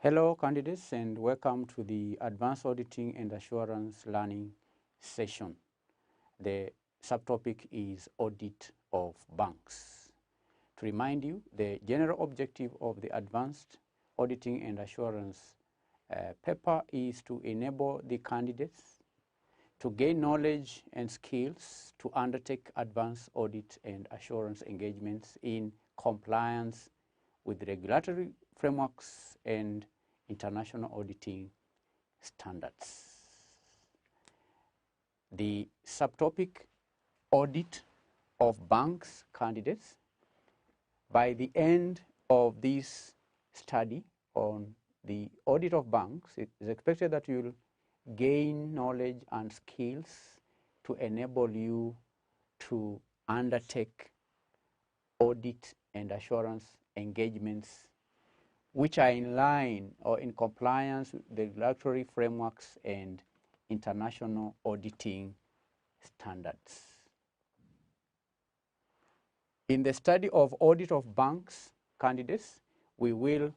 Hello candidates and welcome to the Advanced Auditing and Assurance Learning session. The subtopic is Audit of Banks. To remind you, the general objective of the Advanced Auditing and Assurance paper is to enable the candidates to gain knowledge and skills to undertake advanced audit and assurance engagements in compliance with regulatory frameworks and international auditing standards. The subtopic Audit of Banks candidates. By the end of this study on the audit of banks, it is expected that you will gain knowledge and skills to enable you to undertake audit and assurance engagements which are in line or in compliance with the regulatory frameworks and international auditing standards. In the study of audit of banks candidates, we will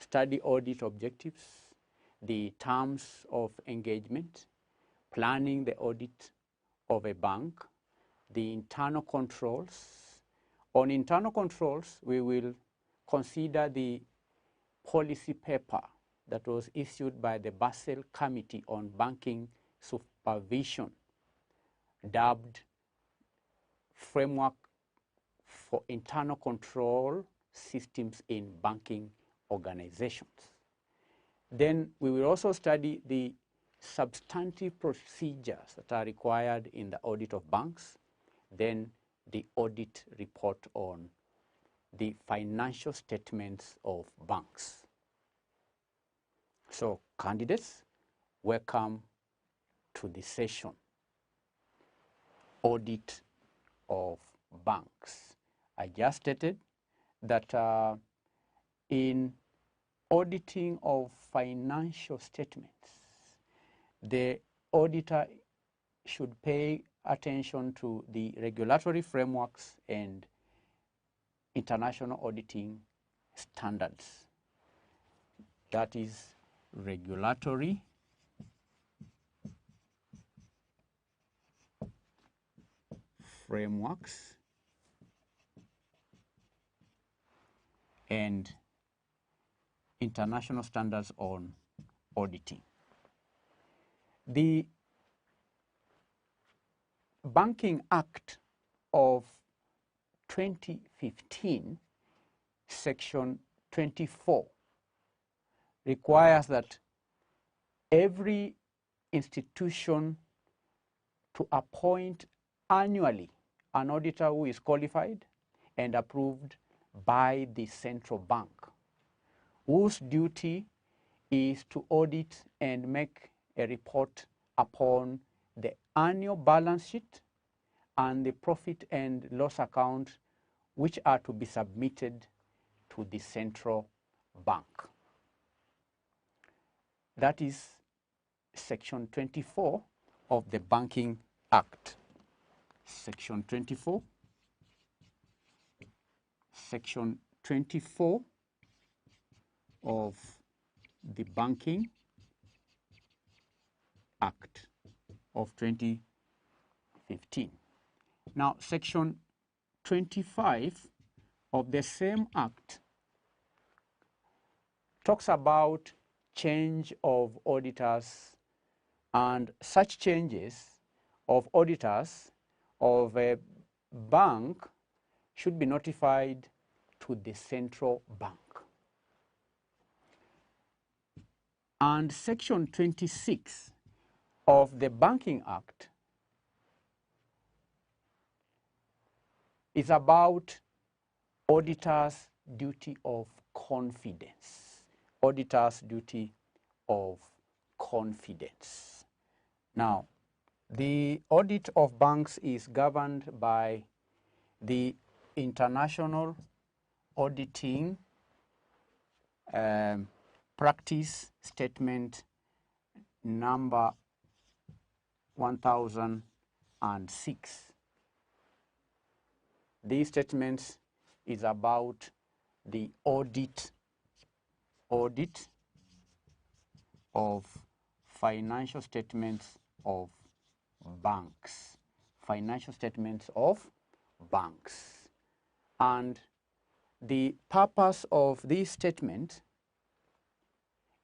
study audit objectives, the terms of engagement, planning the audit of a bank, the internal controls. On internal controls, we will consider the policy paper that was issued by the Basel Committee on Banking Supervision, dubbed Framework for Internal Control Systems in Banking Organizations. Then we will also study the substantive procedures that are required in the audit of banks, then the audit report on the financial statements of banks. So candidates, welcome to the session, Audit of Banks. I just stated that in auditing of financial statements, the auditor should pay attention to the regulatory frameworks and international auditing standards. That is regulatory frameworks and international standards on auditing. The Banking Act of 2015, Section 24, requires that every institution to appoint annually an auditor who is qualified and approved by the central bank, whose duty is to audit and make a report upon the annual balance sheet and the profit and loss account, which are to be submitted to the central bank. That is Section 24 of the Banking Act. Section 24. Section 24 of the Banking Act of 2015. Now, Section 25 of the same Act talks about change of auditors, and such changes of auditors of a bank should be notified to the central bank. And Section 26 of the Banking Act is about auditors' duty of confidence. Auditor's duty of confidence. Now, the audit of banks is governed by the International Auditing Practice Statement number 1006. This statement is about the audit audit of financial statements of banks. Financial statements of banks. And the purpose of this statement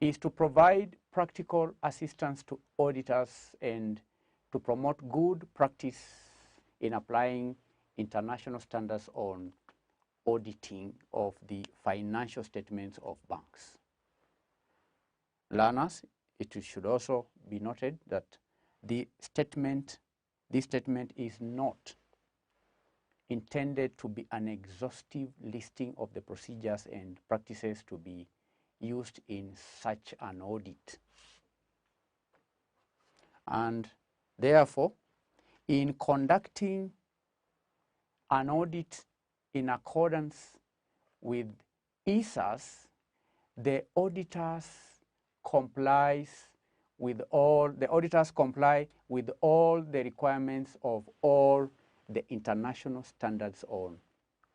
is to provide practical assistance to auditors and to promote good practice in applying international standards on auditing of the financial statements of banks. Learners, it should also be noted that this statement is not intended to be an exhaustive listing of the procedures and practices to be used in such an audit. And therefore, in conducting an audit in accordance with ESAS, the auditors comply with all the requirements of all the international standards on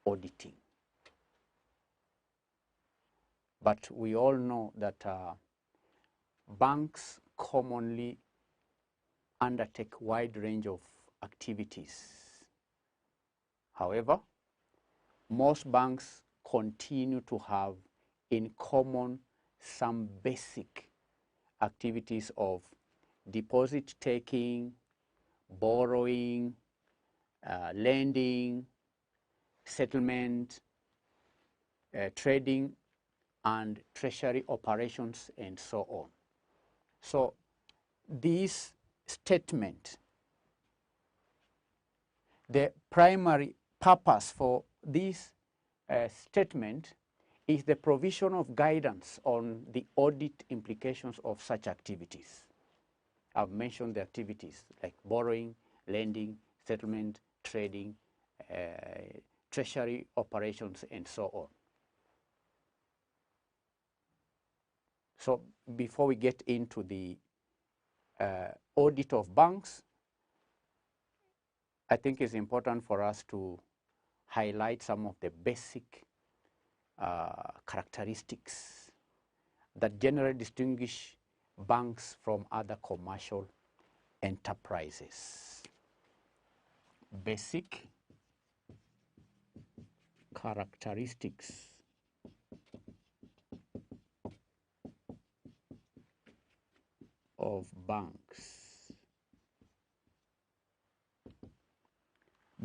auditing. But we all know that banks commonly undertake a wide range of activities. However, most banks continue to have in common some basic activities of deposit taking, borrowing, lending, settlement, trading, and treasury operations, and so on. So this statement, the primary purpose for this statement is the provision of guidance on the audit implications of such activities. I've mentioned the activities like borrowing, lending, settlement, trading, treasury operations, and so on. So before we get into the audit of banks, I think it's important for us to highlight some of the basic characteristics that generally distinguish banks from other commercial enterprises. Basic characteristics of banks.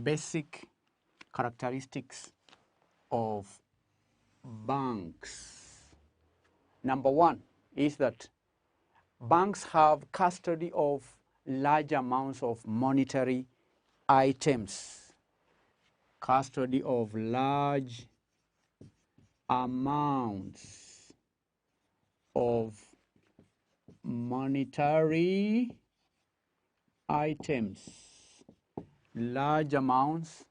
Basic characteristics of banks. Number one is that banks have custody of large amounts of monetary items. Custody of large amounts of monetary items. Large amounts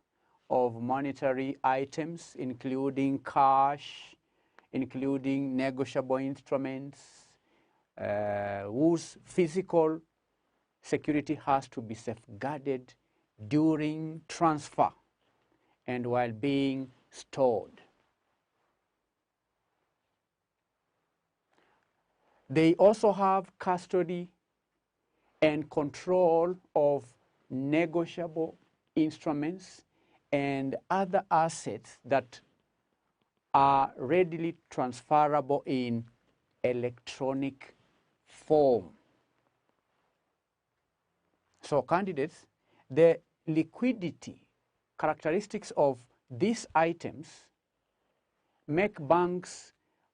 of monetary items, including cash, including negotiable instruments, whose physical security has to be safeguarded during transfer and while being stored. They also have custody and control of negotiable instruments and other assets that are readily transferable in electronic form. So candidates, the liquidity characteristics of these items make banks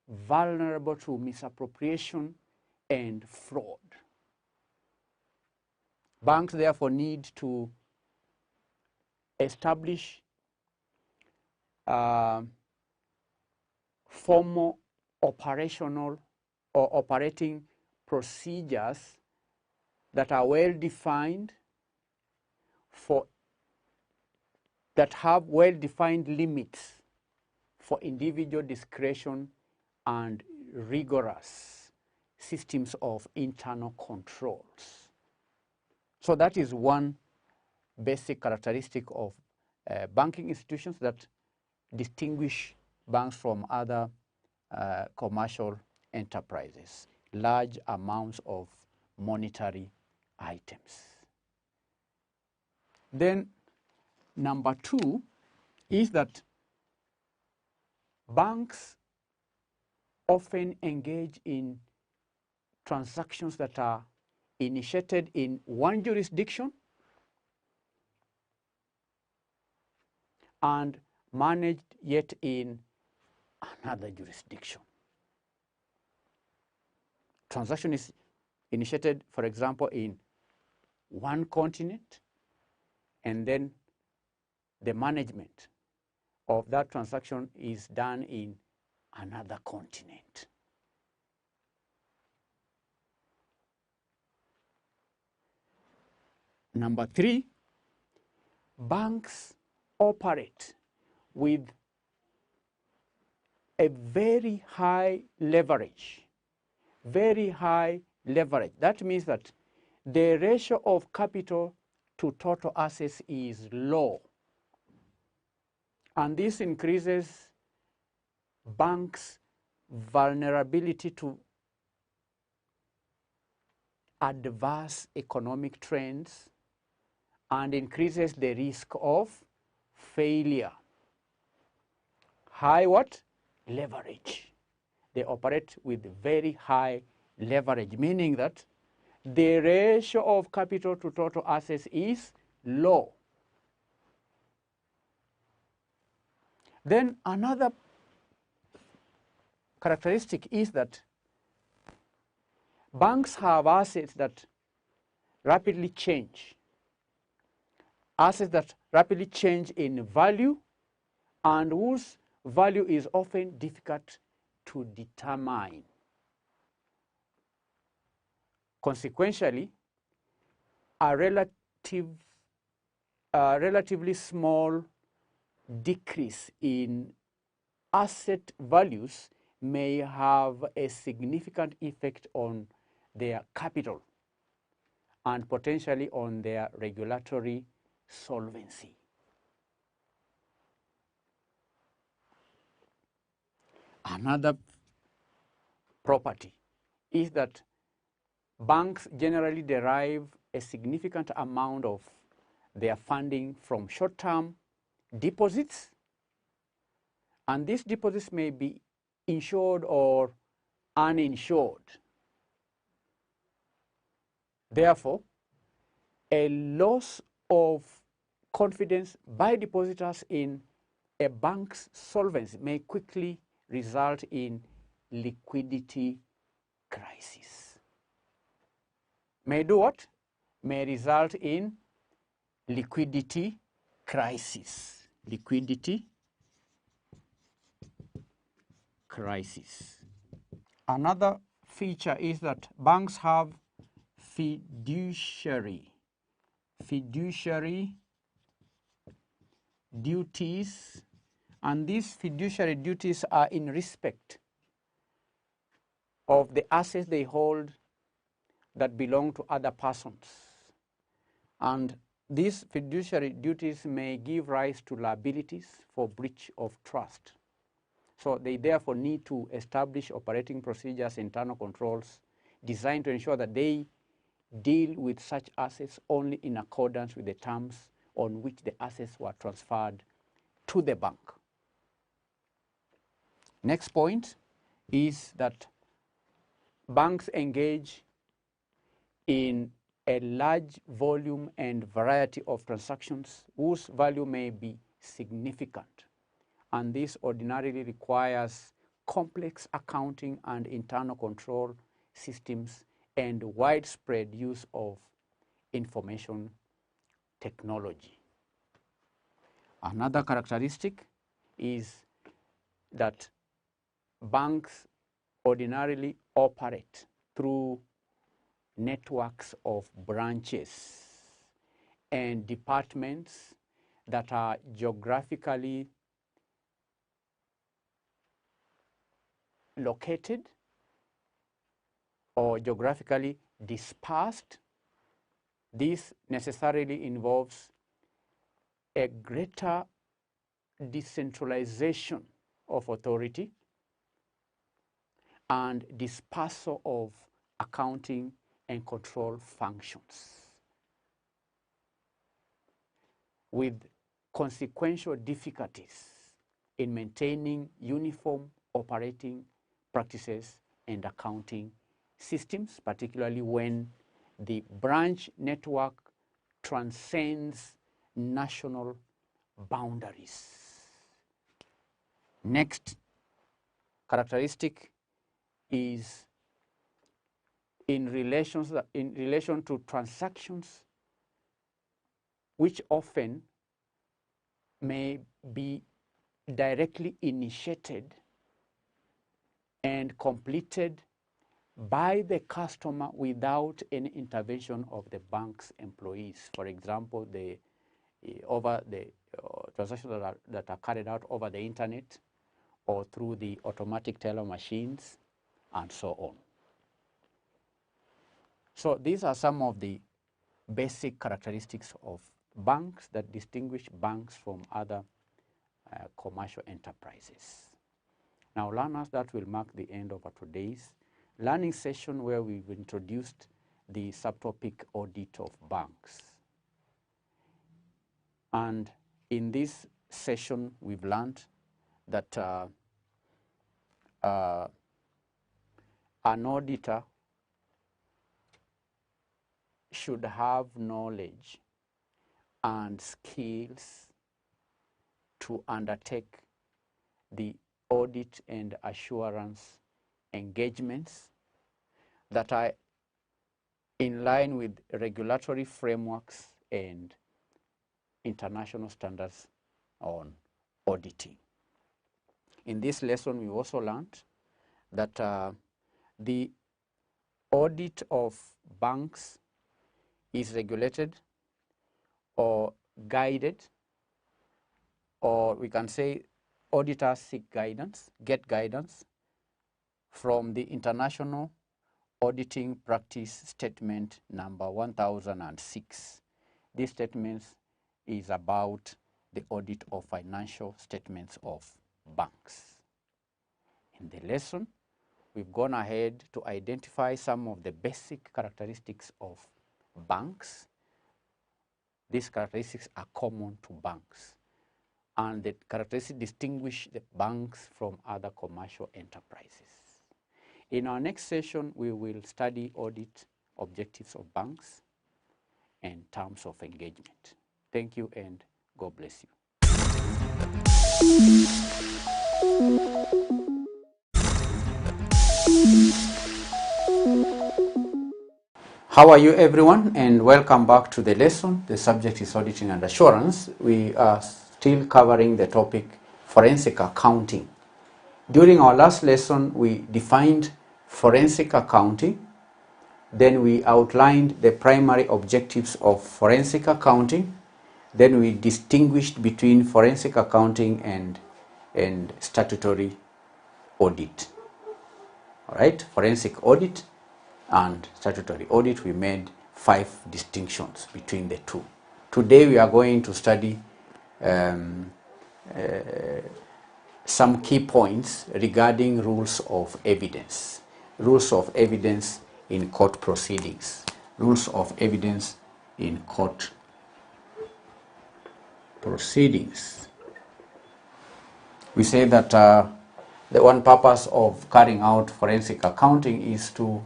vulnerable to misappropriation and fraud. Banks therefore need to establish formal operational or operating procedures that are well defined that have well-defined limits for individual discretion and rigorous systems of internal controls. So that is one basic characteristic of banking institutions that distinguish banks from other commercial enterprises, large amounts of monetary items. Then number 2 is that banks often engage in transactions that are initiated in one jurisdiction and managed yet in another jurisdiction. Transaction is initiated, for example, in one continent, and then the management of that transaction is done in another continent. Number 3, banks operate with a very high leverage. Very high leverage. That means that the ratio of capital to total assets is low. And this increases banks' vulnerability to adverse economic trends and increases the risk of failure. High what? Leverage. They operate with very high leverage, meaning that the ratio of capital to total assets is low. Then another characteristic is that banks have assets that rapidly change. Assets that rapidly change in value and whose value is often difficult to determine. Consequentially, a relatively small decrease in asset values may have a significant effect on their capital and potentially on their regulatory solvency. Another property is that banks generally derive a significant amount of their funding from short-term deposits, and these deposits may be insured or uninsured. Therefore, a loss of confidence by depositors in a bank's solvency may quickly result in liquidity crisis. May do what? May result in liquidity crisis. Liquidity crisis. Another feature is that banks have fiduciary duties, and these fiduciary duties are in respect of the assets they hold that belong to other persons. And these fiduciary duties may give rise to liabilities for breach of trust. So they therefore need to establish operating procedures, internal controls designed to ensure that they deal with such assets only in accordance with the terms on which the assets were transferred to the bank. Next point is that banks engage in a large volume and variety of transactions whose value may be significant, and this ordinarily requires complex accounting and internal control systems and widespread use of information technology. Another characteristic is that banks ordinarily operate through networks of branches and departments that are geographically located or geographically dispersed. This necessarily involves a greater decentralization of authority and dispersal of accounting and control functions, with consequential difficulties in maintaining uniform operating practices and accounting systems, particularly when the branch network transcends national boundaries. Next characteristic is in relation to transactions which often may be directly initiated and completed by the customer without any intervention of the bank's employees. For example, transactions that are carried out over the internet or through the automatic teller machines and so on. So these are some of the basic characteristics of banks that distinguish banks from other commercial enterprises. Now, learners, that will mark the end of our today's learning session, where we've introduced the subtopic audit of banks. And in this session, we've learned that an auditor should have knowledge and skills to undertake the audit and assurance engagements that are in line with regulatory frameworks and international standards on auditing. In this lesson, we also learned that the audit of banks is regulated or guided, or we can say auditors seek guidance, get guidance from the International Auditing Practice Statement number 1006. This statement is about the audit of financial statements of banks. In the lesson, we've gone ahead to identify some of the basic characteristics of banks. These characteristics are common to banks, and the characteristics distinguish the banks from other commercial enterprises. In our next session, we will study audit objectives of banks and terms of engagement. Thank you, and God bless you. How are you, everyone, and welcome back to the lesson. The subject is auditing and assurance. We are still covering the topic forensic accounting. During our last lesson, we defined forensic accounting. Then we outlined the primary objectives of forensic accounting. Then we distinguished between forensic accounting and statutory audit. All right, forensic audit and statutory audit, we made 5 distinctions between the two. Today we are going to study some key points regarding rules of evidence. Rules of evidence in court proceedings. Rules of evidence in court proceedings. We say that the one purpose of carrying out forensic accounting is to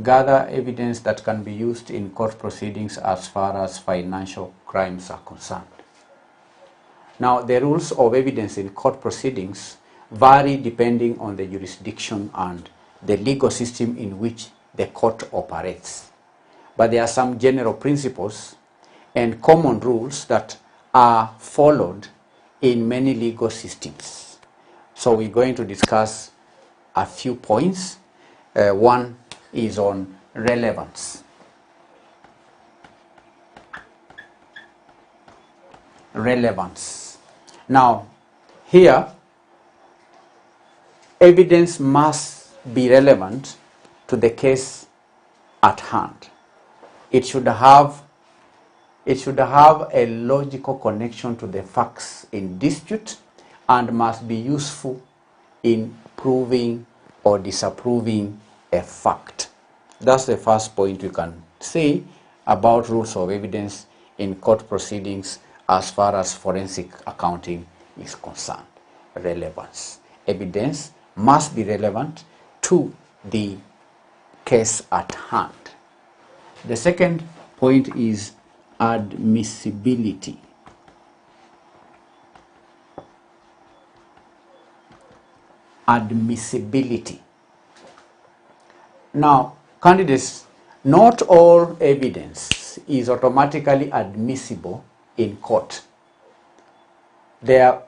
gather evidence that can be used in court proceedings as far as financial crimes are concerned. Now, the rules of evidence in court proceedings vary depending on the jurisdiction and the legal system in which the court operates. But there are some general principles and common rules that are followed in many legal systems. So we're going to discuss a few points. One is on relevance. Relevance. Now, here, evidence must be relevant to the case at hand. It should have a logical connection to the facts in dispute and must be useful in proving or disapproving a fact. That's the first point you can say about rules of evidence in court proceedings as far as forensic accounting is concerned. Relevance. Evidence must be relevant to the case at hand. The second point is admissibility. Admissibility. Now, candidates, not all evidence is automatically admissible in court. There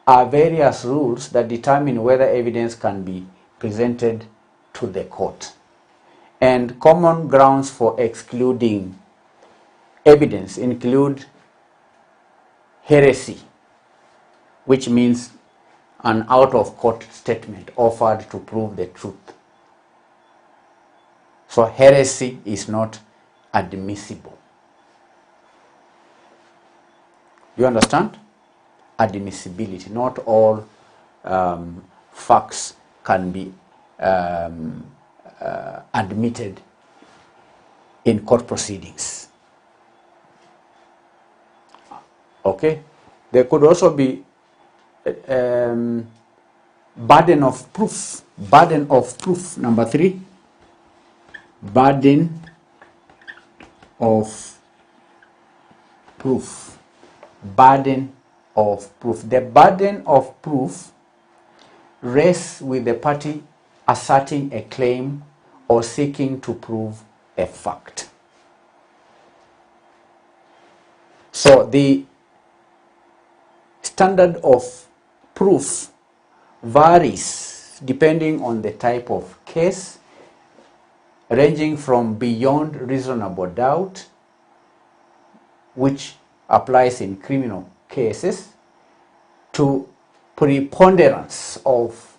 are various rules that determine whether evidence can be presented to the court. And common grounds for excluding evidence include heresy, which means an out-of-court statement offered to prove the truth. So heresy is not admissible. You understand? Admissibility. Not all facts can be admitted in court proceedings. Okay? There could also be burden of proof. Burden of proof. Number 3. Burden of proof. Burden of proof. The burden of proof rests with the party asserting a claim or seeking to prove a fact. So the standard of proof varies depending on the type of case, ranging from beyond reasonable doubt, which applies in criminal cases, to preponderance of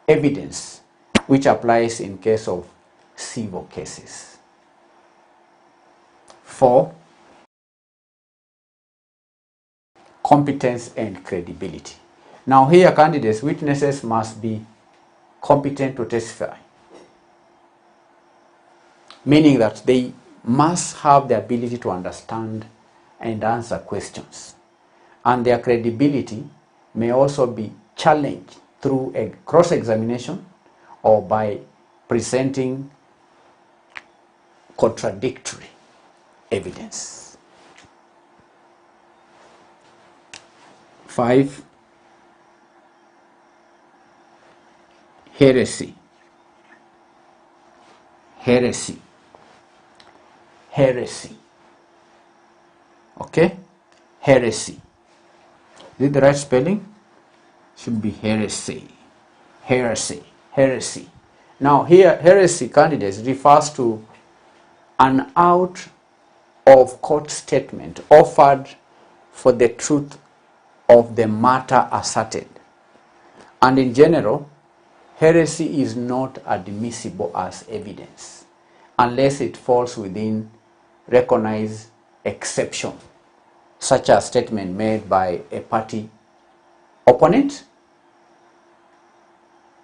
evidence, which applies in case of civil cases. 4. Competence and credibility. Now here, candidates, witnesses must be competent to testify, meaning that they must have the ability to understand and answer questions. And their credibility may also be challenged through a cross-examination or by presenting contradictory evidence. 5. Heresy. Heresy. Heresy. Okay? Heresy. Is it the right spelling? Should be heresy. Heresy. Heresy. Now here, heresy, candidates, refers to an out-of-court statement offered for the truth of the matter asserted. And in general, heresy is not admissible as evidence unless it falls within recognized exception, such as statement made by a party opponent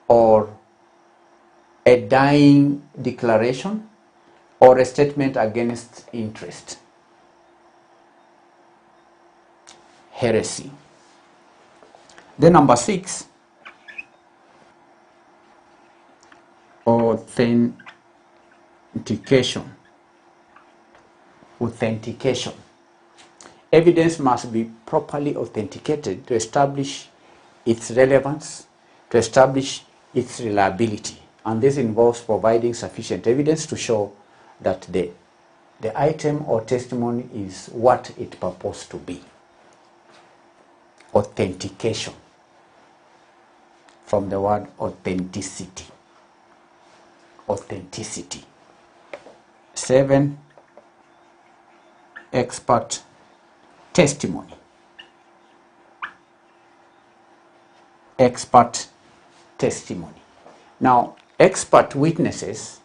or a dying declaration or a statement against interest. Heresy. Then number 6, authentication. Authentication. Evidence must be properly authenticated to establish its relevance, to establish its reliability. And this involves providing sufficient evidence to show that the item or testimony is what it purports to be. Authentication, from the word authenticity. Authenticity. 7. Expert testimony. Expert testimony. Now, expert witnesses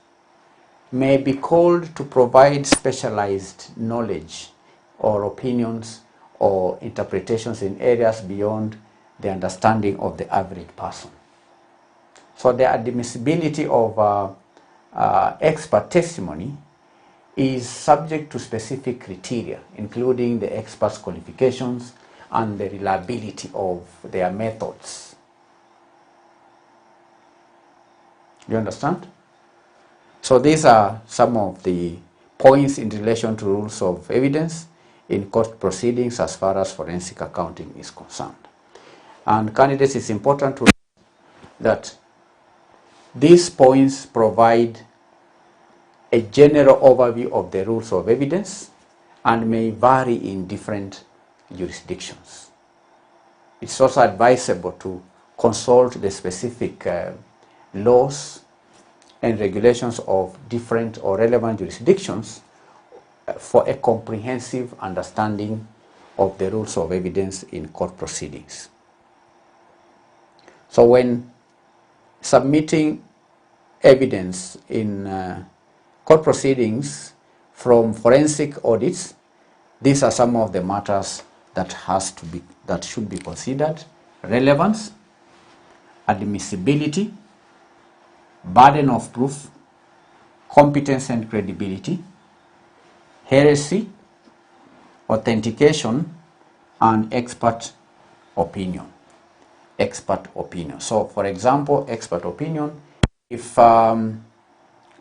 may be called to provide specialized knowledge or opinions or interpretations in areas beyond the understanding of the average person. So the admissibility of expert testimony is subject to specific criteria, including the expert's qualifications and the reliability of their methods. You understand? So these are some of the points in relation to rules of evidence in court proceedings as far as forensic accounting is concerned. And candidates, it's important to know that these points provide a general overview of the rules of evidence and may vary in different jurisdictions. It's also advisable to consult the specific laws and regulations of different or relevant jurisdictions for a comprehensive understanding of the rules of evidence in court proceedings. So when submitting evidence in court proceedings from forensic audits, these are some of the matters that should be considered: relevance, admissibility, burden of proof, competence and credibility, heresy, authentication, and expert opinion. Expert opinion. So, for example, expert opinion, if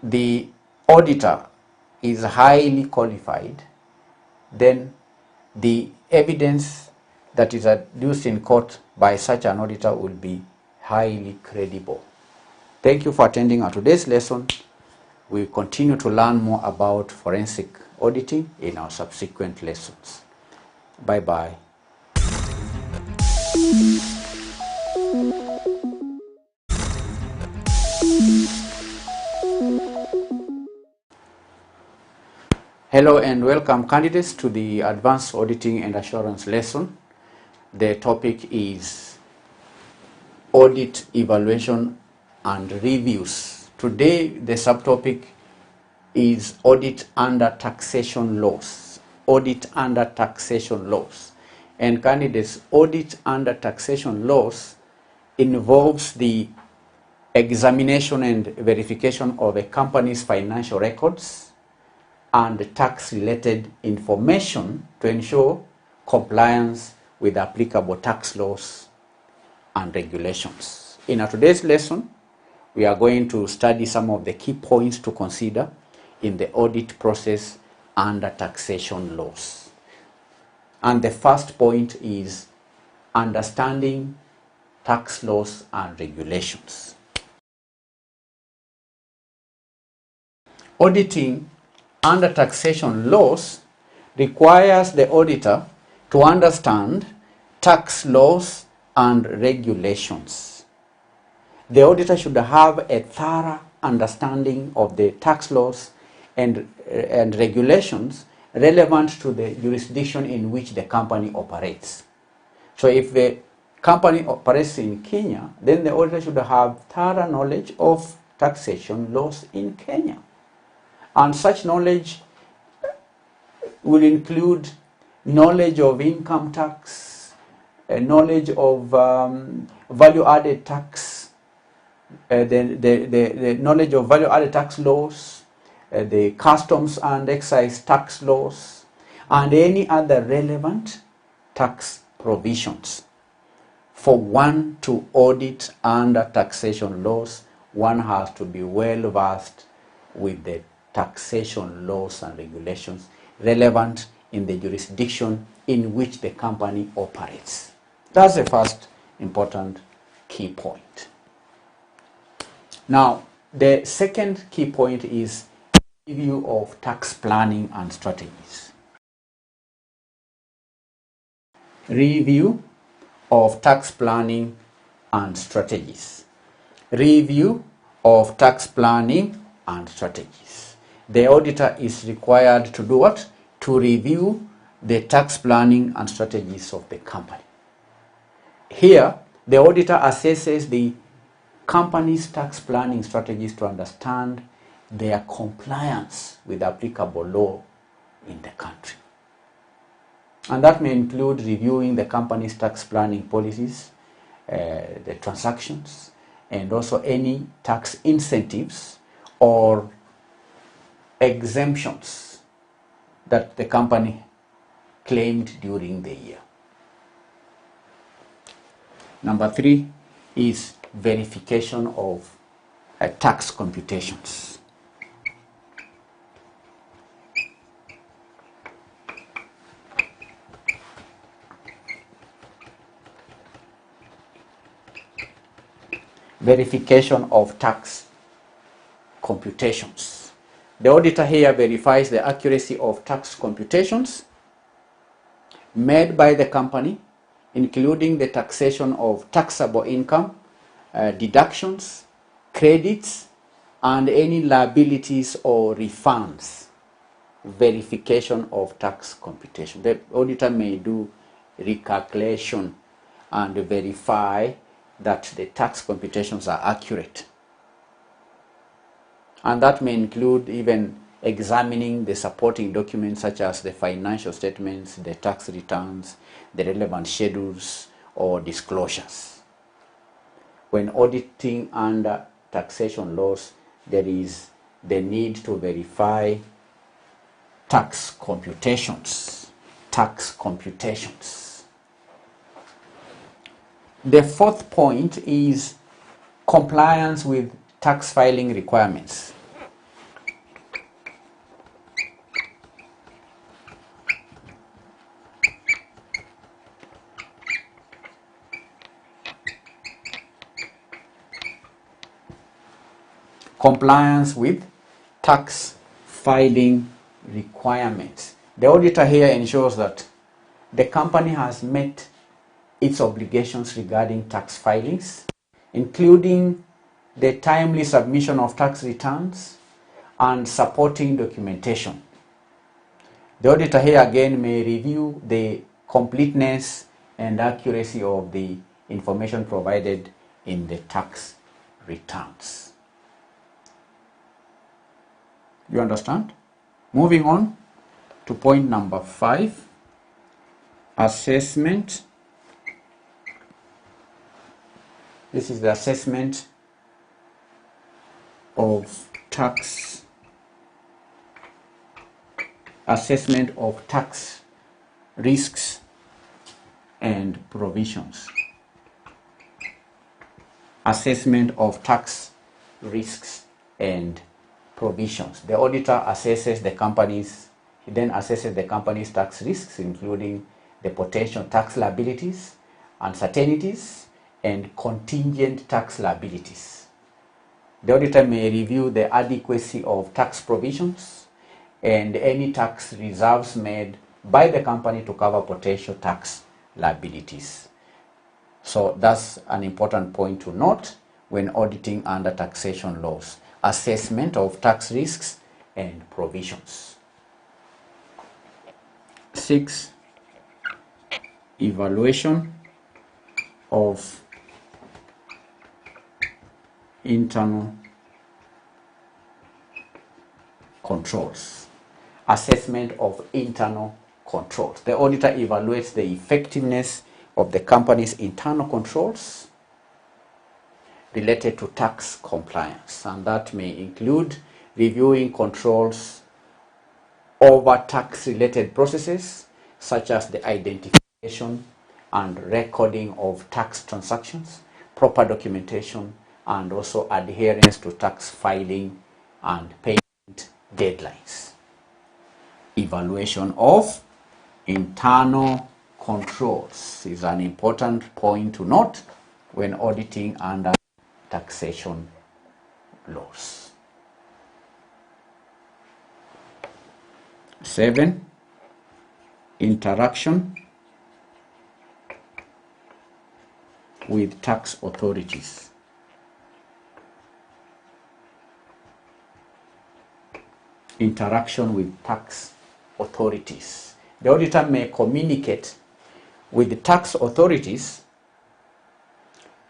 the auditor is highly qualified, then the evidence that is adduced in court by such an auditor will be highly credible. Thank you for attending our today's lesson. We continue to learn more about forensic auditing in our subsequent lessons. Bye-bye. Hello and welcome, candidates, to the Advanced Auditing and Assurance lesson. The topic is Audit, Evaluation and Reviews. Today the subtopic is Audit under Taxation Laws. Audit under Taxation Laws. And candidates, audit under taxation laws involves the examination and verification of a company's financial records and tax-related information to ensure compliance with applicable tax laws and regulations. In our today's lesson, we are going to study some of the key points to consider in the audit process under taxation laws. And the first point is understanding tax laws and regulations. Auditing under taxation laws requires the auditor to understand tax laws and regulations. The auditor should have a thorough understanding of the tax laws and regulations relevant to the jurisdiction in which the company operates. So if the company operates in Kenya, then the auditor should have thorough knowledge of taxation laws in Kenya. And such knowledge will include knowledge of income tax, knowledge of value-added tax, the knowledge of value-added tax laws, the customs and excise tax laws, and any other relevant tax provisions. For one to audit under taxation laws, one has to be well versed with the taxation laws and regulations relevant in the jurisdiction in which the company operates. That's the first important key point. Now, the second key point is review of tax planning and strategies. Review of tax planning and strategies. Review of tax planning and strategies. The auditor is required to do what? To review the tax planning and strategies of the company. Here, the auditor assesses the company's tax planning strategies to understand their compliance with applicable law in the country. And that may include reviewing the company's tax planning policies, the transactions, and also any tax incentives or exemptions that the company claimed during the year. Number 3 is verification of tax computations. Verification of tax computations. The auditor here verifies the accuracy of tax computations made by the company, including the taxation of taxable income, deductions, credits, and any liabilities or refunds. Verification of tax computation. The auditor may do recalculation and verify that the tax computations are accurate. And that may include even examining the supporting documents such as the financial statements, the tax returns, the relevant schedules or disclosures. When auditing under taxation laws, there is the need to verify tax computations. The 4th point is compliance with tax filing requirements. Compliance with tax filing requirements. The auditor here ensures that the company has met its obligations regarding tax filings, including the timely submission of tax returns and supporting documentation. The auditor here again may review the completeness and accuracy of the information provided in the tax returns. You understand? Moving on to point number 5, assessment. This is the assessment of tax risks and provisions. Assessment of tax risks and provisions. The auditor assesses the company's tax risks, including the potential tax liabilities, uncertainties, and contingent tax liabilities. The auditor may review the adequacy of tax provisions and any tax reserves made by the company to cover potential tax liabilities. So that's an important point to note when auditing under taxation laws. Assessment of tax risks and provisions. 6, evaluation of internal controls. Assessment of internal controls. The auditor evaluates the effectiveness of the company's internal controls related to tax compliance, and that may include reviewing controls over tax-related processes such as the identification and recording of tax transactions, proper documentation, and also adherence to tax filing and payment deadlines. Evaluation of internal controls is an important point to note when auditing under taxation laws. 7, interaction with tax authorities. Interaction with tax authorities. The auditor may communicate with the tax authorities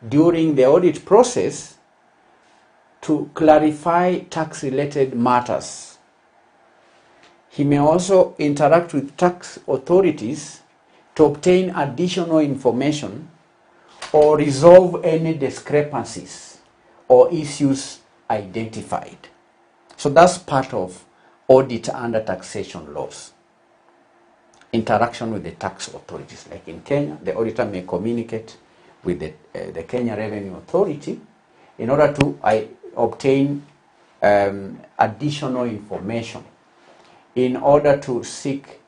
during the audit process to clarify tax-related matters. He may also interact with tax authorities to obtain additional information or resolve any discrepancies or issues identified. So that's part of audit under taxation laws. Interaction with the tax authorities. Like in Kenya, the auditor may communicate with the Kenya Revenue Authority in order to obtain additional information, in order to seek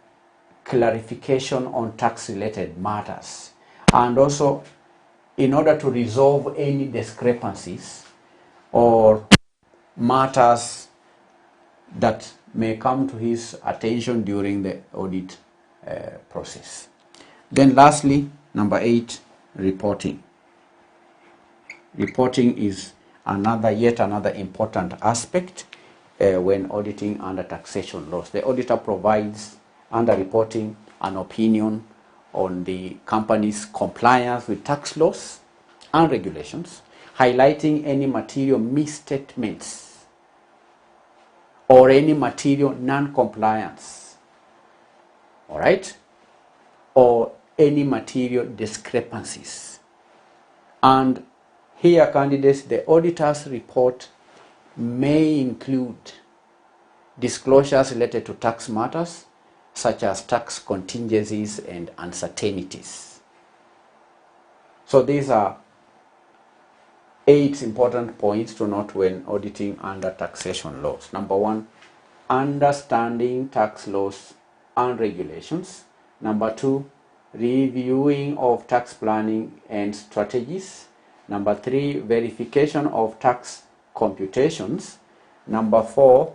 clarification on tax-related matters, and also in order to resolve any discrepancies or matters that may come to his attention during the audit process. Then lastly, number 8, reporting. Reporting is yet another important aspect when auditing under taxation laws. The auditor provides under reporting an opinion on the company's compliance with tax laws and regulations, highlighting any material misstatements or any material non-compliance, all right, or any material discrepancies. And here, candidates, the auditor's report may include disclosures related to tax matters, such as tax contingencies and uncertainties. So these are 8 important points to note when auditing under taxation laws. Number 1, understanding tax laws and regulations. Number 2, reviewing of tax planning and strategies. Number 3, verification of tax computations. Number 4,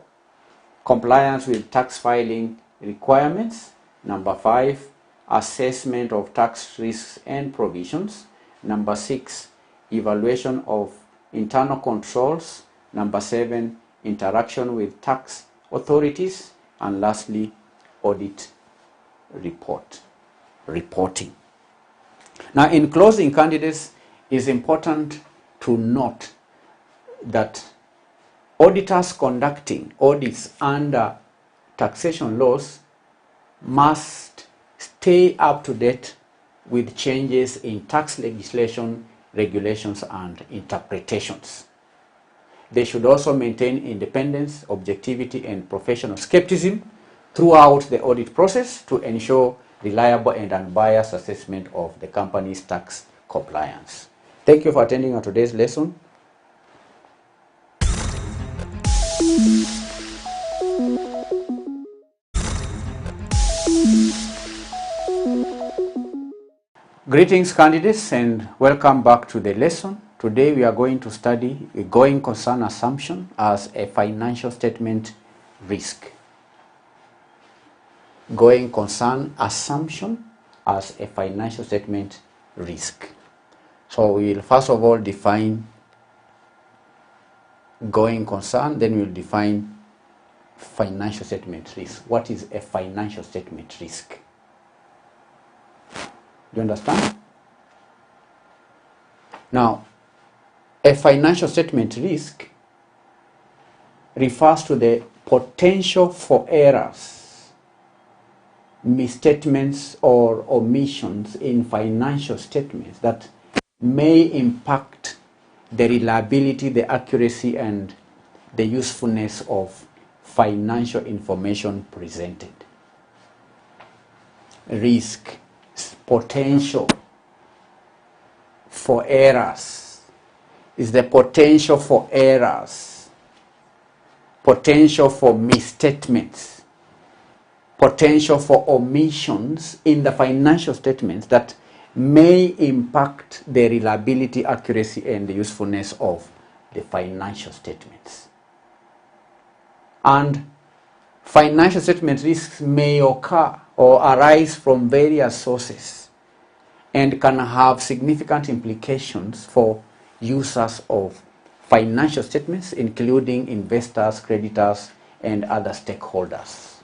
compliance with tax filing requirements. Number 5, assessment of tax risks and provisions. Number 6, evaluation of internal controls. Number 7, interaction with tax authorities. And lastly, audit reporting. Now, in closing, candidates, it's important to note that auditors conducting audits under taxation laws must stay up to date with changes in tax legislation, regulations, and interpretations. They should also maintain independence, objectivity, and professional skepticism throughout the audit process to ensure reliable and unbiased assessment of the company's tax compliance. Thank you for attending our today's lesson. Greetings, candidates, and welcome back to the lesson. Today we are going to study a going concern assumption as a financial statement risk. Going concern assumption as a financial statement risk. So we will first of all define going concern, then we will define financial statement risk. What is a financial statement risk? Do you understand? Now, a financial statement risk refers to the potential for errors, misstatements, or omissions in financial statements that may impact the reliability, the accuracy, and the usefulness of financial information presented. Risk, potential for errors, is the potential for errors, potential for misstatements, potential for omissions in the financial statements that may impact the reliability, accuracy, and the usefulness of the financial statements. And financial statement risks may occur or arise from various sources and can have significant implications for users of financial statements, including investors, creditors, and other stakeholders.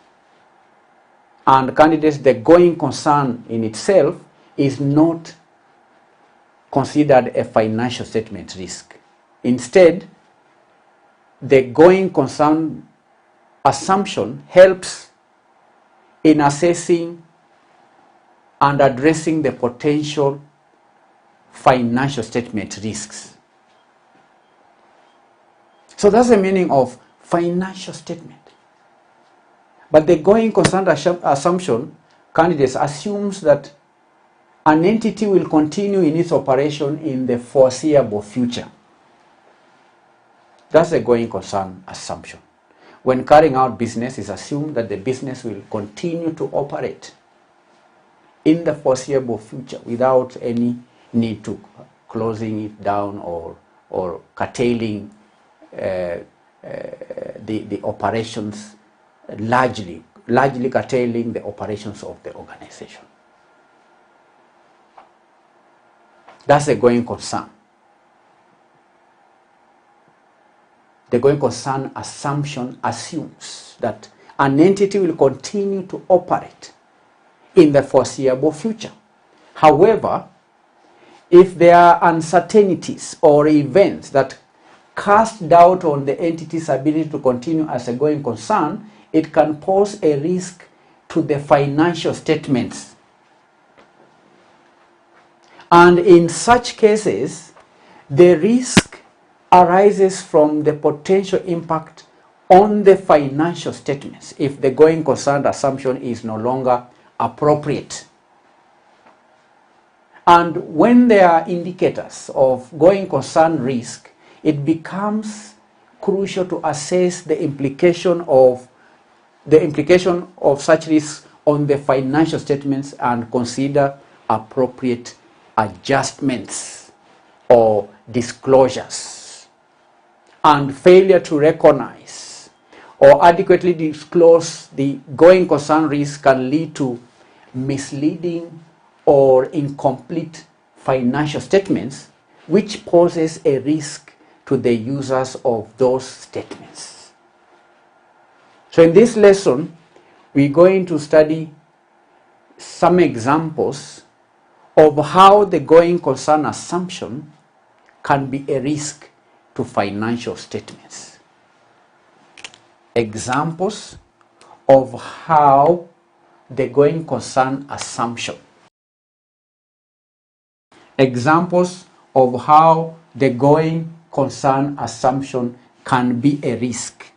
And candidates, the going concern in itself is not considered a financial statement risk. Instead, the going concern assumption helps in assessing and addressing the potential financial statement risks. So that's the meaning of financial statement. But the going concern assumption, candidates, assumes that an entity will continue in its operation in the foreseeable future. That's the going concern assumption. When carrying out business, it's assumed that the business will continue to operate in the foreseeable future without any need to closing it down or curtailing the operations, largely curtailing the operations of the organization. That's the going concern. The going concern assumption assumes that an entity will continue to operate in the foreseeable future. However, if there are uncertainties or events that cast doubt on the entity's ability to continue as a going concern, it can pose a risk to the financial statements. And in such cases, the risk arises from the potential impact on the financial statements if the going concern assumption is no longer appropriate. And when there are indicators of going concern risk, it becomes crucial to assess the implication of such risks on the financial statements and consider appropriate adjustments or disclosures. And failure to recognize or adequately disclose the going concern risk can lead to misleading or incomplete financial statements, which poses a risk to the users of those statements. So in this lesson, we're going to study some examples of how the going concern assumption can be a risk to financial statements. Examples of how the going concern assumption. Examples of how the going concern assumption can be a risk.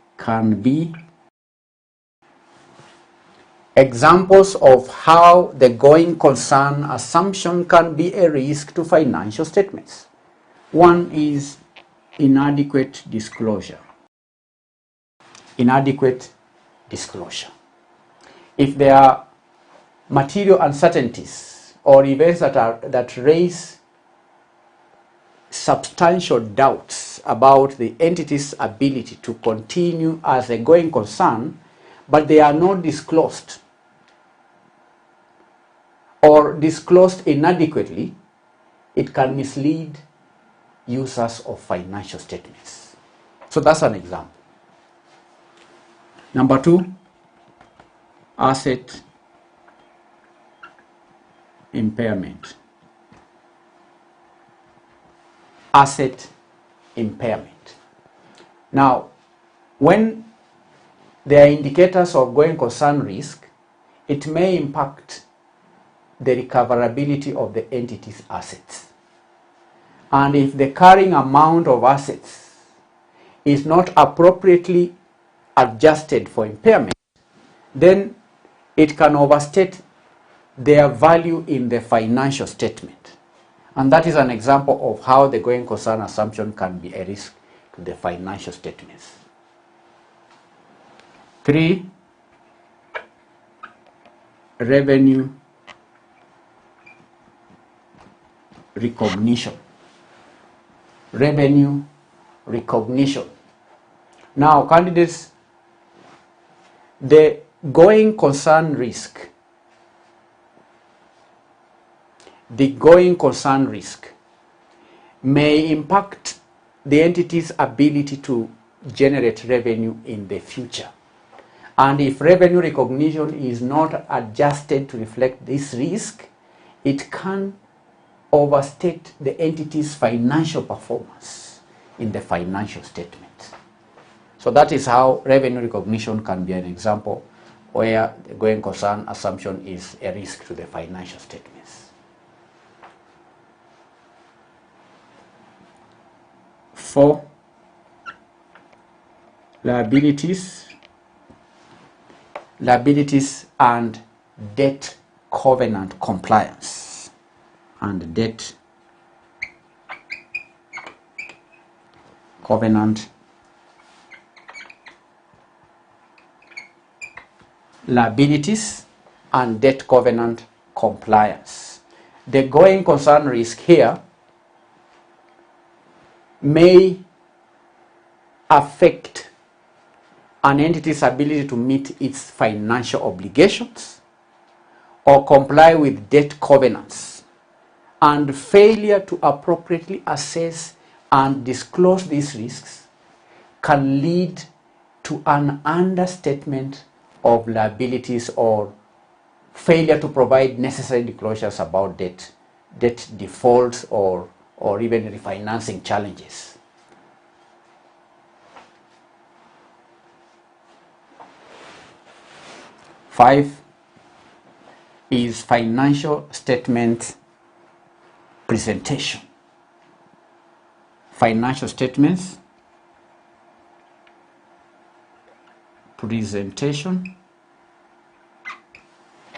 Examples of how the going concern assumption can be a risk to financial statements. One is inadequate disclosure. Inadequate disclosure. If there are material uncertainties or events that raise substantial doubts about the entity's ability to continue as a going concern, but they are not disclosed or disclosed inadequately, it can mislead users of financial statements. So that's an example. Number two, asset impairment. Asset impairment. Now, when there are indicators of going concern risk, it may impact the recoverability of the entity's assets. And if the carrying amount of assets is not appropriately adjusted for impairment, then it can overstate their value in the financial statement. And that is an example of how the going concern assumption can be a risk to the financial statements. 3, revenue recognition. Revenue recognition. Now, candidates, the going concern risk, may impact the entity's ability to generate revenue in the future. And if revenue recognition is not adjusted to reflect this risk, it can overstate the entity's financial performance in the financial statement. So that is how revenue recognition can be an example where the going concern assumption is a risk to the financial statements. 4, liabilities and debt covenant compliance, and debt covenant liabilities and debt covenant compliance. The going concern risk here may affect an entity's ability to meet its financial obligations or comply with debt covenants, and failure to appropriately assess and disclose these risks can lead to an understatement of liabilities or failure to provide necessary disclosures about debt defaults or even refinancing challenges. Five is financial statement presentation. Financial statements presentation.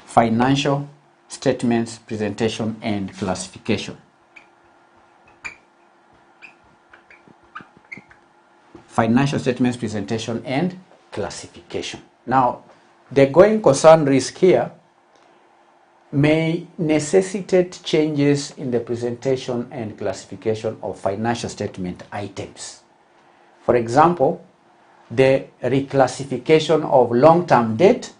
Financial statements presentation and classification. Financial statements presentation and classification. Now, the going concern risk here may necessitate changes in the presentation and classification of financial statement items. For example, the reclassification of long-term debt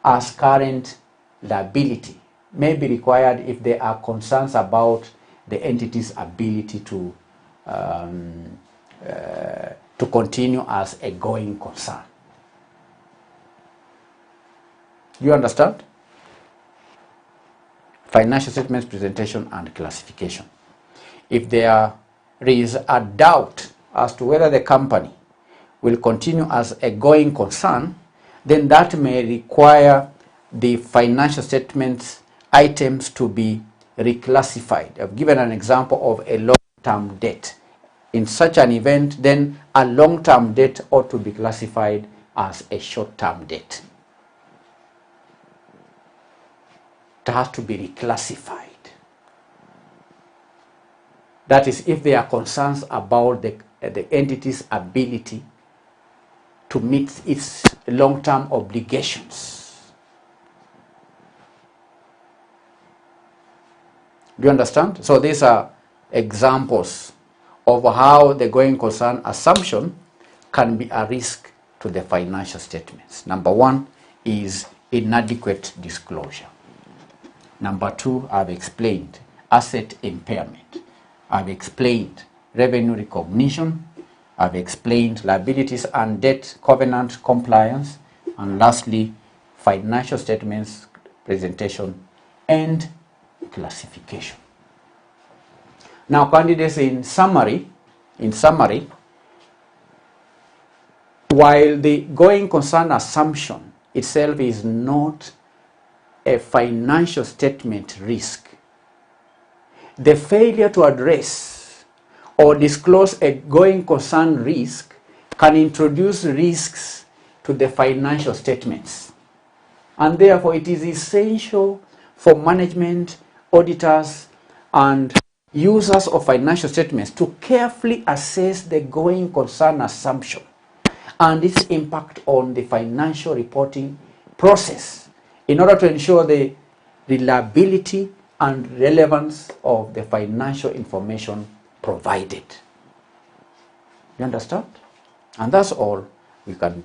as current liability may be required if there are concerns about the entity's ability to continue as a going concern. Do you understand? Financial statements presentation and classification. If there is a doubt as to whether the company will continue as a going concern, then that may require the financial statements items to be reclassified. I've given an example of a long-term debt. In such an event, then a long-term debt ought to be classified as a short-term debt. It has to be reclassified. That is, if there are concerns about the entity's ability to meet its long-term obligations. Do you understand? So these are examples of how the going concern assumption can be a risk to the financial statements. Number one is inadequate disclosure. Number two, I've explained asset impairment. I've explained revenue recognition. I've explained liabilities and debt covenant compliance. And lastly, financial statements presentation and classification. Now, candidates, in summary, while the going concern assumption itself is not a financial statement risk, the failure to address or disclose a going concern risk can introduce risks to the financial statements. And therefore, it is essential for management, auditors, and users of financial statements to carefully assess the going concern assumption and its impact on the financial reporting process in order to ensure the reliability and relevance of the financial information provided. You understand? And that's all we can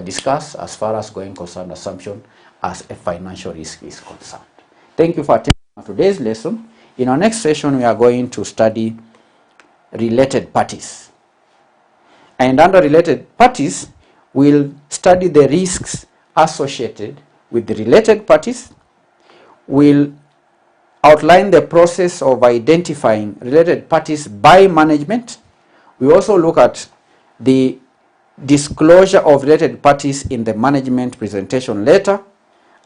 discuss as far as going concern assumption as a financial risk is concerned. Thank you for attending today's lesson. In our next session, we are going to study related parties. And under related parties, we'll study the risks associated with the related parties. We'll outline the process of identifying related parties by management. We also look at the disclosure of related parties in the management presentation letter,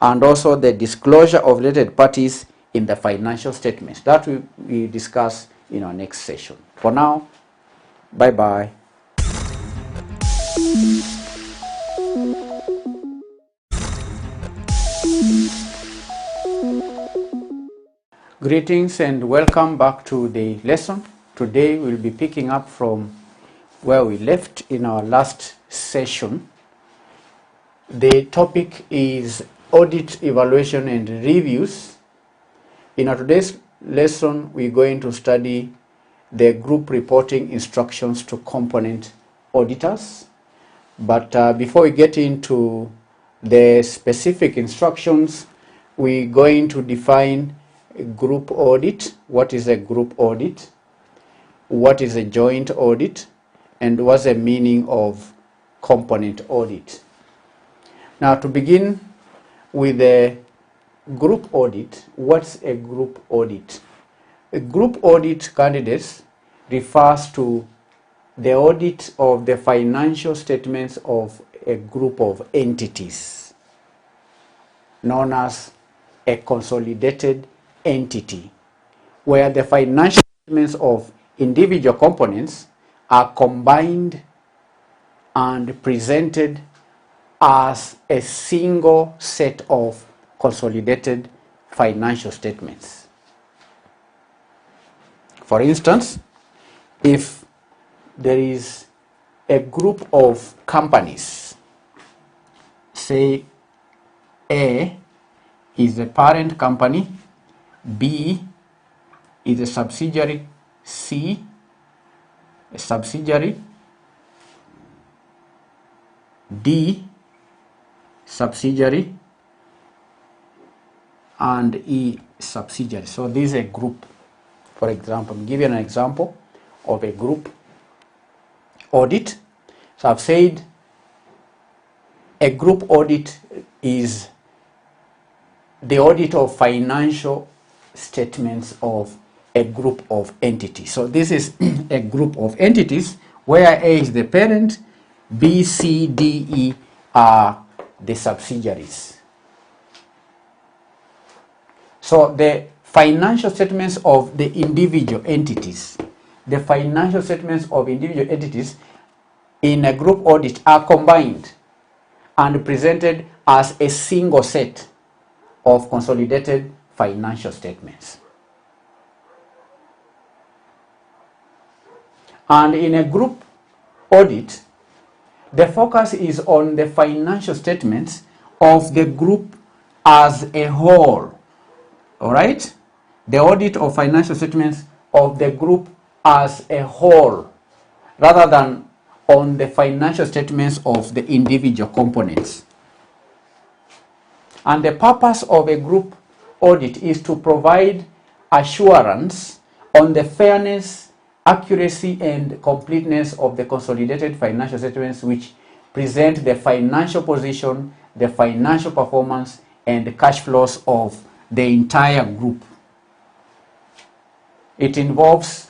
and also the disclosure of related parties in the financial statements. That we discuss in our next session. For now, bye-bye. Greetings and welcome back to the lesson. Today we'll be picking up from where we left in our last session. The topic is audit, evaluation and reviews. In our today's lesson, we're going to study the group reporting instructions to component auditors. But before we get into the specific instructions, we're going to define group audit. What is a group audit? What is a joint audit? And what's the meaning of component audit? Now, to begin with the group audit, what's a group audit? A group audit, candidates, refers to the audit of the financial statements of a group of entities, known as a consolidated entity, where the financial statements of individual components are combined and presented as a single set of consolidated financial statements. For instance, if there is a group of companies, say A is a parent company, B is a subsidiary, C a subsidiary, D subsidiary, and E subsidiary. So this is a group. For example, I'll give you an example of a group audit. So I've said a group audit is the audit of financial statements of a group of entities. So this is a group of entities where A is the parent, B, C, D, E are the subsidiaries. So the financial statements of the individual entities, the financial statements of individual entities in a group audit are combined and presented as a single set of consolidated financial statements. And in a group audit, the focus is on the financial statements of the group as a whole. All right? The audit of financial statements of the group as a whole, rather than on the financial statements of the individual components. And the purpose of a group audit is to provide assurance on the fairness, accuracy, and completeness of the consolidated financial statements, which present the financial position, the financial performance, and the cash flows of the entire group. It involves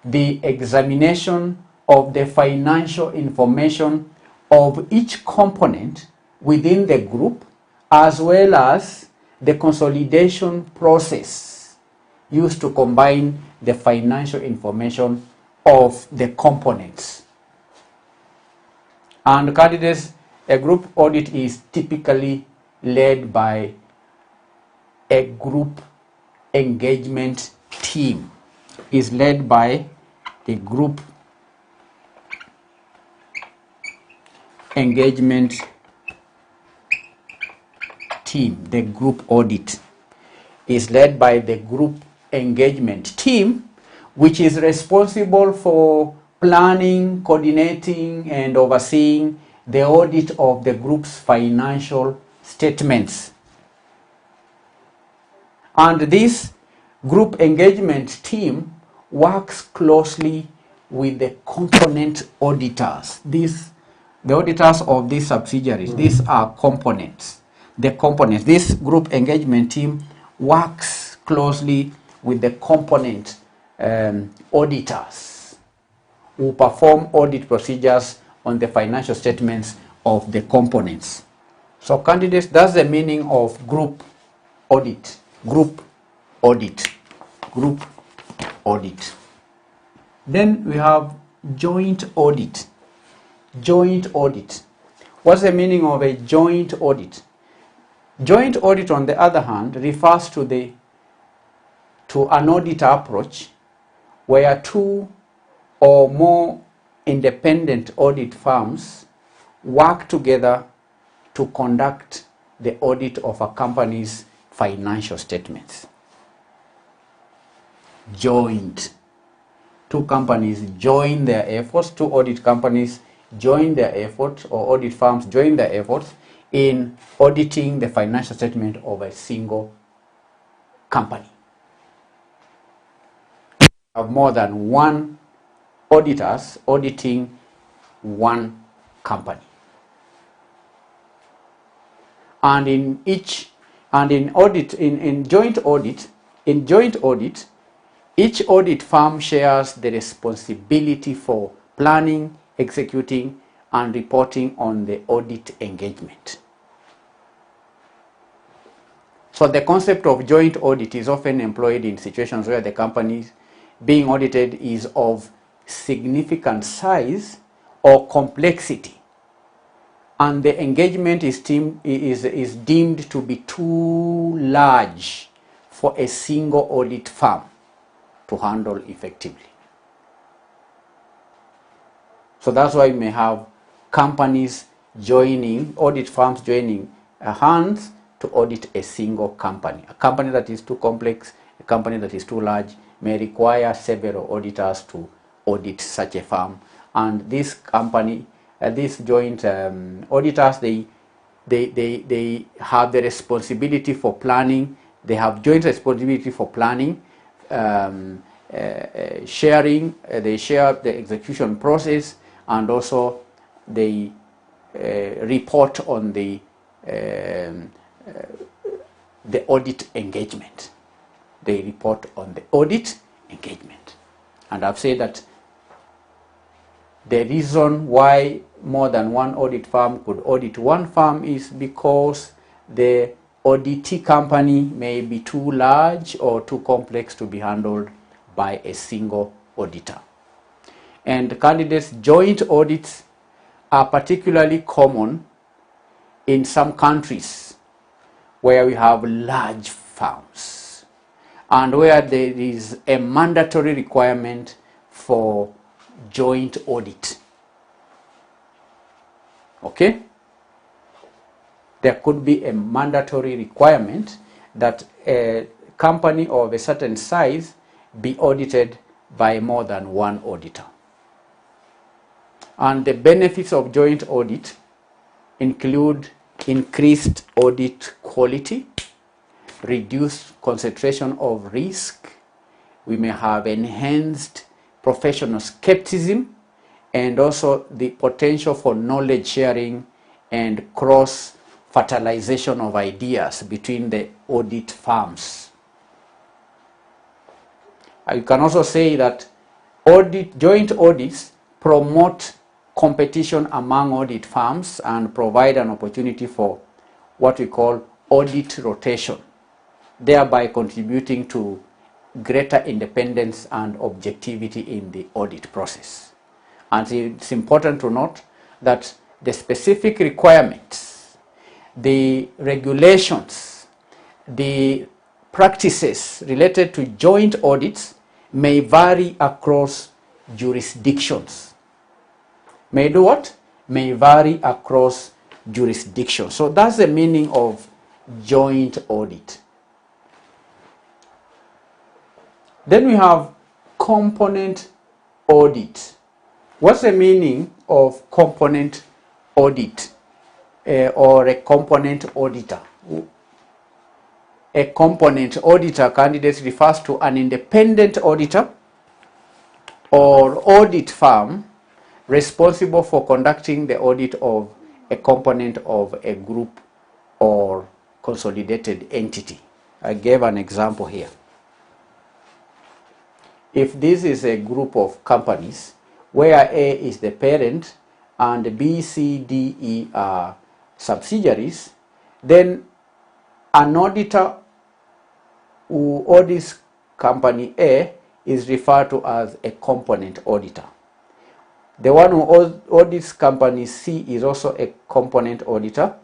the examination of the financial information of each component within the group, as well as the consolidation process used to combine the financial information of the components. And candidates, a group audit is typically led by a group engagement team. Is led by a group engagement team. The group audit is led by the group engagement team, which is responsible for planning, coordinating, and overseeing the audit of the group's financial statements. And this group engagement team works closely with the component auditors. The auditors of these subsidiaries, these are components. The components, this group engagement team works closely with the component auditors who perform audit procedures on the financial statements of the components. So candidates, that's the meaning of group audit. Group audit. Group audit. Then we have joint audit. joint audit. What's the meaning of a joint audit? Joint audit, on the other hand, refers to an audit approach where two or more independent audit firms work together to conduct the audit of a company's financial statements. Joint. Two companies join their efforts, two audit companies join their efforts, or audit firms join their efforts in auditing the financial statement of a single company. Have more than one auditors auditing one company. And in joint audit, each audit firm shares the responsibility for planning, executing, and reporting on the audit engagement. So the concept of joint audit is often employed in situations where the company being audited is of significant size or complexity, and the engagement is deemed to be too large for a single audit firm to handle effectively. So that's why you may have companies joining, audit firms joining hands to audit a single company. A company that is too complex, a company that is too large, may require several auditors to audit such a firm. And this company, these joint auditors, they have the responsibility for planning. They have joint responsibility for planning, sharing. They share the execution process, and also they report on the audit engagement. They report on the audit engagement. And I've said that the reason why more than one audit firm could audit one firm is because the auditee company may be too large or too complex to be handled by a single auditor. And candidates, joint audits are particularly common in some countries where we have large firms and where there is a mandatory requirement for joint audit. Okay? There could be a mandatory requirement that a company of a certain size be audited by more than one auditor. And the benefits of joint audit include increased audit quality, reduced concentration of risk. We may have enhanced professional skepticism, and also the potential for knowledge sharing and cross-fertilization of ideas between the audit firms. I can also say that joint audits promote competition among audit firms and provide an opportunity for what we call audit rotation, thereby contributing to greater independence and objectivity in the audit process. And it's important to note that the specific requirements, the regulations, the practices related to joint audits may vary across jurisdictions. May do what? May vary across jurisdictions. So that's the meaning of joint audit. Then we have component audit. What's the meaning of component audit or a component auditor? A component auditor, candidates, refers to an independent auditor or audit firm responsible for conducting the audit of a component of a group or consolidated entity. I gave an example here. If this is a group of companies where A is the parent and B, C, D, E are subsidiaries, then an auditor who audits company A is referred to as a component auditor. The one who audits company C is also a component auditor.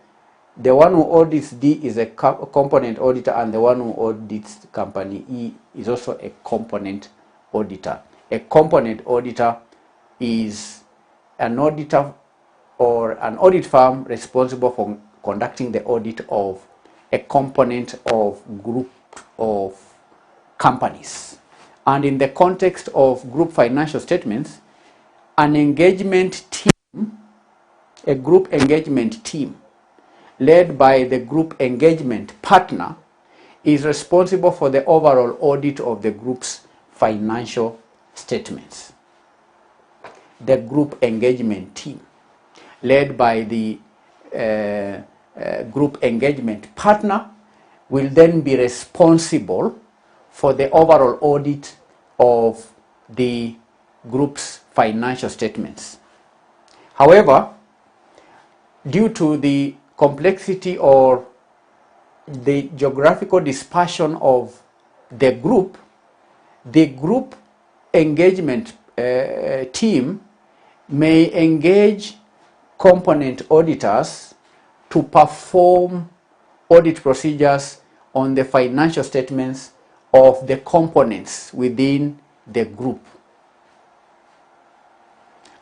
The one who audits D is a component auditor, and the one who audits company E is also a component auditor. A component auditor is an auditor or an audit firm responsible for conducting the audit of a component of group of companies. And in the context of group financial statements, an engagement team, a group engagement team led by the group engagement partner, is responsible for the overall audit of the group's financial statements. The group engagement team led by the group engagement partner will then be responsible for the overall audit of the group's financial statements. However, due to the complexity or the geographical dispersion of the group engagement team may engage component auditors to perform audit procedures on the financial statements of the components within the group.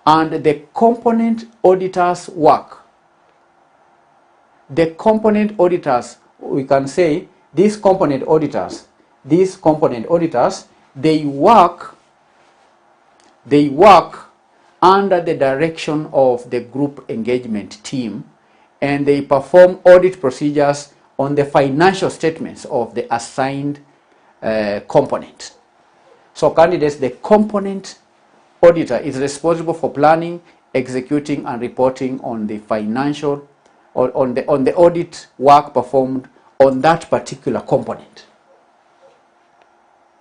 And the component auditors work. The component auditors, we can say, these component auditors, they work under the direction of the group engagement team, and they perform audit procedures on the financial statements of the assigned component. So candidates, the component auditor is responsible for planning, executing, and reporting on the financial or on the audit work performed on that particular component.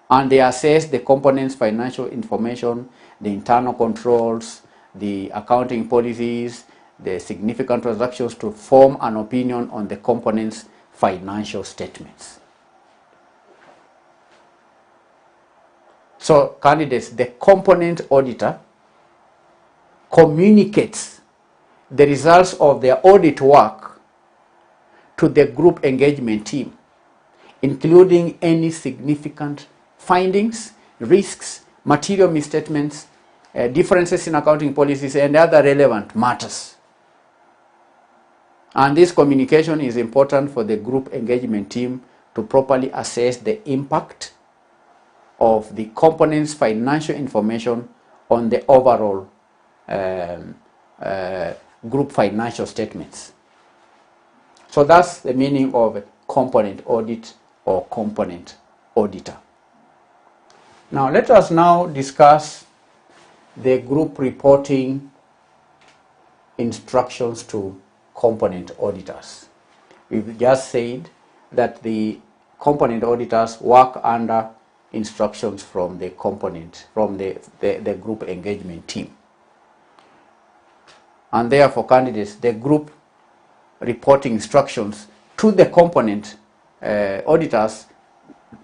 And they assess the component's financial information, the internal controls, the accounting policies, the significant transactions to form an opinion on the component's financial statements. So candidates, the component auditor communicates the results of their audit work to the group engagement team, including any significant findings, risks, material misstatements, differences in accounting policies, and other relevant matters. And this communication is important for the group engagement team to properly assess the impact of the component's financial information on the overall group financial statements. So that's the meaning of a component audit or component auditor. Now let us now discuss the group reporting instructions to component auditors. We've just said that the component auditors work under instructions from the component, from the group engagement team. And therefore, candidates, the group reporting instructions to the component auditors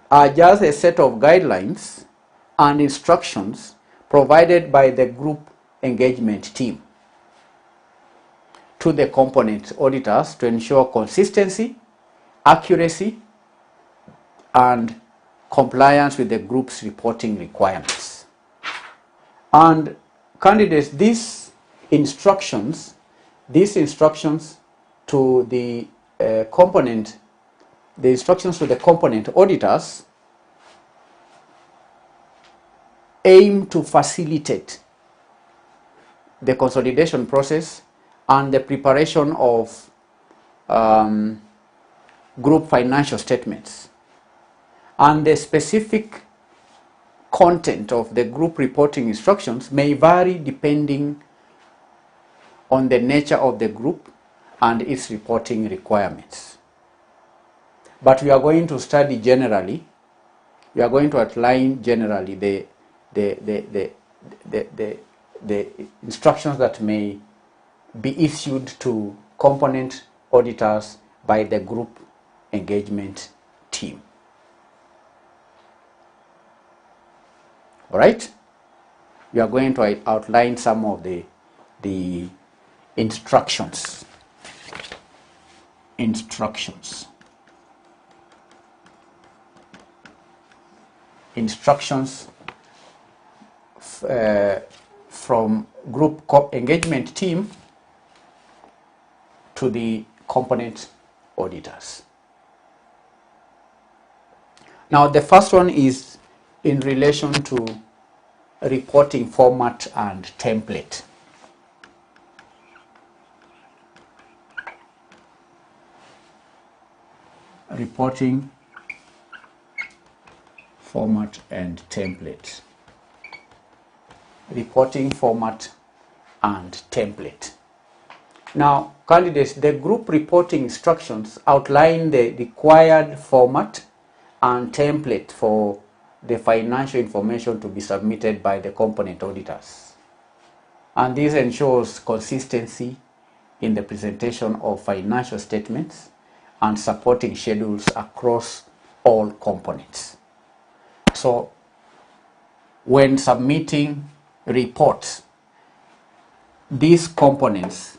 are just a set of guidelines and instructions provided by the group engagement team to the component auditors to ensure consistency, accuracy, and compliance with the group's reporting requirements. And candidates, these instructions to the component auditors aim to facilitate the consolidation process and the preparation of group financial statements. And the specific content of the group reporting instructions may vary depending on the nature of the group and its reporting requirements. But we are going to study generally, we are going to outline generally the instructions that may be issued to component auditors by the group engagement team. All right? we are going to outline some of the instructions. Instructions from group engagement team to the component auditors. Now, the first one is in relation to reporting format and template. Reporting format and template. Reporting format and template. Now, candidates, the group reporting instructions outline the required format and template for the financial information to be submitted by the component auditors. And this ensures consistency in the presentation of financial statements and supporting schedules across all components. So, when submitting reports, these components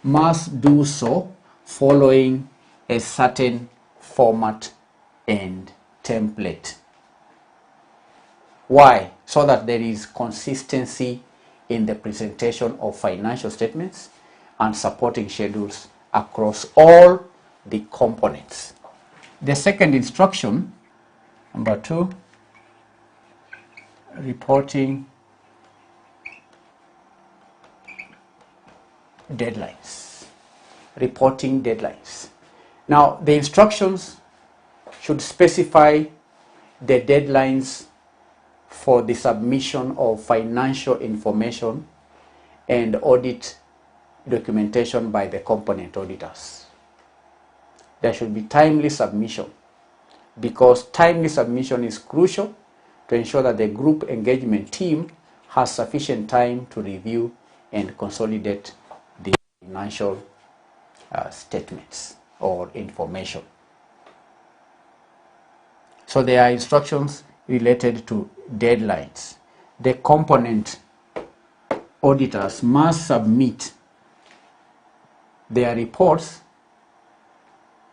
must do so following a certain format and template. Why? So that there is consistency in the presentation of financial statements and supporting schedules across all the components. The second instruction, number 2, reporting deadlines. Reporting deadlines. Now, the instructions should specify the deadlines for the submission of financial information and audit documentation by the component auditors. There should be timely submission, because timely submission is crucial to ensure that the group engagement team has sufficient time to review and consolidate the financial statements or information. So there are instructions related to deadlines. The component auditors must submit their reports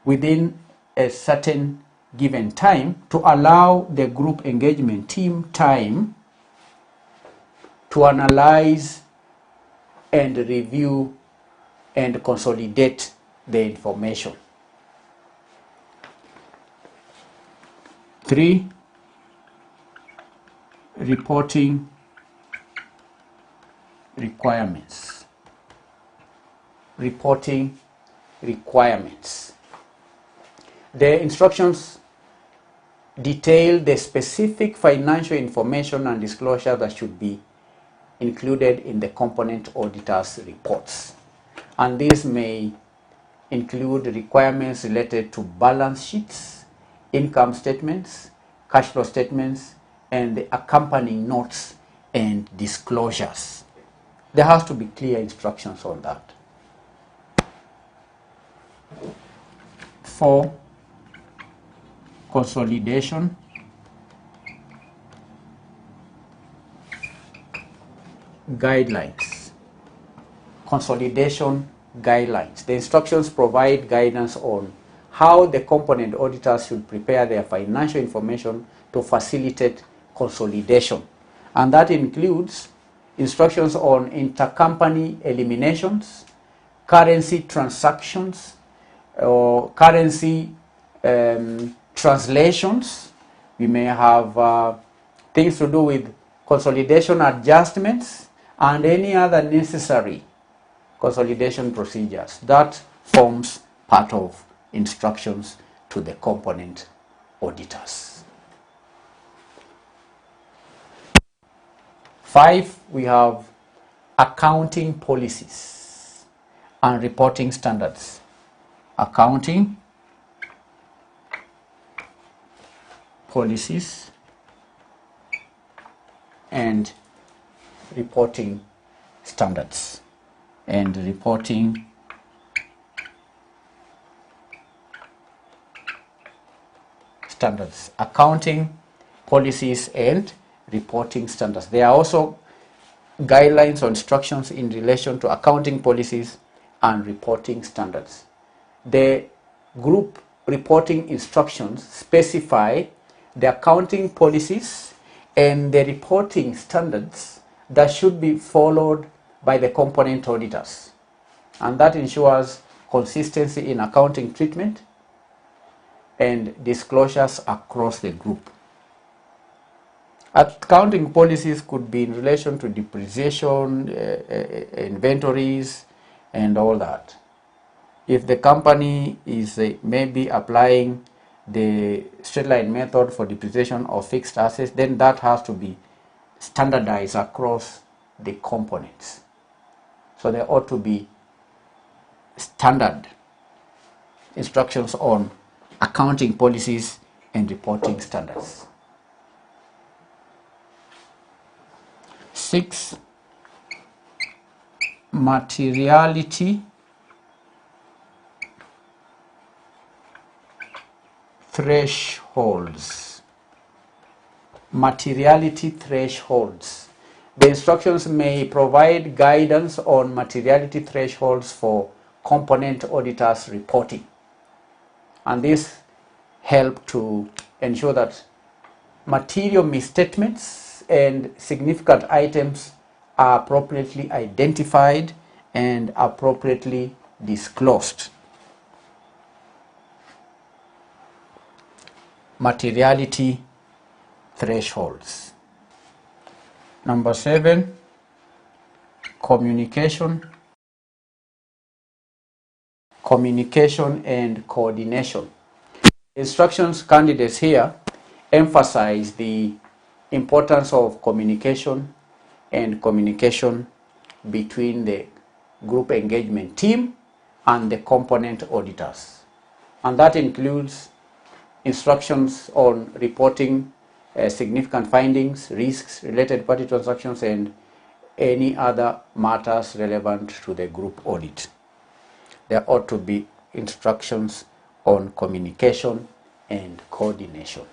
within a certain given time to allow the group engagement team time to analyze and review and consolidate the information. 3, reporting requirements. Reporting requirements. The instructions detail the specific financial information and disclosure that should be included in the component auditors' reports. And these may include requirements related to balance sheets, income statements, cash flow statements, and the accompanying notes and disclosures. There has to be clear instructions on that. 4, consolidation guidelines. Consolidation guidelines. The instructions provide guidance on how the component auditors should prepare their financial information to facilitate consolidation. And that includes instructions on intercompany eliminations, currency transactions, or currency translations. We may have things to do with consolidation adjustments and any other necessary consolidation procedures. That forms part of instructions to the component auditors. 5, we have accounting policies and reporting standards. Accounting policies and reporting standards. And reporting standards. Accounting policies and reporting standards. There are also guidelines or instructions in relation to accounting policies and reporting standards. The group reporting instructions specify the accounting policies and the reporting standards that should be followed by the component auditors. And that ensures consistency in accounting treatment and disclosures across the group. Accounting policies could be in relation to depreciation, inventories, and all that. If the company is maybe applying the straight line method for depreciation of fixed assets, then that has to be standardized across the components. So there ought to be standard instructions on accounting policies and reporting standards. 6. Materiality thresholds. Materiality thresholds. The instructions may provide guidance on materiality thresholds for component auditors reporting. And this help to ensure that material misstatements and significant items are appropriately identified and appropriately disclosed. Materiality thresholds. Number 7, communication and coordination. Instructions candidates here emphasize the importance of communication and communication between the group engagement team and the component auditors. And that includes instructions on reporting significant findings, risks, related party transactions, and any other matters relevant to the group audit. There ought to be instructions on communication and coordination.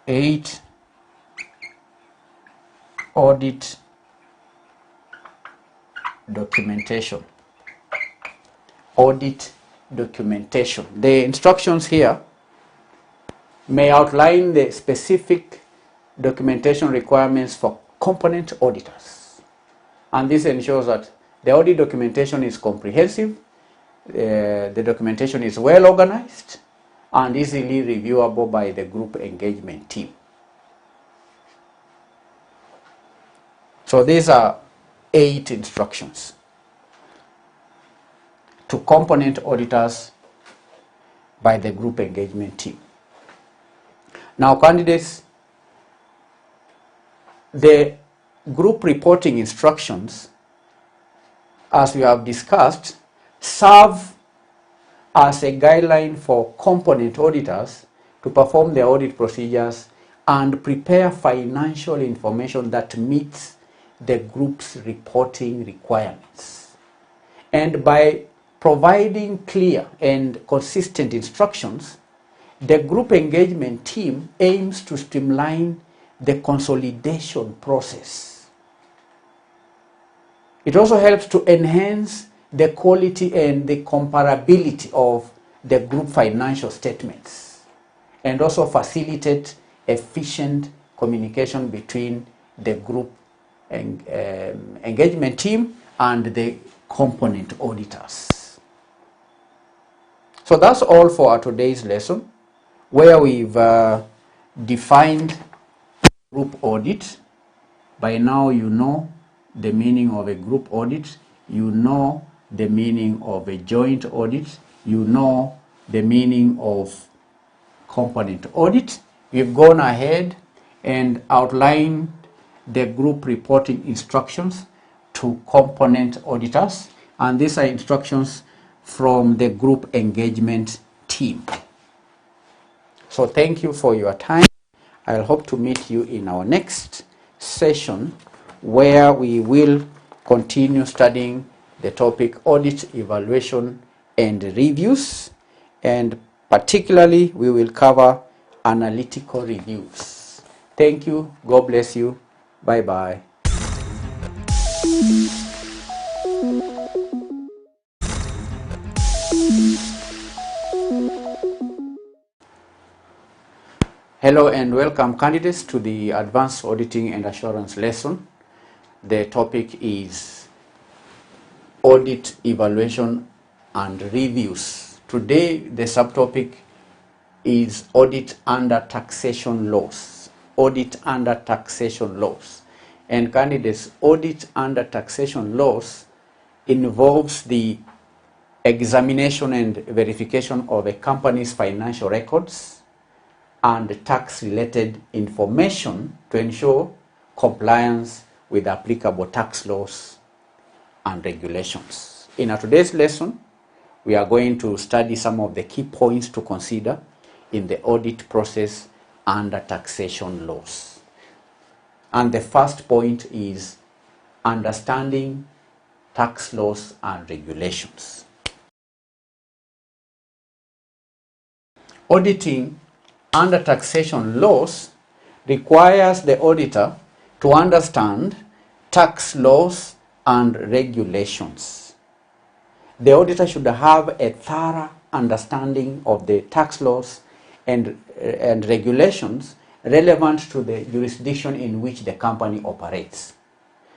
8. Audit documentation. Audit documentation. The instructions here may outline the specific documentation requirements for component auditors. And this ensures that the audit documentation is comprehensive, the documentation is well organized, and easily reviewable by the group engagement team. So these are 8 instructions to component auditors by the group engagement team. Now, candidates, the group reporting instructions, as we have discussed, serve as a guideline for component auditors to perform their audit procedures and prepare financial information that meets the group's reporting requirements. And by providing clear and consistent instructions, the group engagement team aims to streamline the consolidation process. It also helps to enhance the quality and the comparability of the group financial statements, and also facilitate efficient communication between the group engagement team and the component auditors. So that's all for our today's lesson, where we've defined group audit. By now you know the meaning of a group audit, you know the meaning of a joint audit, you know the meaning of component audit. We've gone ahead and outlined the group reporting instructions to component auditors, and these are instructions from the group engagement team. So thank you for your time. I'll hope to meet you in our next session, where we will continue studying the topic audit, evaluation, and reviews, and particularly we will cover analytical reviews. Thank you. God bless you. Bye-bye. Hello and welcome candidates to the Advanced Auditing and Assurance lesson. The topic is Audit, Evaluation and Reviews. Today the subtopic is Audit under Taxation Laws. Audit under Taxation Laws. And candidates, audit under taxation laws involves the examination and verification of a company's financial records and tax-related information to ensure compliance with applicable tax laws and regulations. In our today's lesson, we are going to study some of the key points to consider in the audit process under taxation laws. And the first point is understanding tax laws and regulations. Auditing under taxation laws requires the auditor to understand tax laws and regulations. The auditor should have a thorough understanding of the tax laws and regulations relevant to the jurisdiction in which the company operates.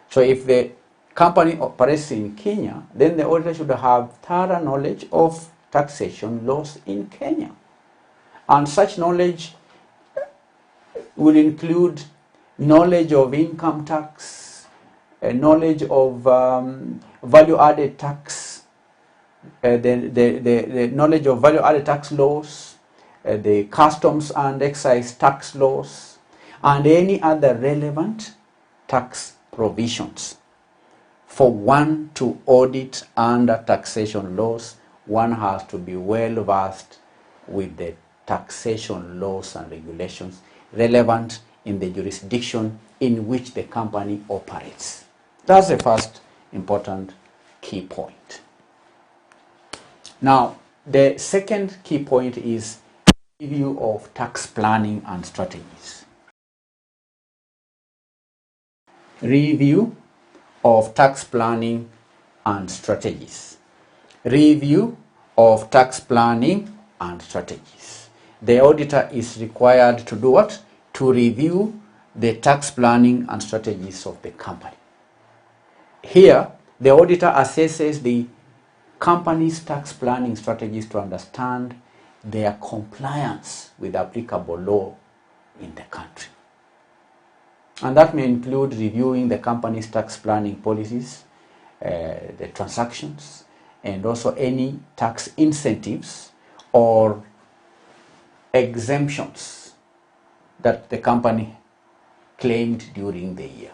So if the company operates in Kenya, then the auditor should have thorough knowledge of taxation laws in Kenya. And such knowledge will include knowledge of income tax, knowledge of value-added tax, the knowledge of value-added tax laws, the customs and excise tax laws, and any other relevant tax provisions. For one to audit under taxation laws, one has to be well versed with the taxation laws and regulations relevant in the jurisdiction in which the company operates. That's the first important key point. Now, the second key point is review of tax planning and strategies. Review of tax planning and strategies. Review of tax planning and strategies. The auditor is required to do what? To review the tax planning and strategies of the company. Here, the auditor assesses the company's tax planning strategies to understand their compliance with applicable law in the country. And that may include reviewing the company's tax planning policies, the transactions, and also any tax incentives or exemptions that the company claimed during the year.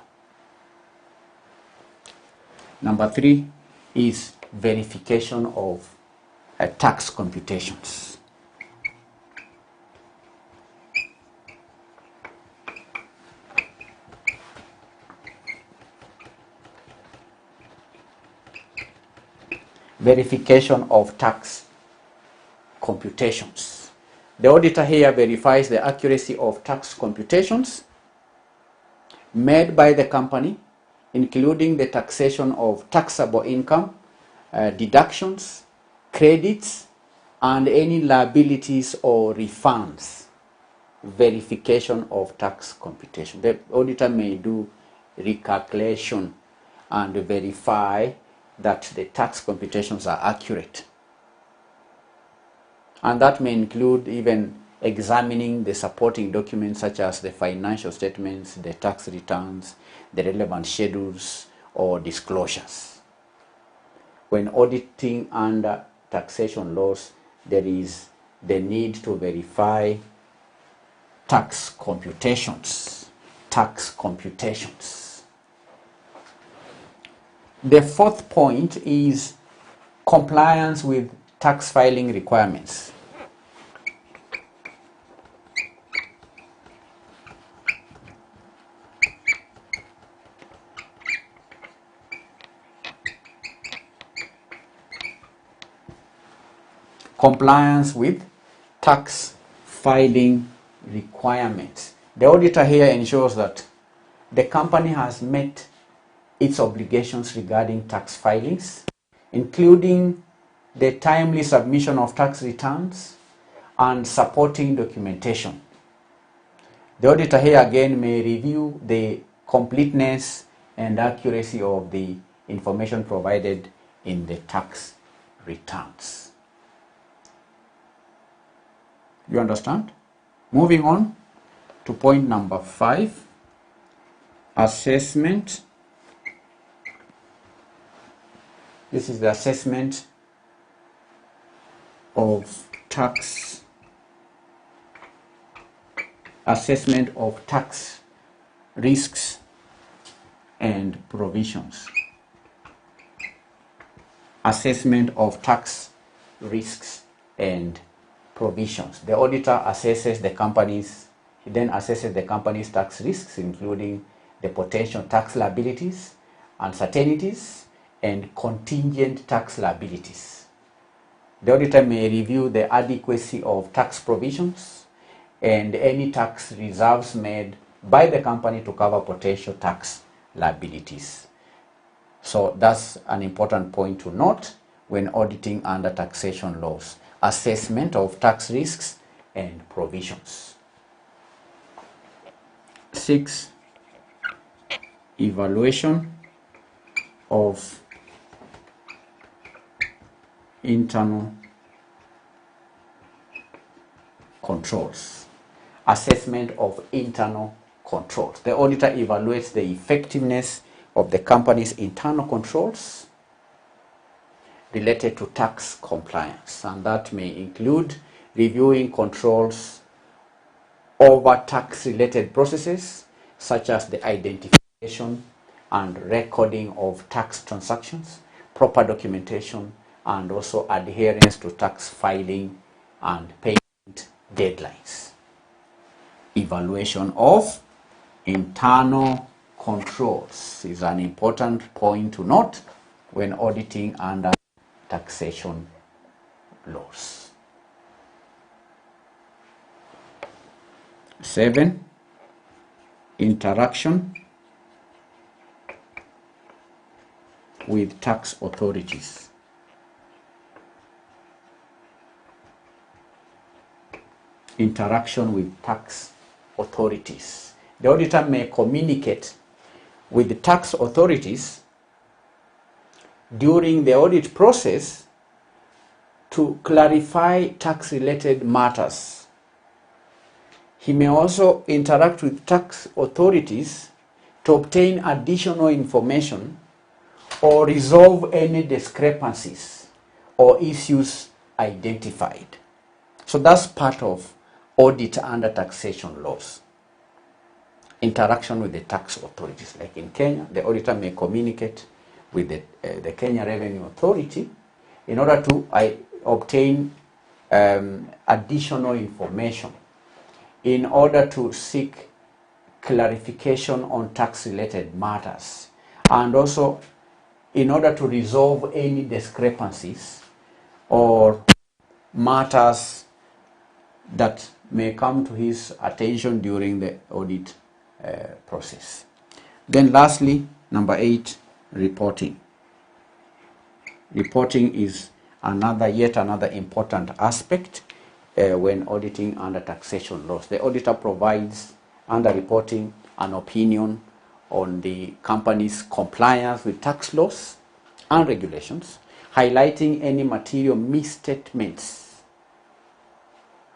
Number 3 is verification of tax computations. Verification of tax computations. The auditor here verifies the accuracy of tax computations made by the company, including the taxation of taxable income, deductions, credits, and any liabilities or refunds. Verification of tax computation. The auditor may do recalculation and verify that the tax computations are accurate. And that may include even examining the supporting documents such as the financial statements, the tax returns, the relevant schedules or disclosures. When auditing under taxation laws, there is the need to verify tax computations. Tax computations. The fourth point is compliance with tax filing requirements. Compliance with tax filing requirements. The auditor here ensures that the company has met its obligations regarding tax filings, including the timely submission of tax returns and supporting documentation. The auditor here again may review the completeness and accuracy of the information provided in the tax returns. You understand? Moving on to point number 5, assessment. This is the assessment of tax risks and provisions. Assessment of tax risks and provisions. The auditor assesses the company's, he then assesses the company's tax risks, including the potential tax liabilities, uncertainties, and contingent tax liabilities. The auditor may review the adequacy of tax provisions and any tax reserves made by the company to cover potential tax liabilities. So that's an important point to note when auditing under taxation laws. Assessment of tax risks and provisions. 6, evaluation of internal controls. Assessment of internal controls. The auditor evaluates the effectiveness of the company's internal controls related to tax compliance, and that may include reviewing controls over tax-related processes such as the identification and recording of tax transactions, proper documentation, and also adherence to tax filing and payment deadlines. Evaluation of internal controls is an important point to note when auditing under taxation laws. 7, interaction with tax authorities. Interaction with tax authorities. The auditor may communicate with the tax authorities during the audit process to clarify tax-related matters. He may also interact with tax authorities to obtain additional information or resolve any discrepancies or issues identified. So that's part of audit under taxation laws. Interaction with the tax authorities. Like in Kenya, the auditor may communicate with the Kenya Revenue Authority in order to obtain additional information, in order to seek clarification on tax-related matters, and also in order to resolve any discrepancies or matters that may come to his attention during the audit process. Then lastly, number 8, reporting. Reporting is yet another important aspect when auditing under taxation laws. The auditor provides under reporting an opinion on the company's compliance with tax laws and regulations, highlighting any material misstatements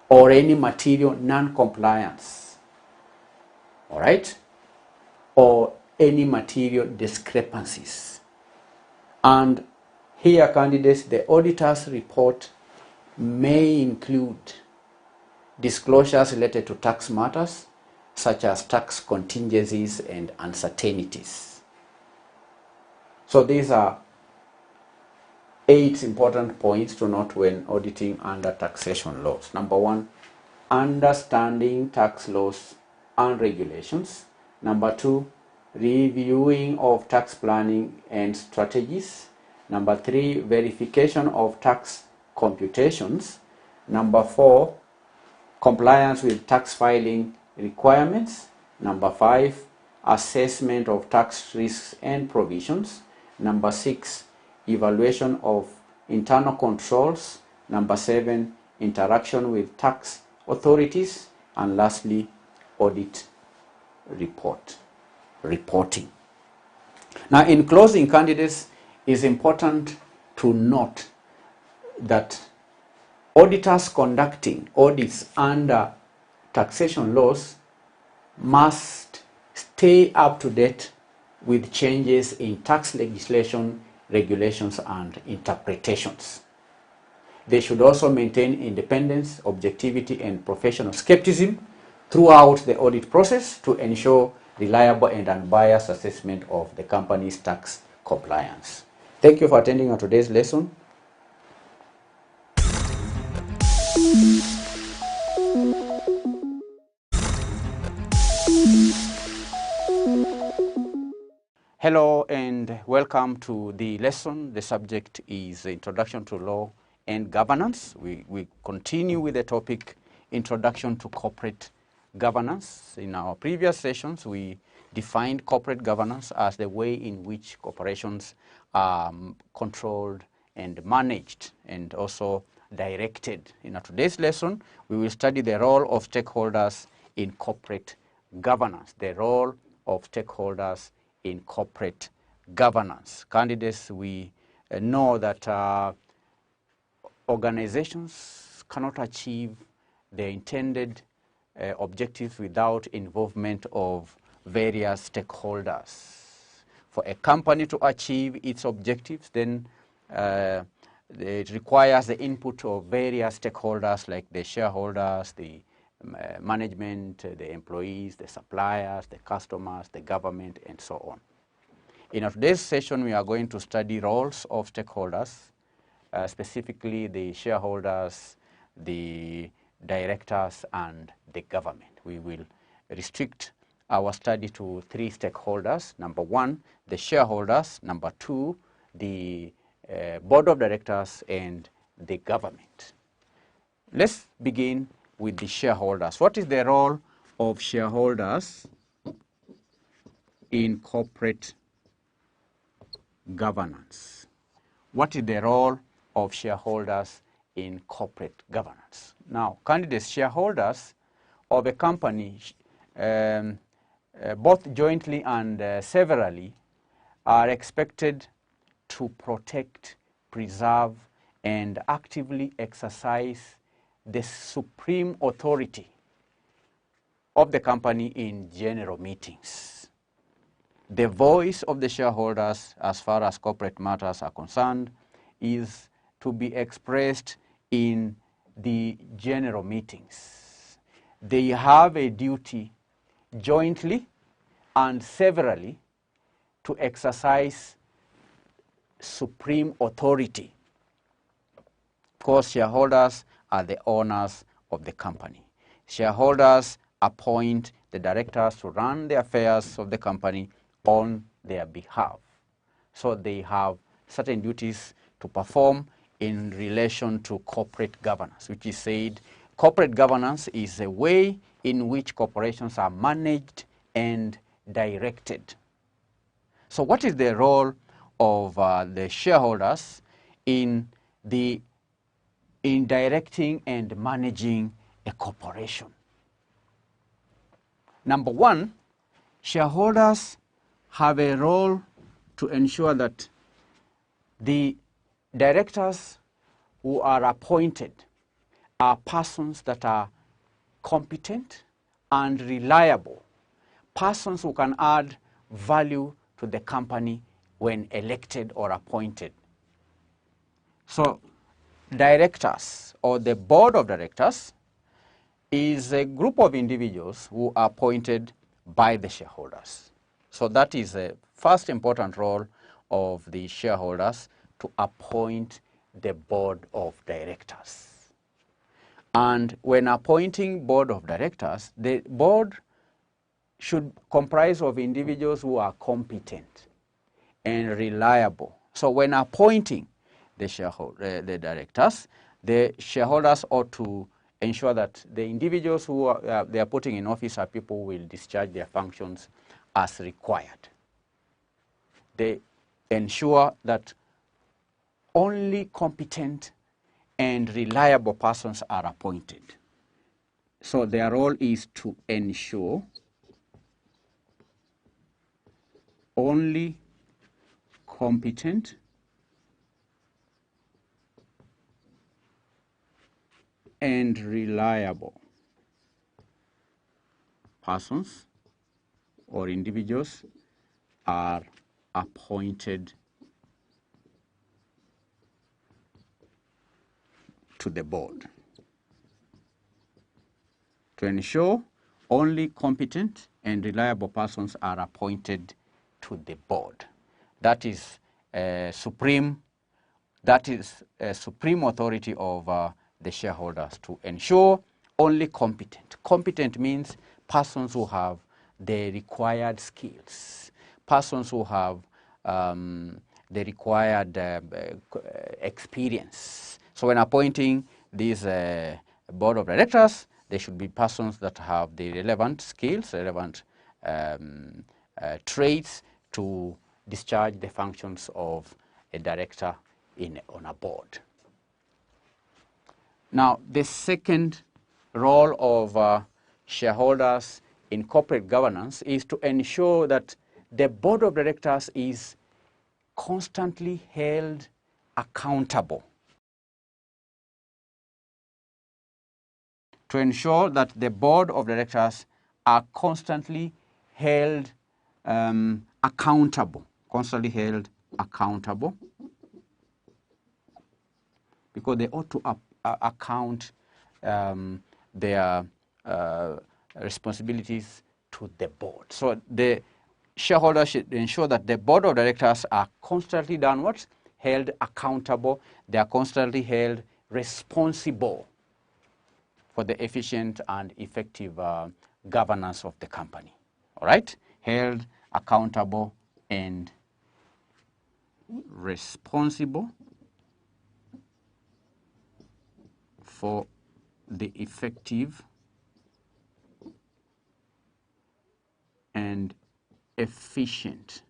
or any material non-compliance, all right, or any material discrepancies. And here, candidates, the auditor's report may include disclosures related to tax matters, such as tax contingencies and uncertainties. So these are 8 important points to note when auditing under taxation laws. Number 1, understanding tax laws and regulations. Number 2, reviewing of tax planning and strategies. Number 3, verification of tax computations. Number 4, compliance with tax filing requirements. Number 5, assessment of tax risks and provisions. Number 6, evaluation of internal controls. Number 7, interaction with tax authorities. And lastly, audit reporting. Now, in closing, candidates, it's important to note that auditors conducting audits under taxation laws must stay up to date with changes in tax legislation, regulations, and interpretations. They should also maintain independence, objectivity, and professional skepticism throughout the audit process to ensure reliable and unbiased assessment of the company's tax compliance. Thank you for attending on today's lesson. Hello and welcome to the lesson. The subject is Introduction to Law and Governance. We continue with the topic Introduction to Corporate Governance. In our previous sessions, we defined corporate governance as the way in which corporations are controlled and managed and also directed. In today's lesson, we will study the role of stakeholders in corporate governance, the role of stakeholders in corporate governance. Candidates, we know that organizations cannot achieve the intended objectives without involvement of various stakeholders. For a company to achieve its objectives, then it requires the input of various stakeholders like the shareholders, the management, the employees, the suppliers, the customers, the government, and so on. In today's session, we are going to study roles of stakeholders, specifically the shareholders, the directors, and the government. We will restrict our study to 3 stakeholders. Number 1, the shareholders. Number 2, the board of directors and the government. Let's begin with the shareholders. What is the role of shareholders in corporate governance? What is the role of shareholders in corporate governance? Now, candidates, shareholders of a company, both jointly and severally, are expected to protect, preserve, and actively exercise the supreme authority of the company in general meetings. The voice of the shareholders, as far as corporate matters are concerned, is to be expressed in the general meetings. They have a duty jointly and severally to exercise supreme authority, because shareholders are the owners of the company. Shareholders appoint the directors to run the affairs of the company on their behalf. So they have certain duties to perform in relation to corporate governance, which is said corporate governance is a way in which corporations are managed and directed. So what is the role of the shareholders in directing and managing a corporation? Number 1, shareholders have a role to ensure that the directors who are appointed are persons that are competent and reliable, persons who can add value to the company when elected or appointed. So directors or the board of directors is a group of individuals who are appointed by the shareholders. So that is the first important role of the shareholders, to appoint the board of directors. And when appointing board of directors, the board should comprise of individuals who are competent and reliable. So when appointing the directors, the shareholders ought to ensure that the individuals who they are putting in office are people who will discharge their functions as required. They ensure that only competent and reliable persons are appointed. So their role is to ensure only competent and reliable persons or individuals are appointed to the board. To ensure only competent and reliable persons are appointed to the board. That is supreme authority of the shareholders to ensure only competent. Competent means persons who have the required skills, persons who have the required experience. So when appointing these board of directors, they should be persons that have the relevant skills, relevant traits to discharge the functions of a director on a board. Now, the second role of shareholders in corporate governance is to ensure that the board of directors is constantly held accountable. To ensure that the board of directors are constantly held accountable, because they ought to account their responsibilities to the board. So the shareholders should ensure that the board of directors are constantly held accountable. They are constantly held responsible for the efficient and effective governance of the company. All right? Held accountable and responsible for the effective and efficient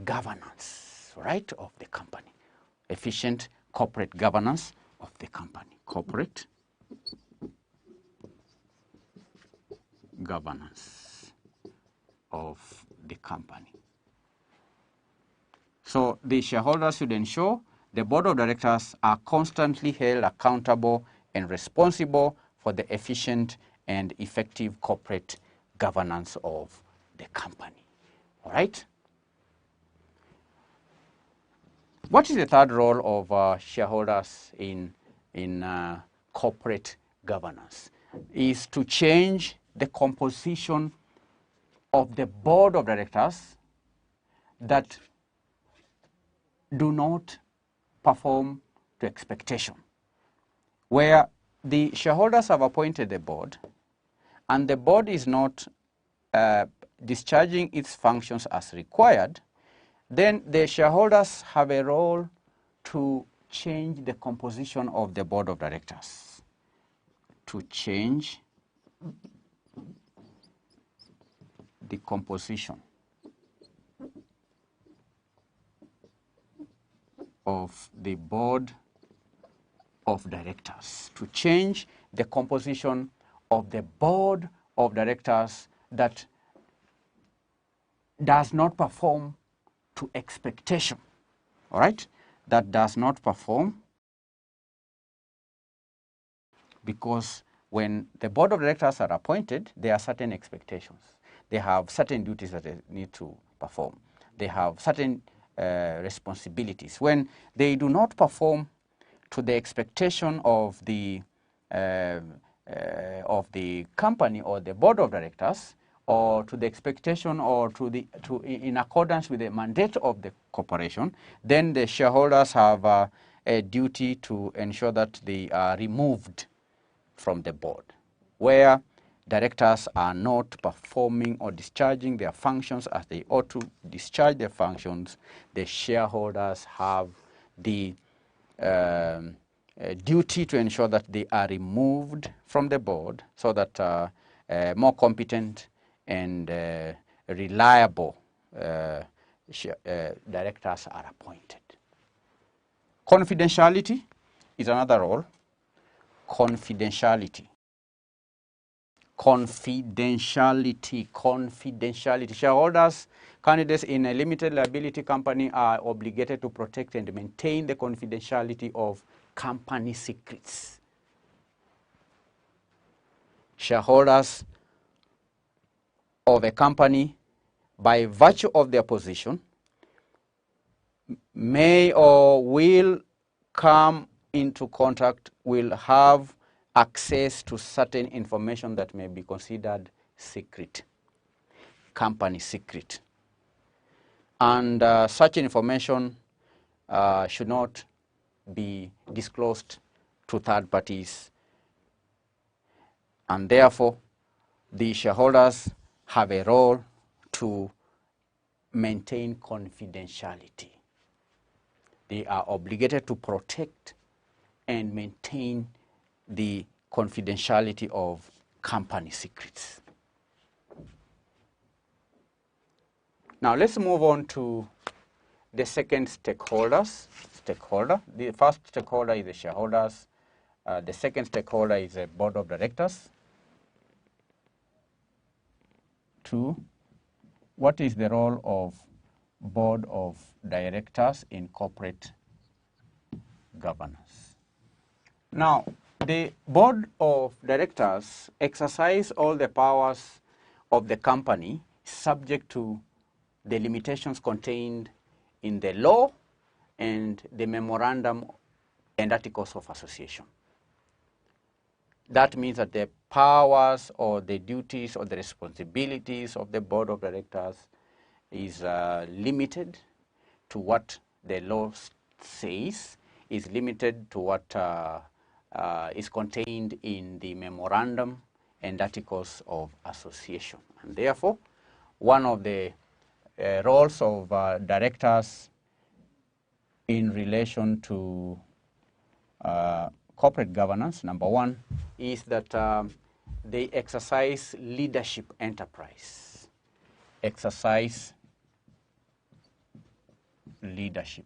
governance, right, of the company. Efficient corporate governance of the company. Corporate governance of the company. So the shareholders should ensure the board of directors are constantly held accountable and responsible for the efficient and effective corporate governance of the company. All right? What is the third role of shareholders in corporate governance? Is to change the composition of the board of directors that do not perform to expectation. Where the shareholders have appointed the board and the board is not discharging its functions as required, then the shareholders have a role to change the composition of the board of directors. To change the composition of the board of directors. To change the composition of the board of directors that does not perform to expectation. All right? That does not perform, because when the board of directors are appointed, there are certain expectations. They have certain duties that they need to perform. They have certain responsibilities. When they do not perform to the expectation of the company or the board of directors, or to the expectation or in accordance with the mandate of the corporation, then the shareholders have a duty to ensure that they are removed from the board. Where directors are not performing or discharging their functions as they ought to discharge their functions, the shareholders have the duty to ensure that they are removed from the board so that more competent and reliable directors are appointed. Confidentiality is another role. Confidentiality. Shareholders, candidates in a limited liability company are obligated to protect and maintain the confidentiality of company secrets. Shareholders of a company, by virtue of their position, may or will come into contact, will have access to certain information that may be considered secret, company secret. And such information should not be disclosed to third parties. And therefore, the shareholders have a role to maintain confidentiality. They are obligated to protect and maintain the confidentiality of company secrets. Now let's move on to the second stakeholder. The first stakeholder is the shareholders. The second stakeholder is the board of directors. 2, what is the role of board of directors in corporate governance? Now, the board of directors exercise all the powers of the company subject to the limitations contained in the law and the memorandum and articles of association. That means that the powers or the duties or the responsibilities of the board of directors is limited to what the law says, is limited to what is contained in the memorandum and articles of association. And therefore, one of the roles of directors in relation to corporate governance, number 1, is that they exercise leadership enterprise. Exercise leadership.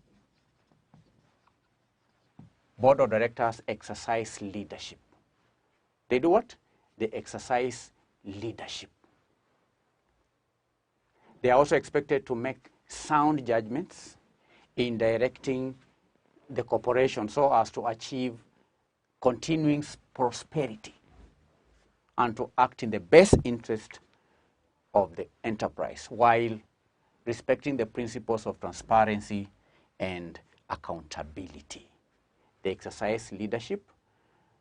Board of directors exercise leadership. They do what? They exercise leadership. They are also expected to make sound judgments in directing the corporation so as to achieve continuing prosperity and to act in the best interest of the enterprise while respecting the principles of transparency and accountability. They exercise leadership,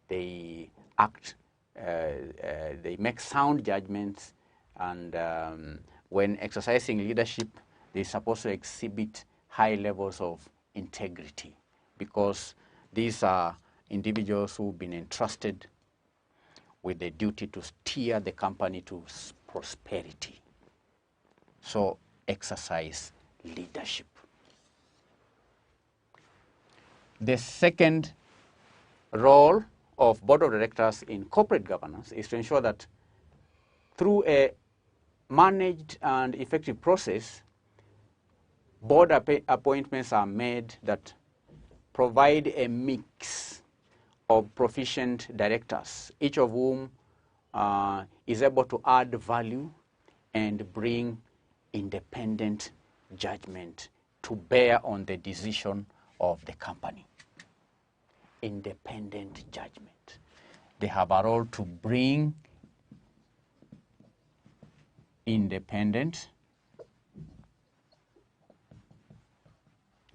they act, they make sound judgments, and when exercising leadership, they're supposed to exhibit high levels of integrity because these are individuals who've been entrusted with the duty to steer the company to prosperity. So exercise leadership. The second role of board of directors in corporate governance is to ensure that through a managed and effective process, board appointments are made that provide a mix of proficient directors, each of whom is able to add value and bring independent judgment to bear on the decision of the company. Independent judgment. They have a role to bring independent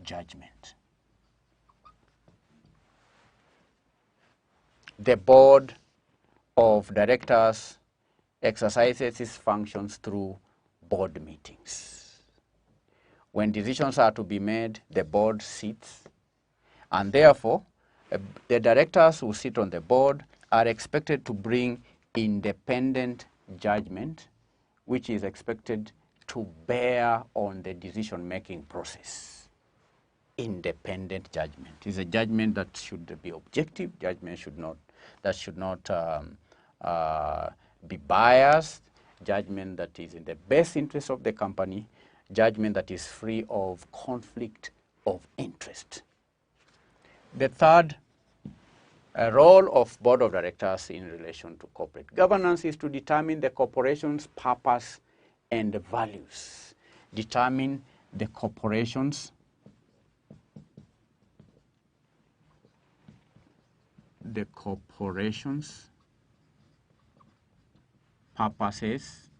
judgment. The board of directors exercises its functions through board meetings. When decisions are to be made, the board sits, and therefore, the directors who sit on the board are expected to bring independent judgment, which is expected to bear on the decision-making process. independent judgment. It's a judgment that should be objective. Judgment should not be biased. Judgment that is in the best interest of the company. Judgment that is free of conflict of interest. The third role of board of directors in relation to corporate governance is to determine the corporation's purpose and values. Determine the corporation's purposes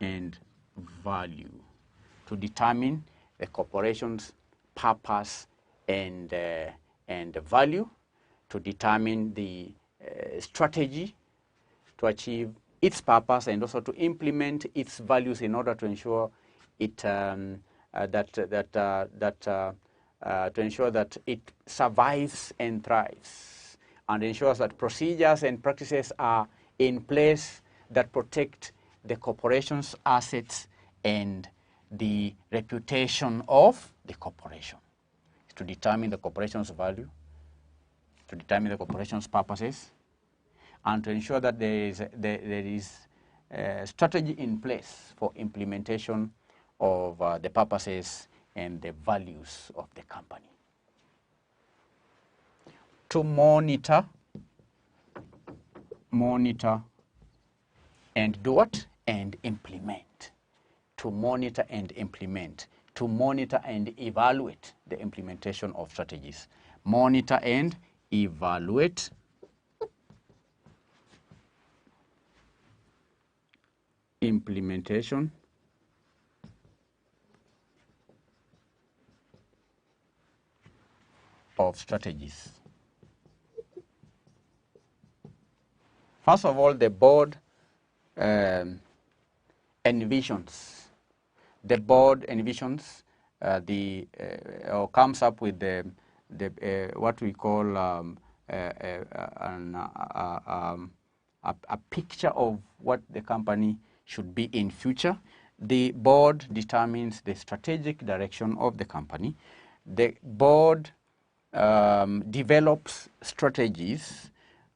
and value. To determine the corporation's purpose and value, to determine the strategy to achieve its purpose and also to implement its values in order to ensure it to ensure that it survives and thrives, and ensures that procedures and practices are in place that protect the corporation's assets and the reputation of the corporation. To determine the corporation's value, to determine the corporation's purposes, and to ensure that there is a strategy in place for implementation of the purposes and the values of the company. To monitor and do what? And implement. To monitor and implement. To monitor and evaluate the implementation of strategies. Monitor and evaluate implementation of strategies. First of all, the board envisions. The board envisions or comes up with the what we call a picture of what the company should be in future. The board determines the strategic direction of the company. The board develops strategies,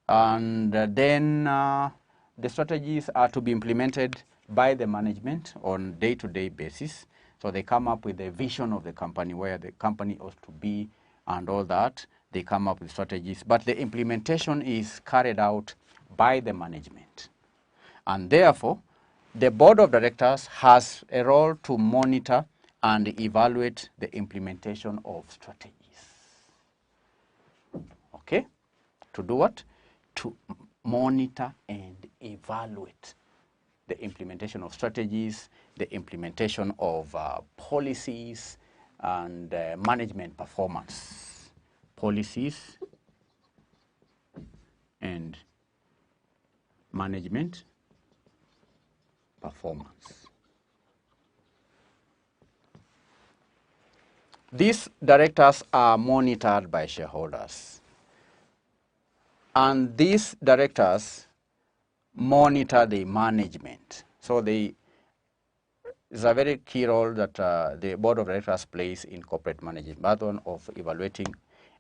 and then the strategies are to be implemented by the management on day-to-day basis. So they come up with a vision of the company, where the company ought to be and all that. They come up with strategies, but the implementation is carried out by the management. And therefore, the board of directors has a role to monitor and evaluate the implementation of strategies. Okay? To do what? To monitor and evaluate the implementation of strategies, the implementation of policies, and management performance. Policies and management performance. These directors are monitored by shareholders, and these directors monitor the management. So it's a very key role that the board of directors plays in corporate management, that one of evaluating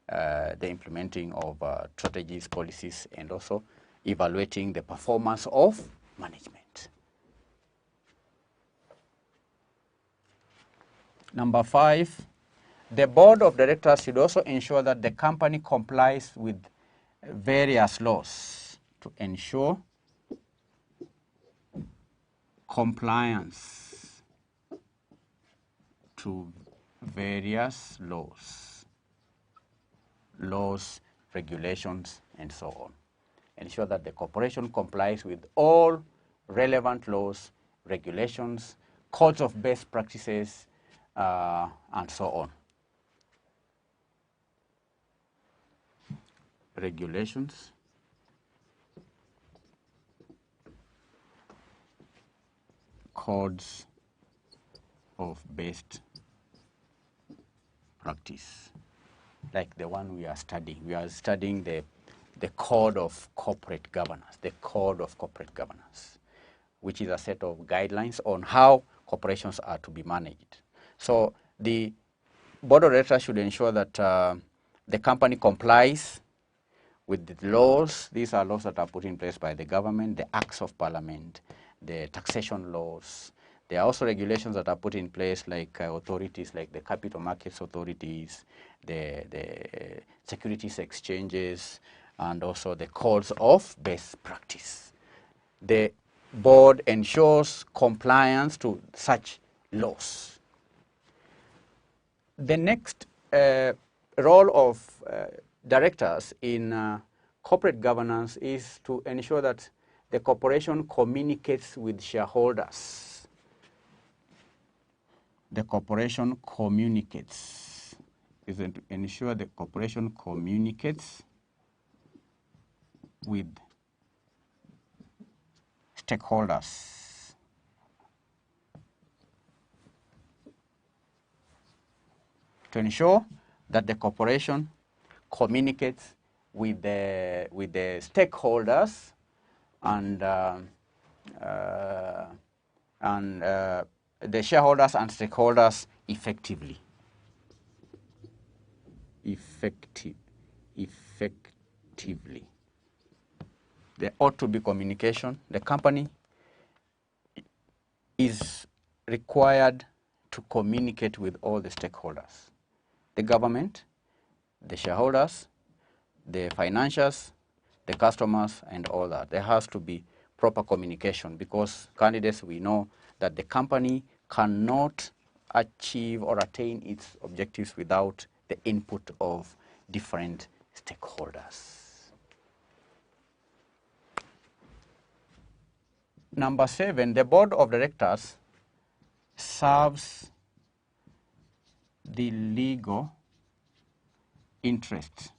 the implementing of strategies, policies, and also evaluating the performance of management. Number 5, the board of directors should also ensure that the company complies with various laws to ensure compliance to various laws, regulations, and so on. Ensure that the corporation complies with all relevant laws, regulations, codes of best practices, and so on. Regulations, codes of best practice, like the one we are studying. We are studying the code of corporate governance, which is a set of guidelines on how corporations are to be managed. So the board of directors should ensure that the company complies with the laws. These are laws that are put in place by the government, the acts of parliament, the taxation laws. There are also regulations that are put in place like authorities like the capital markets authorities, the securities exchanges, and also the codes of best practice. The board ensures compliance to such laws. The next role of directors in corporate governance is to ensure that the corporation communicates with shareholders. The corporation communicates, is to ensure the corporation communicates with stakeholders. To ensure that the corporation communicates with the stakeholders and the shareholders and stakeholders effectively. Effectively. There ought to be communication. The company is required to communicate with all the stakeholders. The government, the shareholders, the financiers, the customers, and all that. There has to be proper communication because candidates, we know that the company cannot achieve or attain its objectives without the input of different stakeholders. Number 7, the board of directors serves the legal interests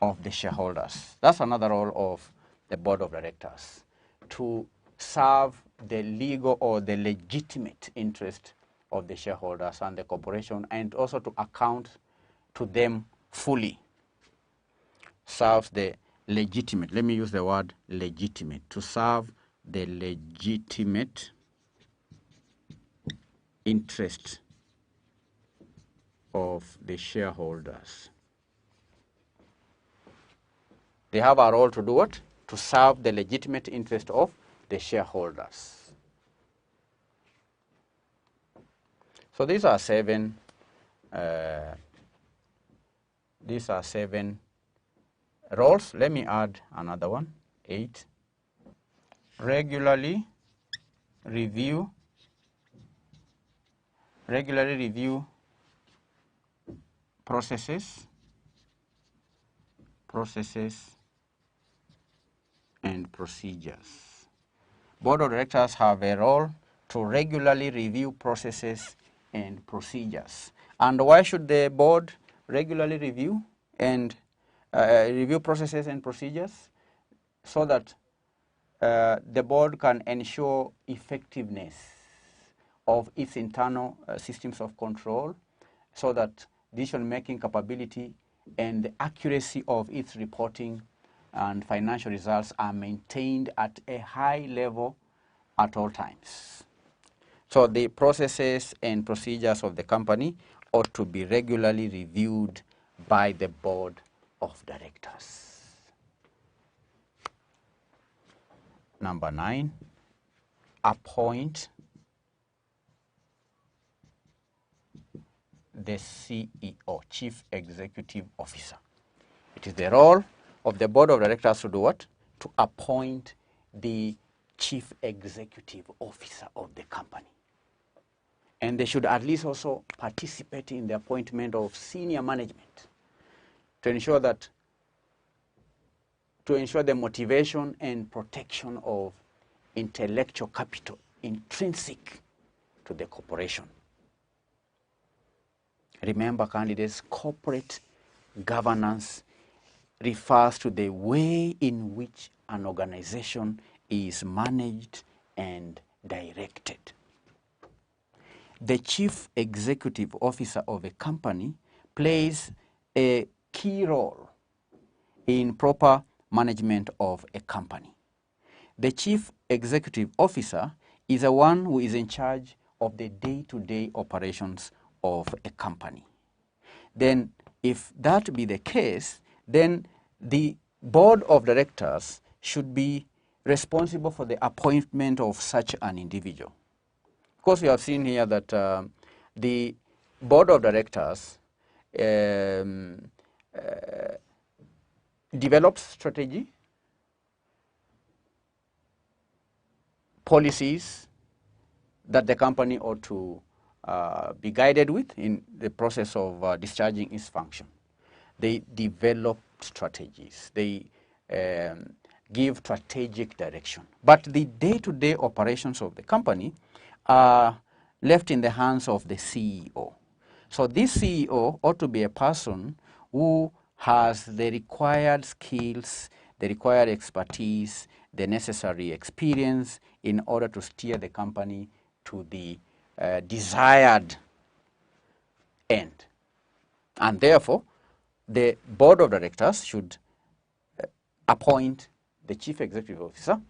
of the shareholders. That's another role of the board of directors, to serve the legal or the legitimate interest of the shareholders and the corporation, and also to account to them fully. Serves the legitimate, let me use the word legitimate, to serve the legitimate interest of the shareholders. They have a role to do what? To serve the legitimate interest of the shareholders. So these are seven roles. Let me add another one, 8. Regularly review processes and procedures. Board of directors have a role to regularly review processes and procedures. And why should the board regularly review and review processes and procedures? So that the board can ensure effectiveness of its internal systems of control, so that decision-making capability and the accuracy of its reporting and financial results are maintained at a high level at all times. So the processes and procedures of the company ought to be regularly reviewed by the board of directors. Number 9, appoint the CEO, Chief Executive Officer. It is the role of the board of directors to do what? To appoint the Chief Executive Officer of the company. And they should at least also participate in the appointment of senior management to ensure that the motivation and protection of intellectual capital intrinsic to the corporation. Remember, candidates, corporate governance refers to the way in which an organization is managed and directed. The chief executive officer of a company plays a key role in proper management of a company. The chief executive officer is the one who is in charge of the day-to-day operations of a company. Then if that be the case, then the board of directors should be responsible for the appointment of such an individual. Of course, we have seen here that the board of directors develops strategy, policies that the company ought to be guided with in the process of discharging its function. They develop strategies. They give strategic direction. But the day-to-day operations of the company are left in the hands of the CEO. So this CEO ought to be a person who has the required skills, the required expertise, the necessary experience in order to steer the company to the desired end. And therefore, the board of directors should appoint the chief executive officer.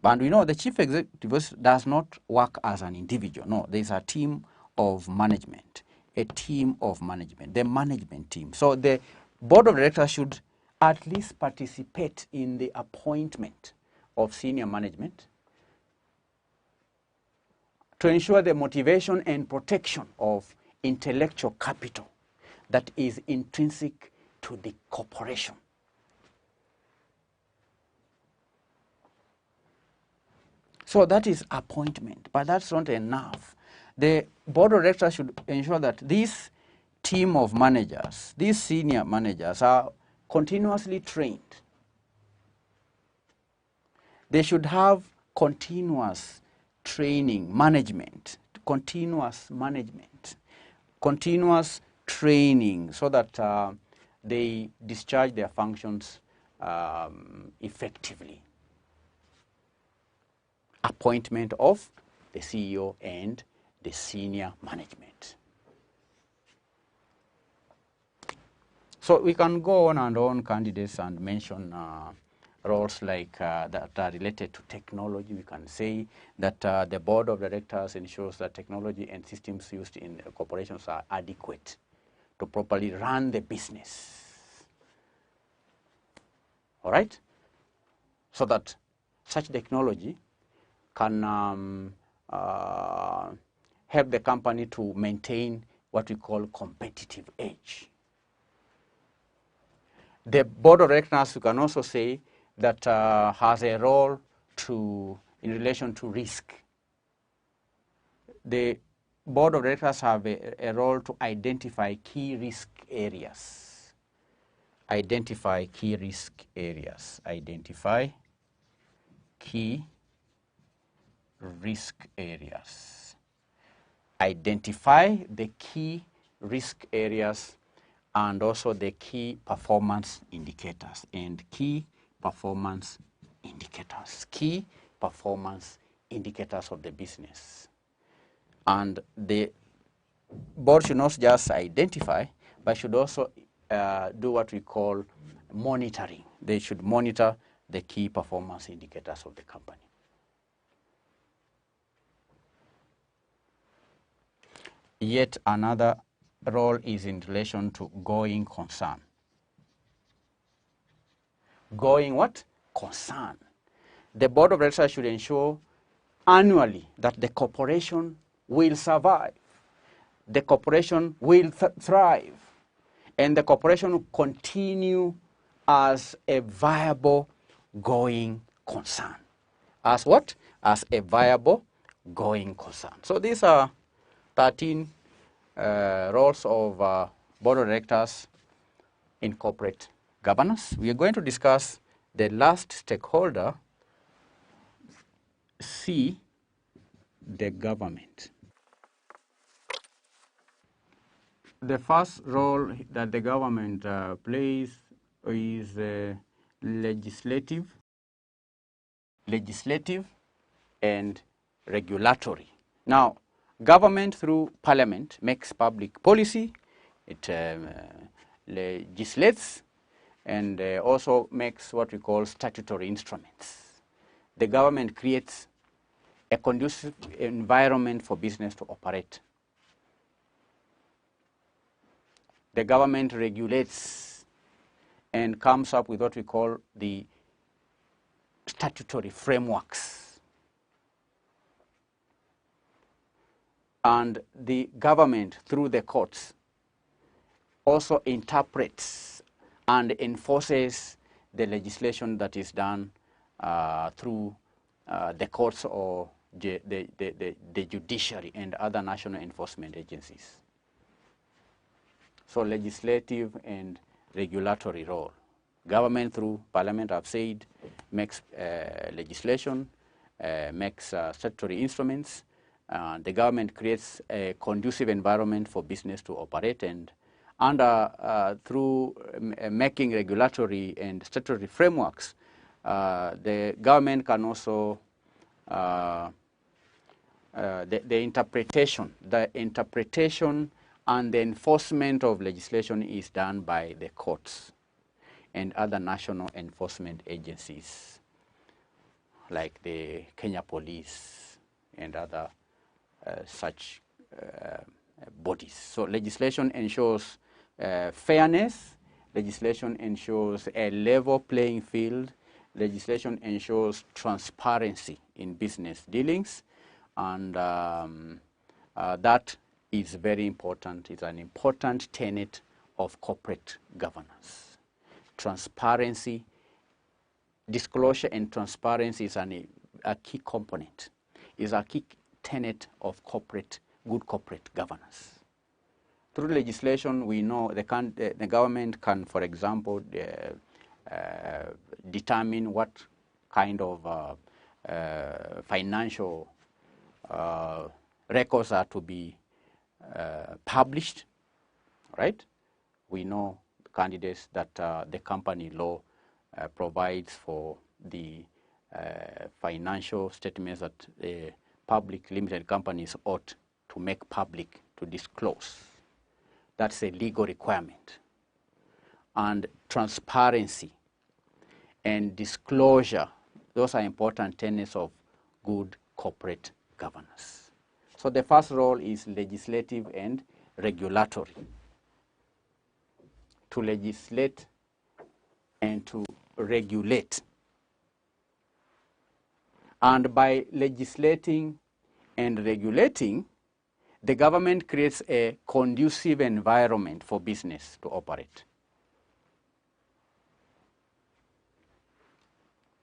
And we know the chief executive officer does not work as an individual. No, there's a team of management, the management team. So the board of directors should at least participate in the appointment of senior management to ensure the motivation and protection of intellectual capital that is intrinsic to the corporation. So that is appointment, but that's not enough. The board of directors should ensure that this team of managers, these senior managers, are continuously trained. They should have continuous training, continuous training, so that they discharge their functions effectively. Appointment of the CEO and the senior management. So we can go on and on, candidates, and mention roles like that are related to technology. We can say that the board of directors ensures that technology and systems used in corporations are adequate to properly run the business. All right? So that such technology can help the company to maintain what we call competitive edge. The board of directors, you can also say, that has a role in relation to risk. The board of directors have a role to identify key risk areas. Identify key risk areas. Identify key risk areas. Identify the key risk areas and also the key performance indicators and key performance indicators. Key performance indicators of the business. And the board should not just identify, but should also do what we call monitoring. They should monitor the key performance indicators of the company. Yet another role is in relation to going concern. Going what? Concern. The board of directors should ensure annually that the corporation will survive, the corporation will thrive, and the corporation will continue as a viable going concern. As what? As a viable going concern. So these are 13 roles of board of directors in corporate governance. We are going to discuss the last stakeholder, C, the government. The first role that the government plays is legislative and regulatory. Now, government through parliament makes public policy, it legislates, and also makes what we call statutory instruments. The government creates a conducive environment for business to operate. the government regulates and comes up with what we call the statutory frameworks. And the government, through the courts, also interprets and enforces the legislation that is done through the courts or the judiciary and other national enforcement agencies. So legislative and regulatory role. Government through parliament, I've said, makes legislation, makes statutory instruments. The government creates a conducive environment for business to operate, and through making regulatory and statutory frameworks, the government can also the interpretation and the enforcement of legislation is done by the courts and other national enforcement agencies like the Kenya Police and other such bodies. So legislation ensures fairness, legislation ensures a level playing field, legislation ensures transparency in business dealings, and that is very important. It's an important tenet of corporate governance. Transparency, disclosure and transparency is a key component, is a key tenet of good corporate governance. Through legislation, we know the government can, for example, determine what kind of financial records are to be published, right? We know candidates that the company law provides for the financial statements that the public limited companies ought to make public, to disclose. That's a legal requirement. And transparency and disclosure, those are important tenets of good corporate governance. So the first role is legislative and regulatory. To legislate and to regulate. And by legislating and regulating, the government creates a conducive environment for business to operate.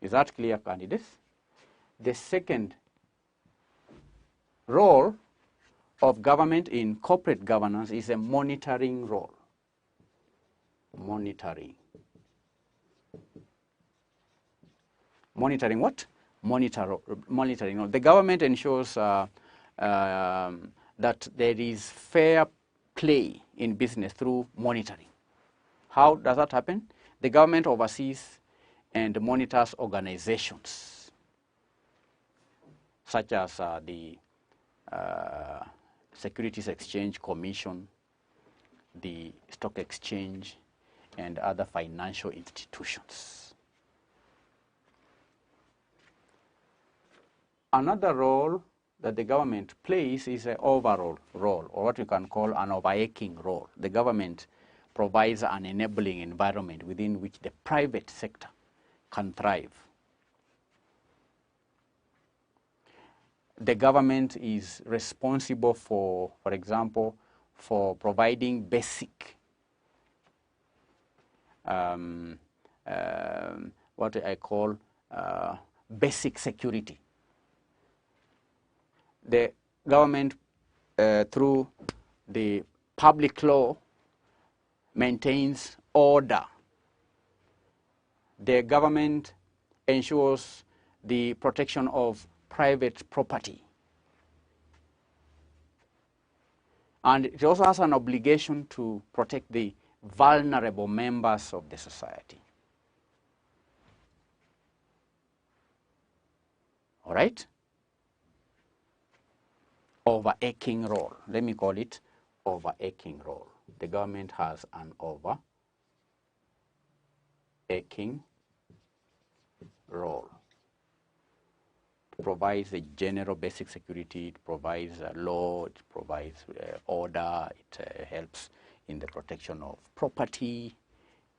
Is that clear, candidates? The second role of government in corporate governance is a monitoring role. Monitoring. Monitoring what? Monitoring. The government ensures that there is fair play in business through monitoring. How does that happen? The government oversees and monitors organizations such as the Securities Exchange Commission, the Stock Exchange, and other financial institutions. Another role that the government plays is an overall role, or what we can call an overarching role. The government provides an enabling environment within which the private sector can thrive. The government is responsible for example, for providing basic what I call basic security. The government, through the public law, maintains order. The government ensures the protection of private property. And it also has an obligation to protect the vulnerable members of the society. All right? Overarching role. Let me call it overarching role. The government has an overarching role. It provides the general basic security, it provides law, it provides order, it helps in the protection of property,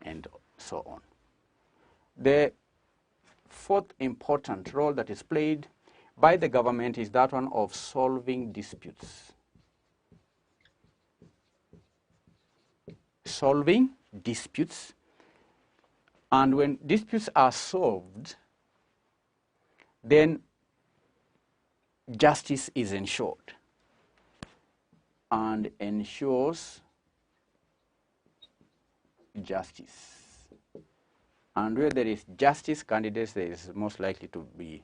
and so on. The fourth important role that is played by the government is that one of solving disputes. Solving disputes, and when disputes are solved, then justice is ensured and ensures justice. And where there is justice, candidates, there is most likely to be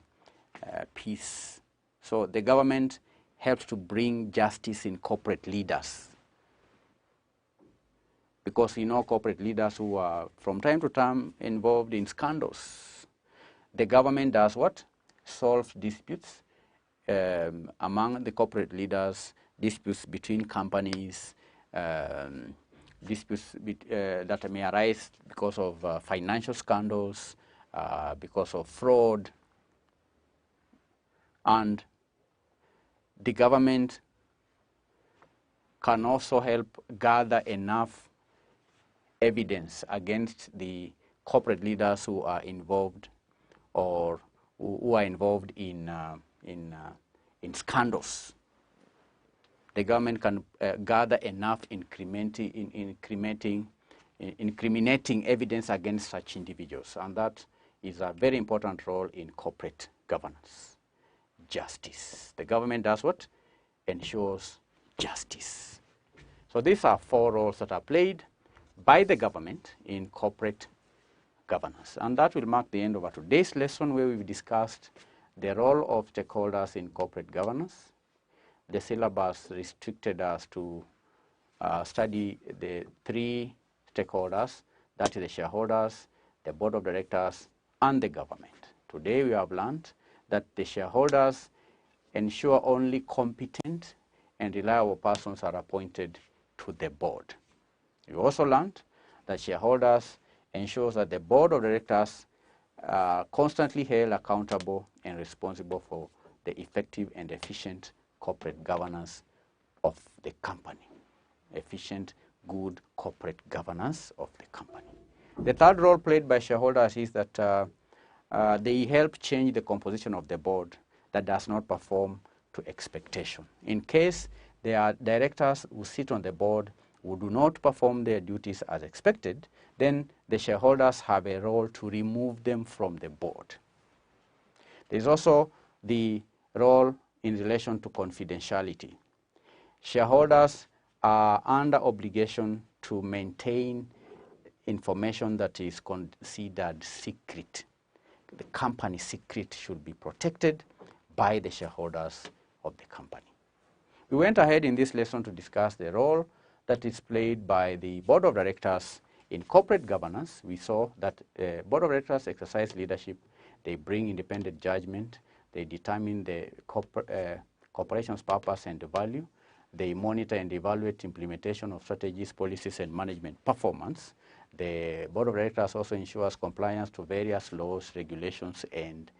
peace. So the government helps to bring justice in corporate leaders, because you know corporate leaders who are from time to time involved in scandals. The government does what? Solves disputes among the corporate leaders, disputes between companies, disputes that may arise because of financial scandals, because of fraud. And the government can also help gather enough evidence against the corporate leaders who are involved or who are involved in scandals. The government can gather enough incriminating evidence against such individuals, and that is a very important role in corporate governance. Justice. The government does what? Ensures justice. So these are four roles that are played by the government in corporate governance. And that will mark the end of our today's lesson, where we've discussed the role of stakeholders in corporate governance. The syllabus restricted us to study the three stakeholders, that is the shareholders, the board of directors, and the government. Today we have learned that the shareholders ensure only competent and reliable persons are appointed to the board. We also learned that shareholders ensures that the board of directors are constantly held accountable and responsible for the effective and efficient corporate governance of the company. Efficient, good corporate governance of the company. The third role played by shareholders is that they help change the composition of the board that does not perform to expectation. In case there are directors who sit on the board who do not perform their duties as expected, then the shareholders have a role to remove them from the board. There is also the role in relation to confidentiality. Shareholders are under obligation to maintain information that is considered secret. The company secret should be protected by the shareholders of the company. We went ahead in this lesson to discuss the role that is played by the board of directors in corporate governance. We saw that board of directors exercise leadership, they bring independent judgment, they determine the corporation's purpose and value, they monitor and evaluate implementation of strategies, policies, and management performance. The board of directors also ensures compliance to various laws, regulations, and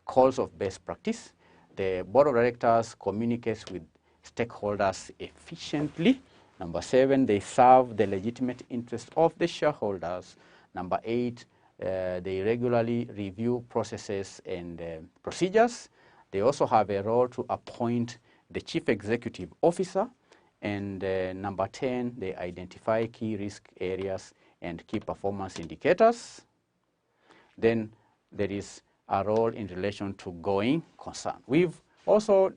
calls of best practice. The board of directors communicates with stakeholders efficiently. Number 7, they serve the legitimate interest of the shareholders. Number 8, they regularly review processes and procedures. They also have a role to appoint the chief executive officer. And number 10, they identify key risk areas and key performance indicators. Then there is a role in relation to going concern. We've also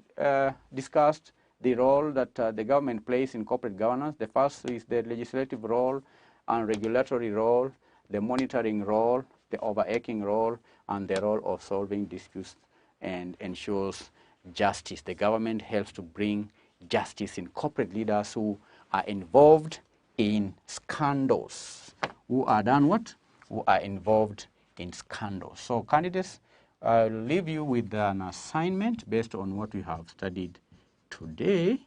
discussed the role that the government plays in corporate governance. The first is the legislative role and regulatory role, the monitoring role, the overarching role, and the role of solving disputes and ensures justice. The government helps to bring justice in corporate leaders who are involved in scandals. Who are done what? Who are involved in scandals. So candidates, I'll leave you with an assignment based on what we have studied today.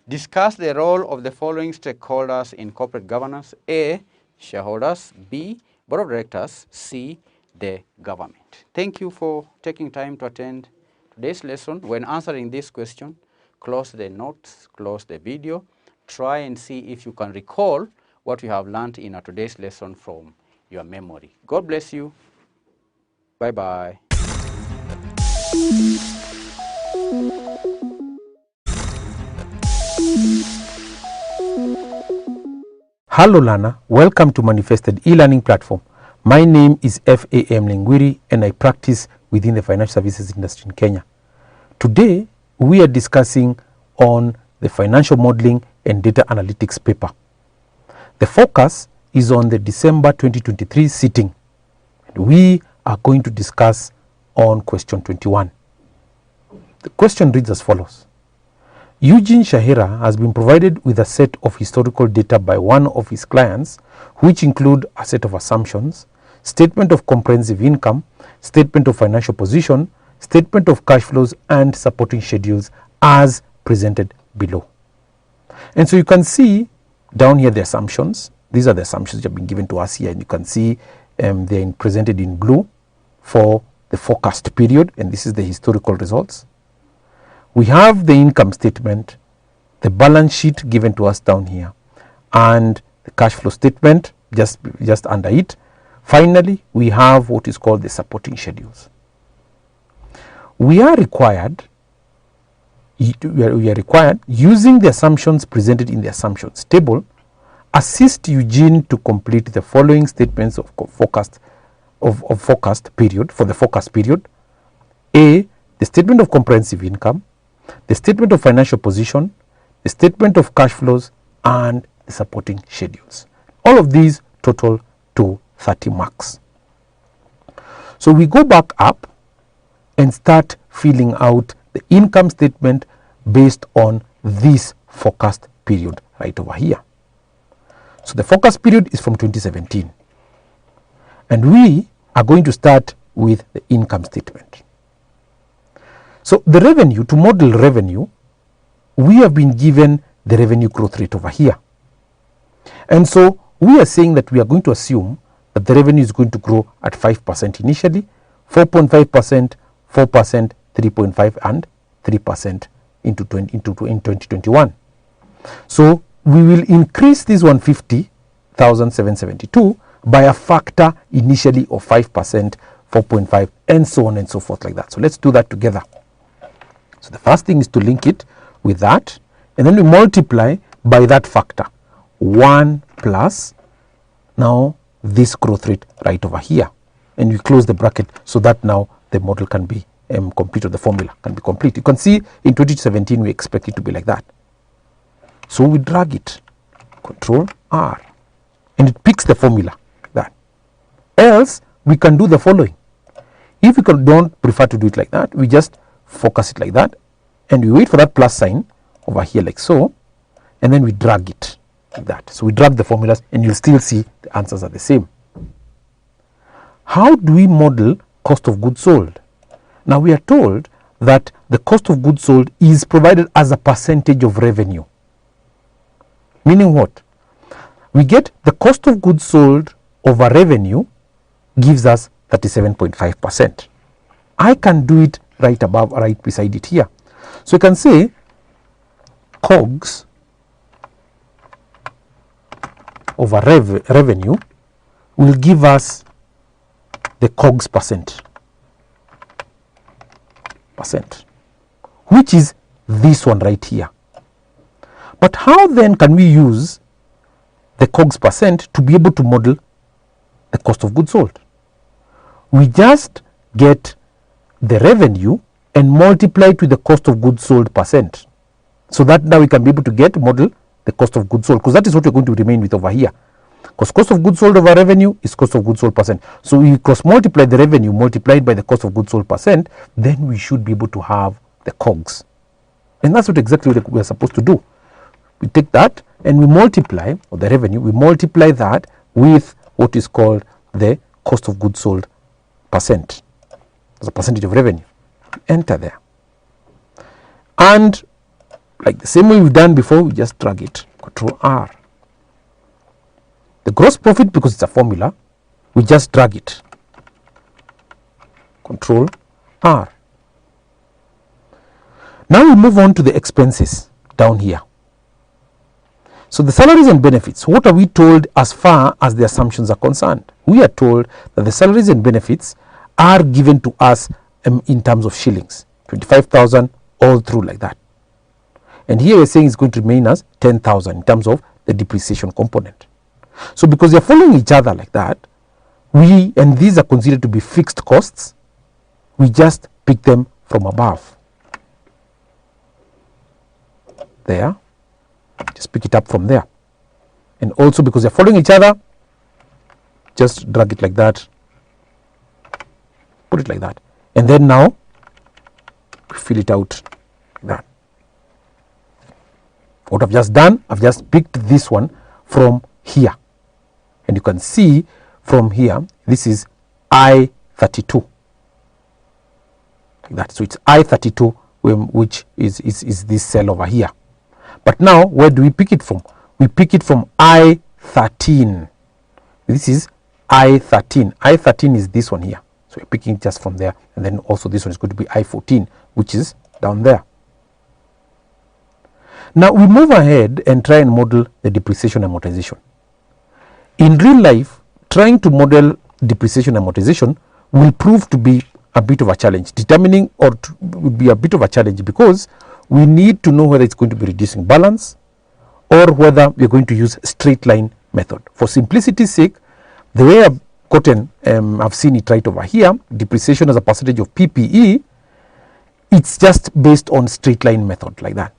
Discuss the role of the following stakeholders in corporate governance. A, shareholders. B, board of directors. C, the government. Thank you for taking time to attend today's lesson. When answering this question, close the notes, close the video, try and see if you can recall what you have learned in today's lesson from your memory. God bless you. Bye-bye. Hello learner, welcome to Manifested e-learning platform. My name is FAM Lingwiri and I practice within the financial services industry in Kenya. Today we are discussing on the financial modeling and data analytics paper. The focus is on the December 2023 sitting. We are going to discuss on question 21. The question reads as follows. Eugene Shahira has been provided with a set of historical data by one of his clients, which include a set of assumptions, statement of comprehensive income, statement of financial position, statement of cash flows, and supporting schedules as presented below. And so you can see down here the assumptions. These are the assumptions that have been given to us here, and you can see they're presented in blue for the forecast period, and this is the historical results. We have the income statement, the balance sheet given to us down here, and the cash flow statement just under it. Finally, we have what is called the supporting schedules. We are required using the assumptions presented in the assumptions table, assist Eugene to complete the following statements of forecast period for the forecast period. A, the statement of comprehensive income, the statement of financial position, the statement of cash flows, and the supporting schedules. All of these total to 30 marks. So we go back up and start filling out the income statement based on this forecast period right over here. So the forecast period is from 2017. And we are going to start with the income statement. So the revenue, to model revenue, we have been given the revenue growth rate over here. And so we are saying that we are going to assume that the revenue is going to grow at 5% initially, 4.5%, 4%, 3.5% and 3% in 2021. So we will increase this 150,772 by a factor initially of 5%, 4.5%, and so on and so forth like that. So let's do that together. So the first thing is to link it with that, and then we multiply by that factor 1 plus now this growth rate right over here, and we close the bracket so that now the model can be complete, or the formula can be complete. You can see in 2017 we expect it to be like that. So we drag it, Control R, and it picks the formula like that. Else we can do the following. If we don't prefer to do it like that, we just focus it like that, and we wait for that plus sign over here like so, and then we drag it like that. So we drag the formulas and you'll still see the answers are the same. How do we model cost of goods sold? Now we are told that the cost of goods sold is provided as a percentage of revenue. Meaning what? We get the cost of goods sold over revenue gives us 37.5%. I can do it right above, right beside it here. So you can say COGS over revenue will give us the COGS percent, which is this one right here. But how then can we use the COGS percent to be able to model the cost of goods sold? We just get the revenue and multiply it with the cost of goods sold percent, so that now we can be able to model the cost of goods sold, because that is what we're going to remain with over here, because cost of goods sold over revenue is cost of goods sold percent. So we cross multiply the revenue multiplied by the cost of goods sold percent, then we should be able to have the COGS. And that's what exactly we are supposed to do. We take that and we multiply, or the revenue, we multiply that with what is called the cost of goods sold percent as a percentage of revenue. Enter there, and like the same way we've done before, we just drag it, Control R. The gross profit, because it's a formula, we just drag it Control R. Now we move on to the expenses down here. So the salaries and benefits, what are we told as far as the assumptions are concerned? We are told that the salaries and benefits are given to us in terms of shillings, 25,000 all through like that. And here we're saying it's going to remain as 10,000 in terms of the depreciation component. So because they're following each other like that, and these are considered to be fixed costs, we just pick them from above. There, just pick it up from there. And also because they're following each other, just drag it like that, put it like that. And then now, fill it out like that. What I've just done, I've just picked this one from here. And you can see from here, this is I-32. Like that. So it's I-32, which is this cell over here. But now, where do we pick it from? We pick it from I-13. This is I-13. I-13 is this one here. So we're picking it just from there. And then also this one is going to be I-14, which is down there. Now we move ahead and try and model the depreciation and amortization. In real life, trying to model depreciation and amortization will prove to be a bit of a challenge. Determining would be a bit of a challenge because we need to know whether it's going to be reducing balance or whether we're going to use straight line method. For simplicity's sake, the way I've gotten, I've seen it right over here, depreciation as a percentage of PPE, it's just based on straight line method like that,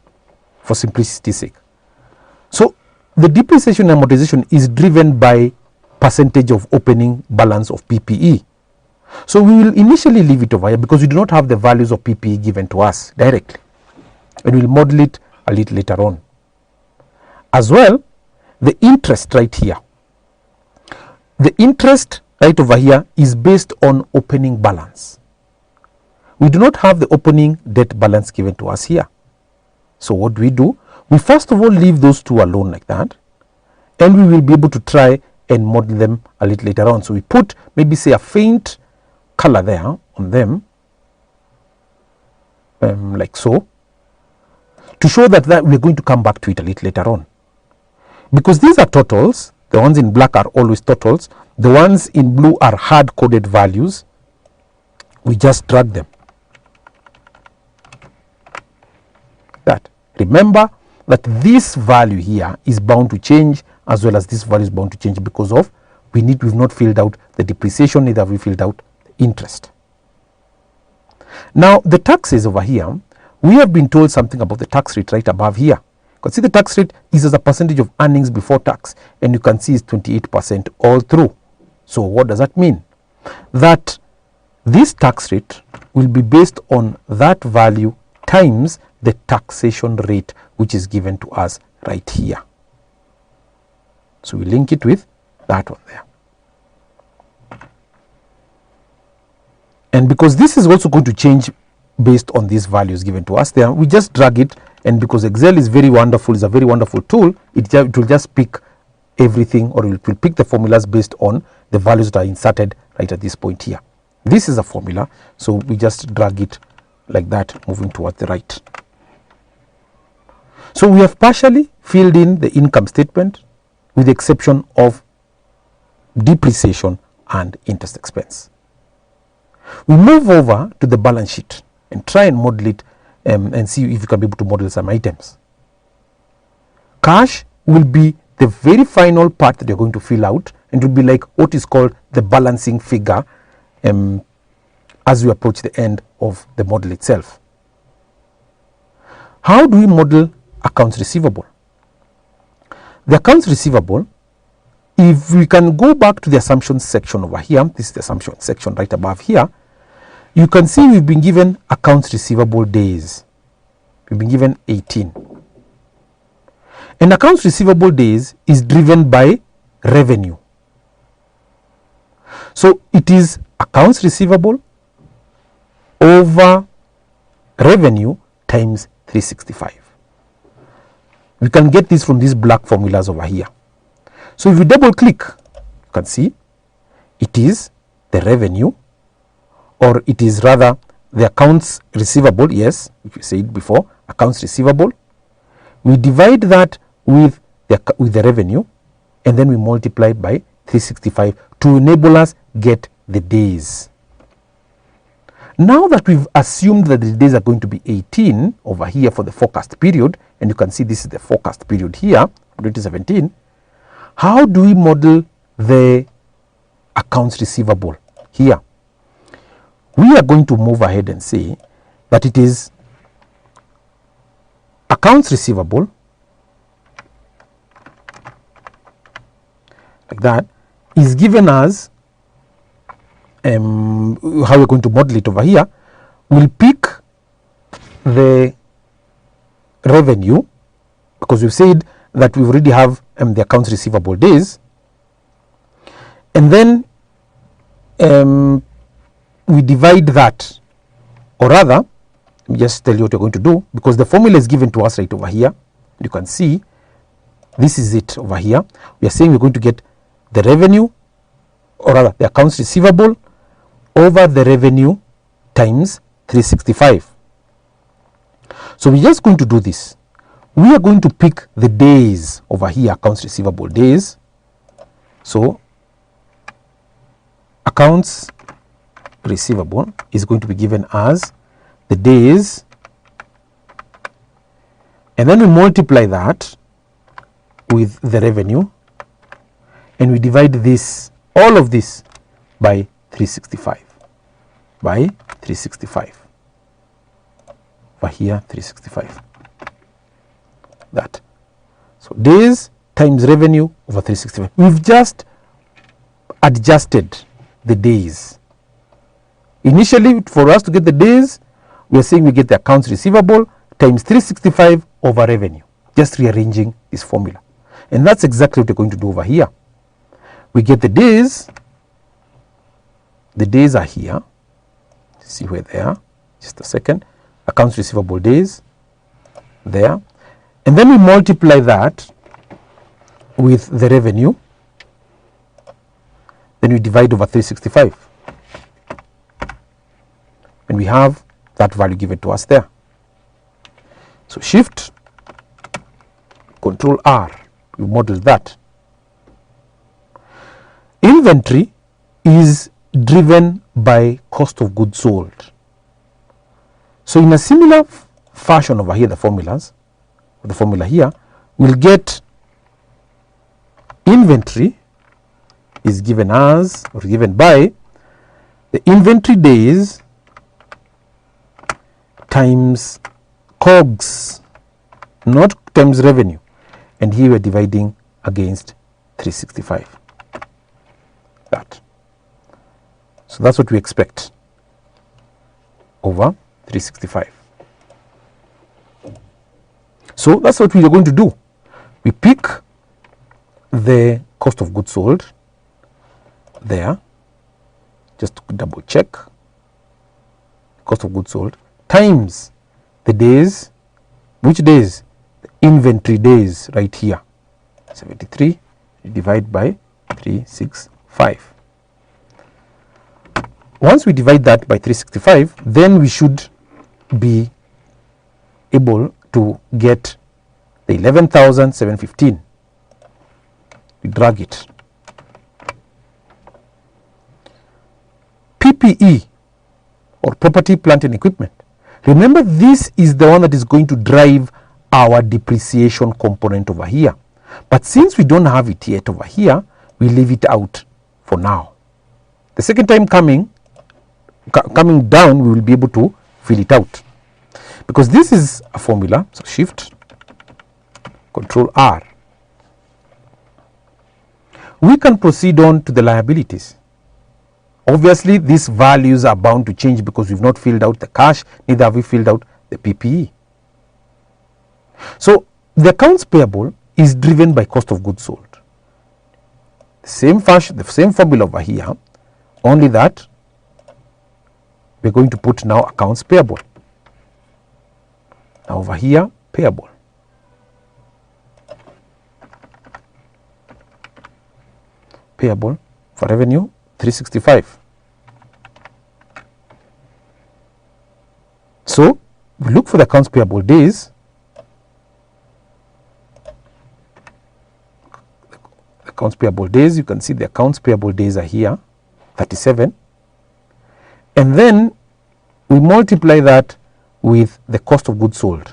for simplicity's sake. So the depreciation and amortization is driven by percentage of opening balance of PPE. So we will initially leave it over here because we do not have the values of PPE given to us directly. And we'll model it a little later on. As well, the interest right here. The interest right over here is based on opening balance. We do not have the opening debt balance given to us here. So what do? We first of all leave those two alone like that, and we will be able to try and model them a little later on. So we put maybe say a faint color there on them, like so, to show that we're going to come back to it a little later on. Because these are totals, the ones in black are always totals, the ones in blue are hard-coded values. We just drag them. That. Remember that this value here is bound to change as well as this value is bound to change because of we've not filled out the depreciation, neither have we filled out the interest. Now the taxes over here, we have been told something about the tax rate right above here. You can see the tax rate is as a percentage of earnings before tax, and you can see it's 28% all through. So what does that mean? That this tax rate will be based on that value times the taxation rate which is given to us right here. So we link it with that one there. And because this is also going to change based on these values given to us there, we just drag it, and because Excel is very wonderful, it's a very wonderful tool, it will just pick everything, or it will pick the formulas based on the values that are inserted right at this point here. This is a formula, so we just drag it like that, moving towards the right. So we have partially filled in the income statement with the exception of depreciation and interest expense. We move over to the balance sheet and try and model it and see if you can be able to model some items. Cash will be the very final part that you're going to fill out, and it will be like what is called the balancing figure as we approach the end of the model itself. How do we model accounts receivable? The accounts receivable, if we can go back to the assumptions section over here, this is the assumption section right above here, you can see we've been given accounts receivable days. We've been given 18. And accounts receivable days is driven by revenue. So it is accounts receivable over revenue times 365. We can get this from these black formulas over here. So if you double click, you can see it is the revenue or it is rather the accounts receivable. Yes, if you said before, accounts receivable. We divide that with the revenue, and then we multiply by 365 to enable us get the days. Now that we've assumed that the days are going to be 18 over here for the forecast period, and you can see this is the forecast period here, 2017, how do we model the accounts receivable here? We are going to move ahead and say that it is accounts receivable, like that, is given as how we're going to model it over here. We'll pick the revenue, because we've said that we already have the accounts receivable days, and then we divide that, or rather, let me just tell you what you're going to do, because the formula is given to us right over here. You can see this is it over here. We are saying we're going to get the revenue, or rather the accounts receivable, over the revenue times 365. So we're just going to do this. We are going to pick the days over here, accounts receivable days. So accounts receivable is going to be given as the days, and then we multiply that with the revenue, and we divide this, all of this, by 365, by 365 over here, 365, that. So days times revenue over 365. We've just adjusted the days. Initially, for us to get the days, we are saying we get the accounts receivable times 365 over revenue, just rearranging this formula. And that's exactly what we're going to do over here. We get the days are here, see where they are, just a second, accounts receivable days, there, and then we multiply that with the revenue, then we divide over 365, and we have that value given to us there. So shift Control R, we model that. Inventory is driven by cost of goods sold. So in a similar fashion over here, the formula here, we'll get inventory is given as, or given by, the inventory days times COGS, not times revenue, and here we're dividing against 365, that. So that's what we expect over 365. So that's what we are going to do. We pick the cost of goods sold there, just to double check, cost of goods sold times the days. Which days? The inventory days right here, 73, divide by 365. Once we divide that by 365, then we should be able to get the 11,715. We drag it. PPE, or property, plant and equipment. Remember, this is the one that is going to drive our depreciation component over here. But since we don't have it yet over here, we leave it out for now. The second time coming down, we will be able to fill it out, because this is a formula. So shift Control R. We can proceed on to the liabilities. Obviously, these values are bound to change because we've not filled out the cash, neither have we filled out the PPE. So the accounts payable is driven by cost of goods sold. The same formula over here, only that we're going to put now accounts payable. Now over here, payable. Payable for revenue 365. we look for the accounts payable days, you can see the accounts payable days are here, 37, and then we multiply that with the cost of goods sold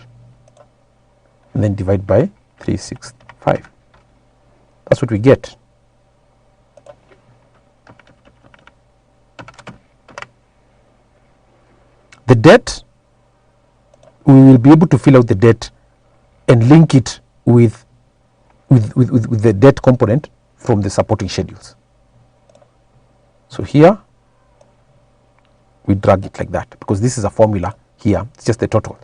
and then divide by 365. That's what we get. The debt, we will be able to fill out the debt and link it with the debt component from the supporting schedules. So here we drag it like that, because this is a formula here, it's just the total.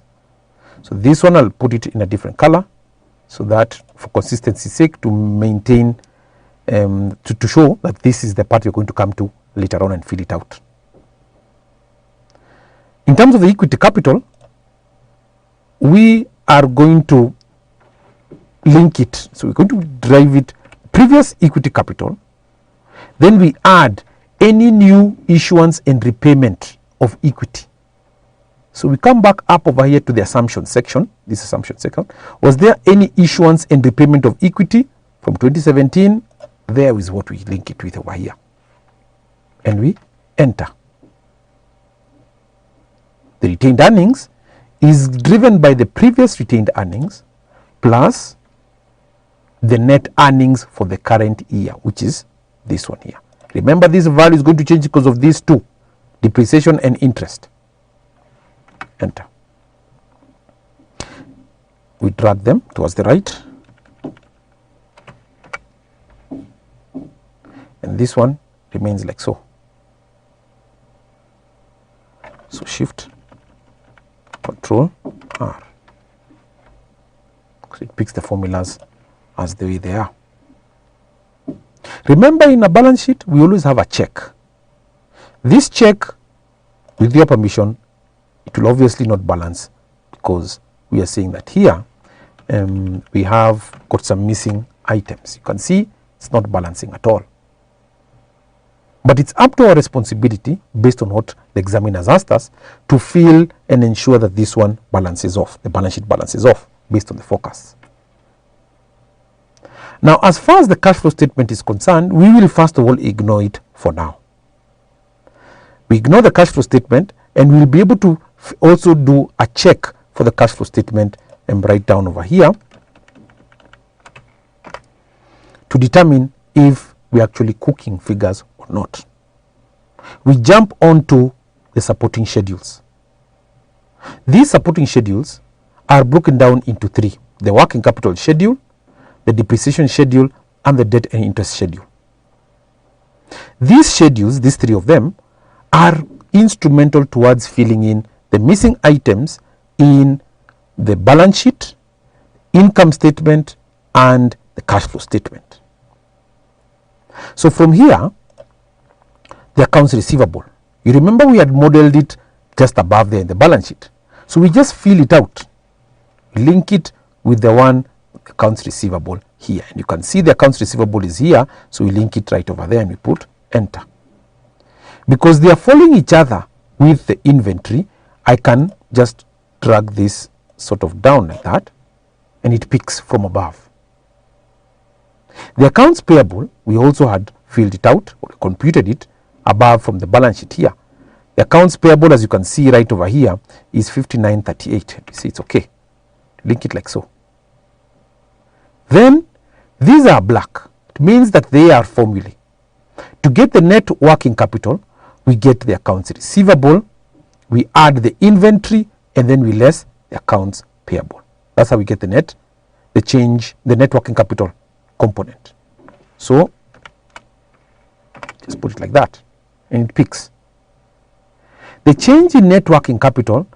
So this one I'll put it in a different color, so that for consistency's sake, to maintain to show that this is the part you're going to come to later on and fill it out. In terms of the equity capital, we are going to link it. So we're going to drive it previous equity capital, then we add any new issuance and repayment of equity. So we come back up over here to the assumption section, this assumption section. Was there any issuance and repayment of equity from 2017? There is what we link it with over here. And we enter. The retained earnings is driven by the previous retained earnings plus the net earnings for the current year, which is this one here. Remember, this value is going to change because of these two, depreciation and interest. Enter. We drag them towards the right, and this one remains like so. So shift Control R, because it picks the formulas as the way they are. Remember, in a balance sheet we always have a check. This check, with your permission, it will obviously not balance, because we are saying that here we have got some missing items. You can see it's not balancing at all. But it's up to our responsibility, based on what the examiners asked us, to fill and ensure that this one balances off, the balance sheet balances off based on the forecast. Now, as far as the cash flow statement is concerned, we will first of all ignore it for now. We ignore the cash flow statement, and we will be able to also do a check for the cash flow statement and write down over here to determine if we are actually cooking figures or not. We jump onto the supporting schedules. These supporting schedules are broken down into three: the working capital schedule, the depreciation schedule, and the debt and interest schedule. These schedules, these three of them, are instrumental towards filling in the missing items in the balance sheet, income statement, and the cash flow statement. So from here, the accounts receivable, you remember we had modeled it just above there in the balance sheet. So we just fill it out, link it with the one accounts receivable here, and you can see the accounts receivable is here, so we link it right over there and we put enter. Because they are following each other with the inventory, I can just drag this sort of down like that, and it picks from above. The accounts payable, we also had filled it out or computed it above from the balance sheet here. The accounts payable, as you can see right over here, is 5938. You see, it's okay. Link it like so. Then these are black. It means that they are formulae. To get the net working capital, we get the accounts receivable, we add the inventory, and then we less the accounts payable. That's how we get the net working capital component. So just put it like that, and it picks. The change in net working capital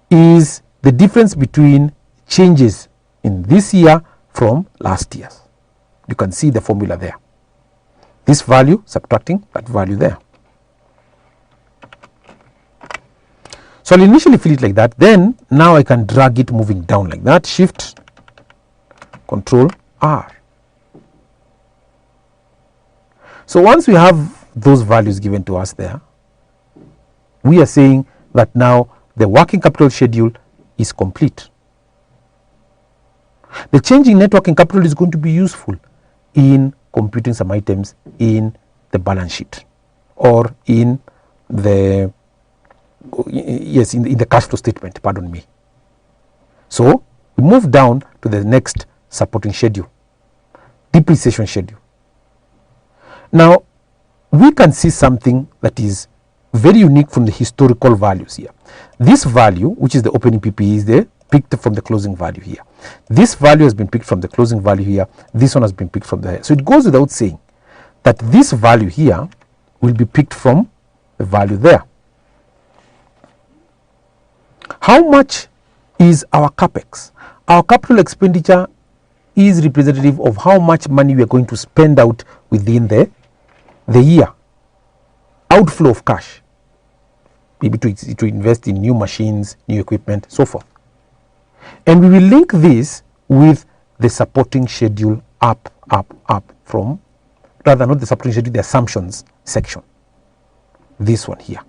is the difference between changes in this year from last year's. You can see the formula there. This value subtracting that value there. So I'll initially fill it like that, then now I can drag it moving down like that, shift Control R. So once we have those values given to us there, we are saying that now the working capital schedule is complete. The change in net working capital is going to be useful in computing some items in the balance sheet or in the in the cash flow statement, pardon me. So we move down to the next supporting schedule, depreciation schedule. Now we can see something that is very unique from the historical values here. This value, which is the opening PPE, is there picked from the closing value here. This value has been picked from the closing value here. This one has been picked from the, so it goes without saying that this value here will be picked from the value there. How much is our capex? Our capital expenditure is representative of how much money we are going to spend out within the year. Outflow of cash, maybe to invest in new machines, new equipment, so forth. And we will link this with the supporting schedule up from, rather not the supporting schedule, the assumptions section, this one here.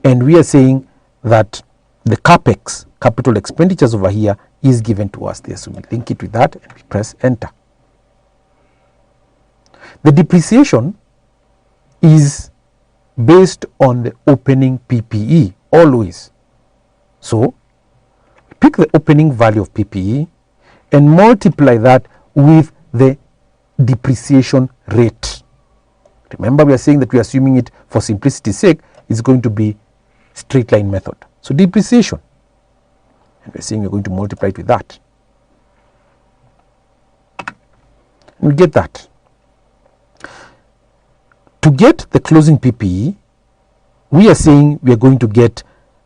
And we are saying that the capex, capital expenditures over here, is given to us there. So we link it with that and we press enter. The depreciation is based on the opening PPE always. So pick the opening value of PPE and multiply that with the depreciation rate. Remember, we are saying that we are assuming it for simplicity's sake is going to be straight line method. So depreciation, and we are saying we are going to multiply it with that. And we get that. To get the closing PPE, we are saying we are going to get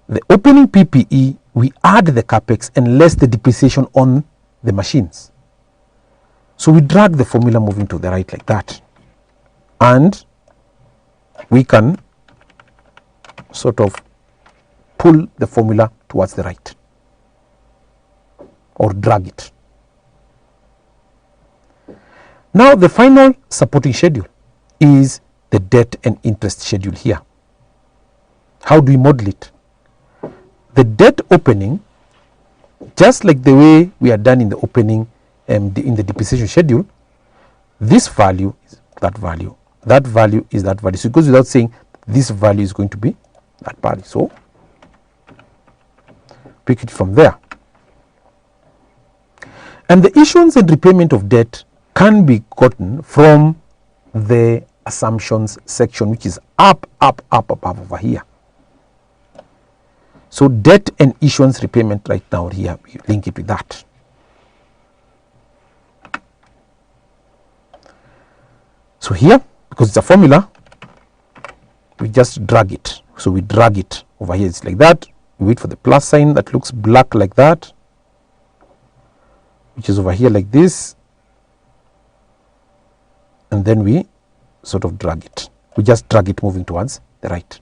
the opening PPE, we add the capex and less the depreciation on the machines. So we drag the formula moving to the right like that, and we can sort of pull the formula towards the right or drag it. Now the final supporting schedule is the debt and interest schedule here. How do we model it? The debt opening, just like the way we are done in the opening in the depreciation schedule, this value is that value, that value is that value. So it goes without saying this value is going to be that value. So pick it from there. And the issuance and repayment of debt can be gotten from the assumptions section, which is up over here. So debt and issuance repayment right now here, we link it with that. So here, because it's a formula, we just drag it. So we drag it over here, it's like that. We wait for the plus sign that looks black like that, which is over here like this, and then we sort of drag it. We just drag it moving towards the right.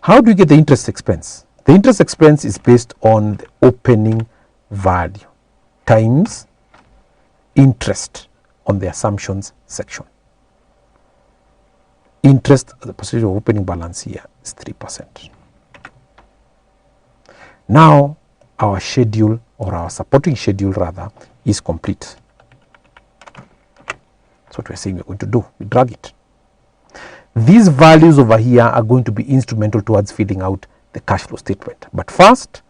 How do we get the interest expense? The interest expense is based on the opening value times interest on the assumptions section. Interest, the percentage of opening balance here is 3%. Now our schedule, or our supporting schedule rather, is complete. That's what we're saying we're going to do. We drag it. These values over here are going to be instrumental towards filling out the cash flow statement. But first,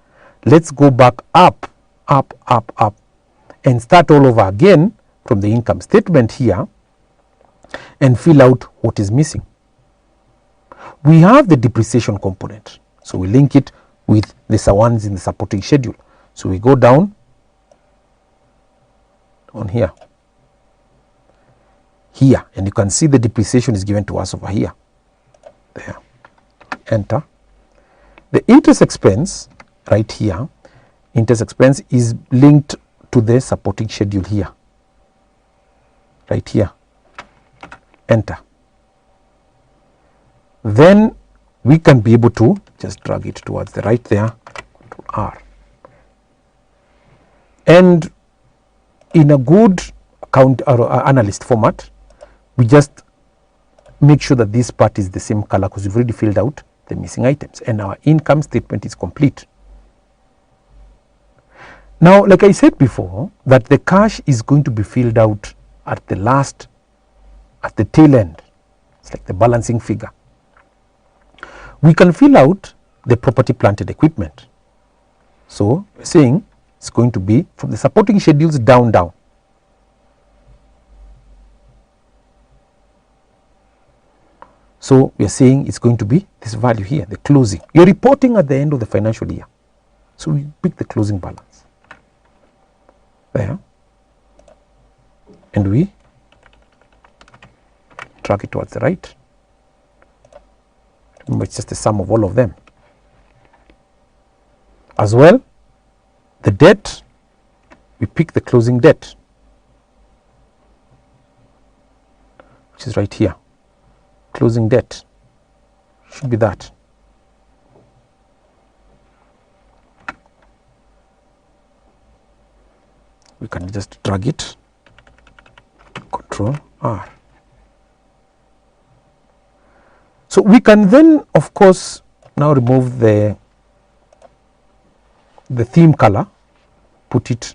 let's go back up and start all over again from the income statement here and fill out what is missing. We have the depreciation component, so we link it with the ones in the supporting schedule. So we go down on here, and you can see the depreciation is given to us over here. There, enter. The interest expense right here, interest expense is linked to the supporting schedule here, right here, enter. Then we can be able to just drag it towards the right there, to R. And in a good account or analyst format, we just make sure that this part is the same color because we've already filled out the missing items, and our income statement is complete. Now, like I said before, that the cash is going to be filled out at the tail end. It's like the balancing figure. We can fill out the property, plant and equipment. So we're saying it's going to be from the supporting schedules down. So we are saying it's going to be this value here, the closing. You're reporting at the end of the financial year. So we pick the closing balance there, and we drag it towards the right. Remember, it's just the sum of all of them. As well, the debt, we pick the closing debt, which is right here. Closing debt should be that. We can just drag it, Control R. So we can then, of course, now remove the theme color, put it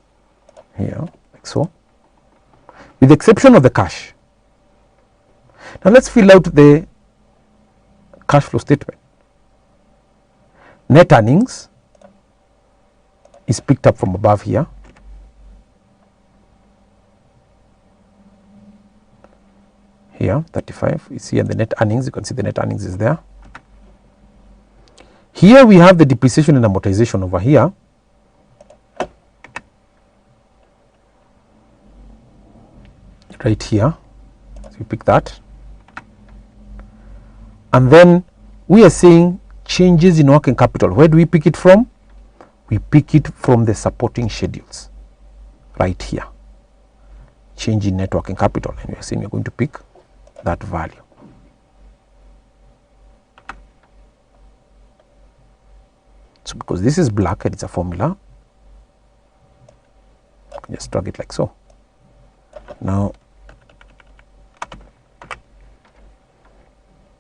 here like so, with the exception of the cash. Now let's fill out the cash flow statement. Net earnings is picked up from above here. Here 35 is here, the net earnings, you can see the net earnings is there. Here we have the depreciation and amortization over here. Right here, so we pick that. And then we are saying changes in working capital. Where do we pick it from? We pick it from the supporting schedules, right here. Change in net working capital, and we are saying we are going to pick that value. So because this is black and it's a formula, I can just drag it like so. Now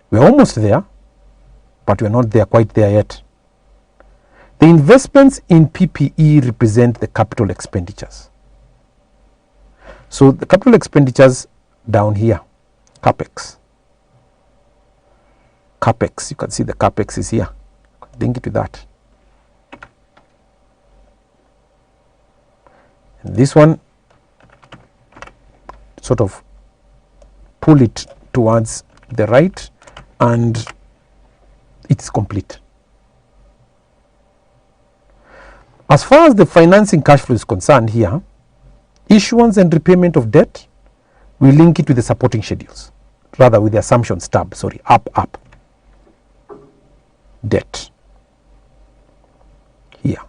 we're almost there, but we're not there quite there yet. The investments in PPE represent the capital expenditures. So the capital expenditures down here, capex, you can see the capex is here. Link it to that. And this one, sort of pull it towards the right, and it's complete. As far as the financing cash flow is concerned here, issuance and repayment of debt, we link it with the supporting schedules, rather with the assumptions tab, sorry, up, debt, here.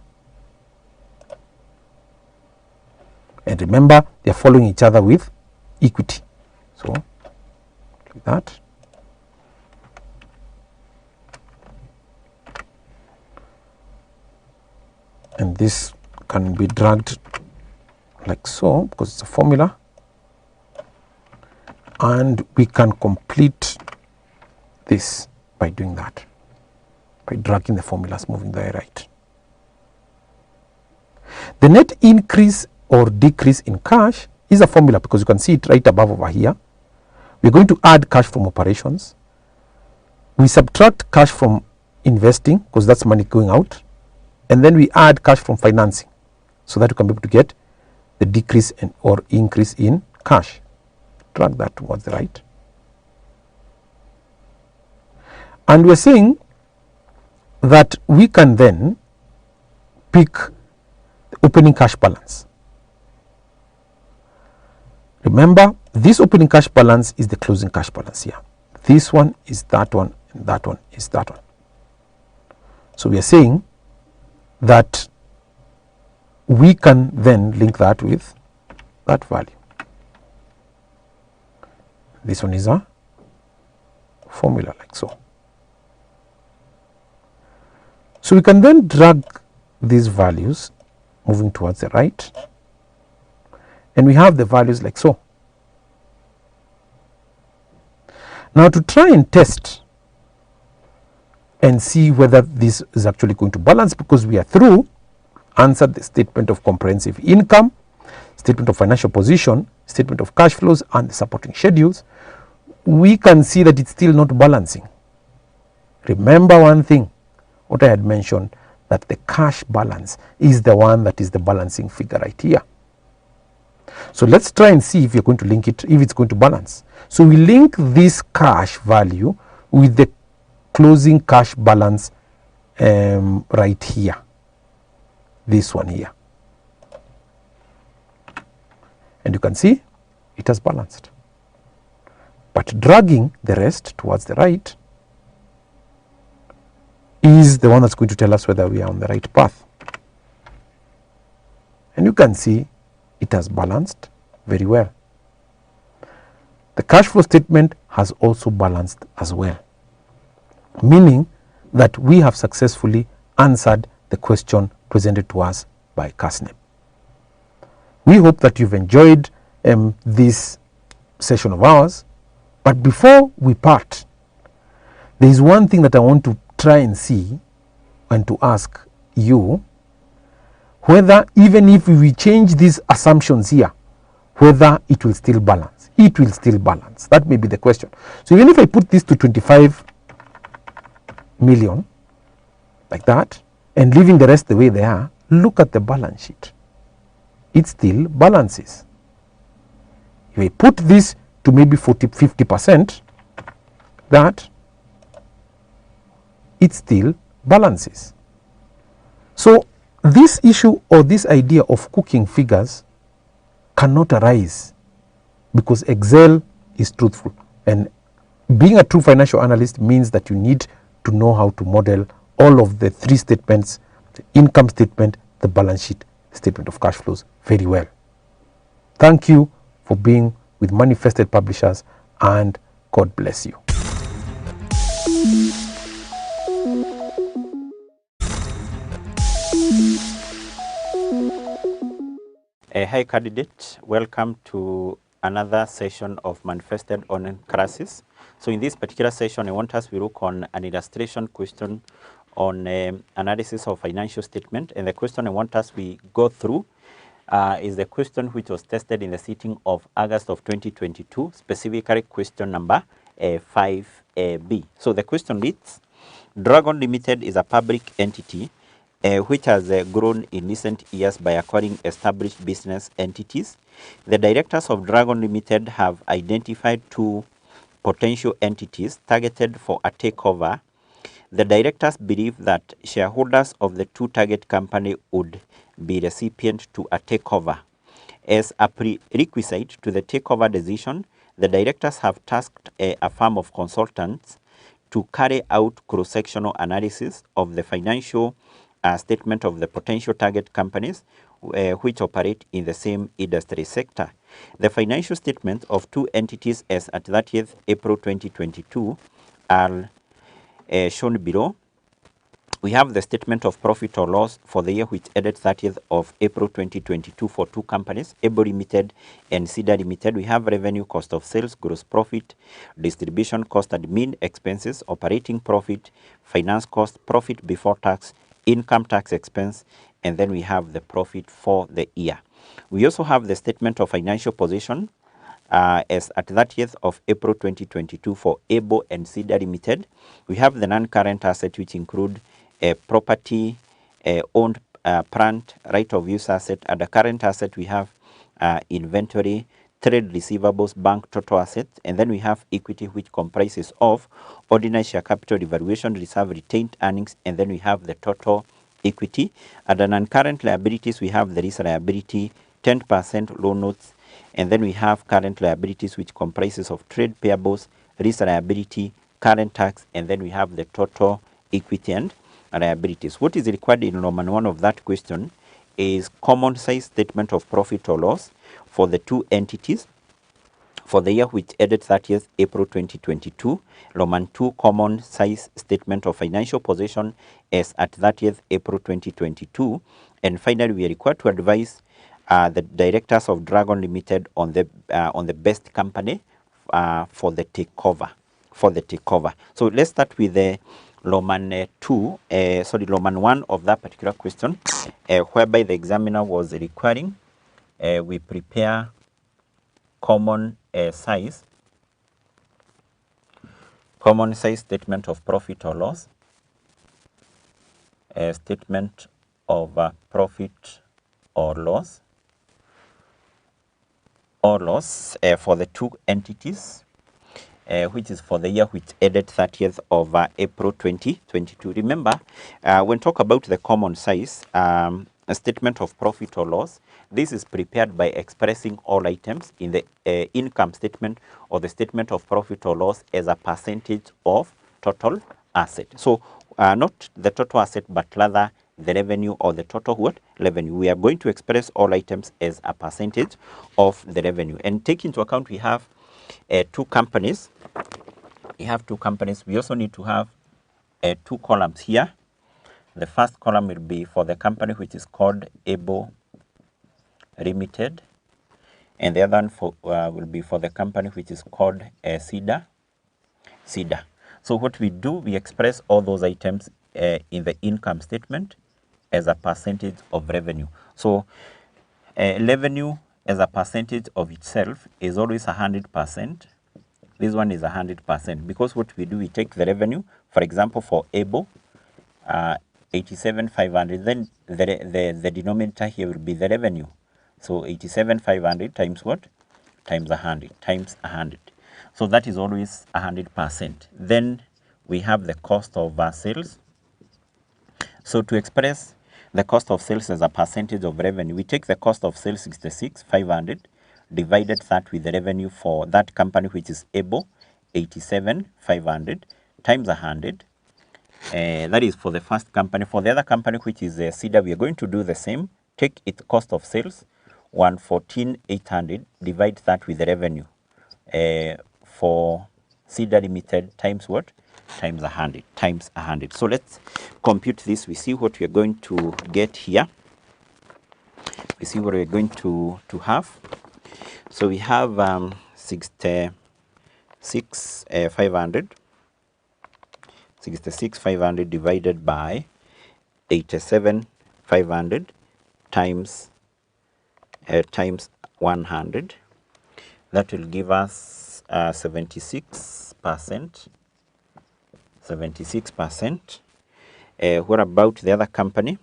And remember, they are following each other with equity. So, like that. And this can be dragged like so, because it's a formula, and we can complete this by doing that, by dragging the formulas moving the right. The net increase or decrease in cash is a formula, because you can see it right above over here. We're going to add cash from operations. We subtract cash from investing, because that's money going out, and then we add cash from financing, so that you can be able to get the decrease or increase in cash. Drag that towards the right. And we're saying that we can then pick the opening cash balance. Remember, this opening cash balance is the closing cash balance here. This one is that one, and that one is that one. So we are saying that we can then link that with that value. This one is a formula like so. So we can then drag these values moving towards the right, and we have the values like so. Now to try and test and see whether this is actually going to balance, because we are through, answered the statement of comprehensive income, statement of financial position, statement of cash flows, and the supporting schedules. We can see that it's still not balancing. Remember one thing, what I had mentioned, that the cash balance is the one that is the balancing figure right here. So let's try and see if you're going to link it, if it's going to balance. So we link this cash value with the closing cash balance right here, this one here, and you can see it has balanced. But dragging the rest towards the right is the one that's going to tell us whether we are on the right path. And you can see it has balanced very well. The cash flow statement has also balanced as well, meaning that we have successfully answered the question presented to us by Kasneb. We hope that you've enjoyed this session of ours, but before we part, there is one thing that I want to try and see and to ask you, whether even if we change these assumptions here, whether it will still balance. It will still balance. That may be the question. So even if I put this to 25 million like that and leaving the rest the way they are, look at the balance sheet. It still balances. If I put this to maybe 50%, that it still balances. So this issue or this idea of cooking figures cannot arise, because Excel is truthful, and being a true financial analyst means that you need to know how to model all of the three statements: the income statement, the balance sheet, statement of cash flows, very well. Thank you for being with Manifested Publishers, and God bless you. Hi candidate, welcome to another session of Manifested Online Classes. So in this particular session, I want us to look on an illustration question on analysis of financial statement, and the question I want us to go through is the question which was tested in the sitting of August of 2022, specifically question number 5B. So the question reads: Dragon Limited is a public entity which has grown in recent years by acquiring established business entities. The directors of Dragon Limited have identified two potential entities targeted for a takeover. The directors believe that shareholders of the two target company would be recipient to a takeover. As a prerequisite to the takeover decision, the directors have tasked a firm of consultants to carry out cross-sectional analysis of the financial statement of the potential target companies which operate in the same industry sector. The financial statements of two entities as at 30th April 2022 are shown below. We have the statement of profit or loss for the year which ended 30th of April 2022 for two companies, Able Limited and Cedar Limited. We have revenue, cost of sales, gross profit, distribution cost, admin expenses, operating profit, finance cost, profit before tax, income tax expense, and then we have the profit for the year. We also have the statement of financial position as at 30th of April 2022 for Able and Cedar Limited. We have the non-current asset, which include property, owned plant, right of use asset. At the current asset, we have inventory, trade receivables, bank total assets, and then we have equity, which comprises of ordinary share capital, evaluation reserve, retained earnings, and then we have the total equity. At the non-current liabilities, we have the lease liability, 10% loan notes, and then we have current liabilities, which comprises of trade payables, lease liability, current tax, and then we have the total equity and liabilities. What is required in Roman 1 of that question is common size statement of profit or loss for the two entities for the year which ended 30th April 2022. Roman 2, common size statement of financial position as at 30th April 2022. And finally, we are required to advise the directors of Dragon Limited on the best company for the takeover. So let's start with the Roman 2, sorry, Roman 1 of that particular question, whereby the examiner was requiring we prepare common size statement of profit or loss, statement of profit or loss for the two entities, which is for the year which ended 30th of April 2022. Remember, when talk about the common size, a statement of profit or loss, this is prepared by expressing all items in the income statement or the statement of profit or loss as a percentage of total asset. So not the total asset, but rather the revenue or the total what? Revenue. We are going to express all items as a percentage of the revenue. And take into account we have two companies. We have two companies. We also need to have two columns here. The first column will be for the company which is called Able Limited, and the other one for, will be for the company which is called Cedar. So what we do, we express all those items in the income statement as a percentage of revenue. So revenue as a percentage of itself is always 100%. This one is 100% because what we do, we take the revenue, for example, for Able, 87,500, then the denominator here will be the revenue. So 87,500 times what? Times 100, times 100. So that is always 100%. Then we have the cost of sales. So to express the cost of sales as a percentage of revenue, we take the cost of sales 66,500 divided that with the revenue for that company which is Able, 87,500 times 100. That is for the first company. For the other company which is Cedar, we are going to do the same. Take its cost of sales 114,800, divide that with the revenue for Cedar Limited times what? Times 100, times 100. So let's compute this. We see what we are going to get here. We see what we are going to have. So we have 66,500 divided by 87,500 times 100. That will give us 76%. 76%. What about the other company?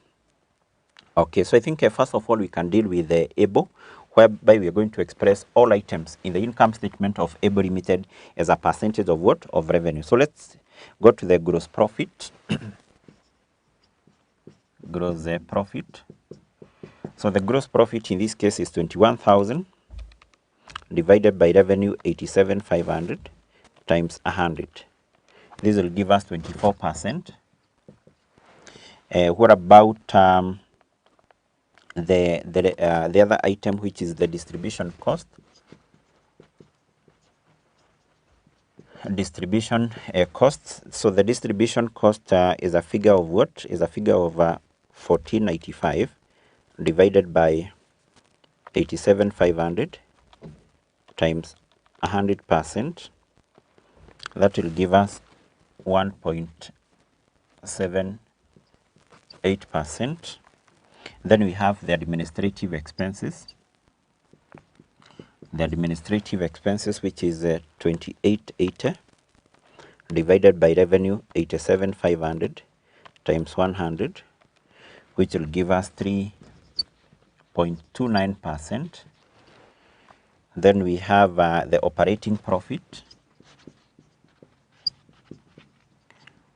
Okay, so I think first of all we can deal with the Able, whereby we are going to express all items in the income statement of Able Limited as a percentage of what? Of revenue. So let's go to the gross profit. Gross profit. So the gross profit in this case is 21,000 divided by revenue 87,500 times 100. This will give us 24%. What about the other item, which is the distribution cost? Distribution costs. So the distribution cost is a figure of what? Is a figure of 1495 divided by 87,500 times 100%. That will give us 1.78%. Then we have the administrative expenses. The administrative expenses, which is 2880 divided by revenue 87,500 times 100, which will give us 3.29%. Then we have the operating profit.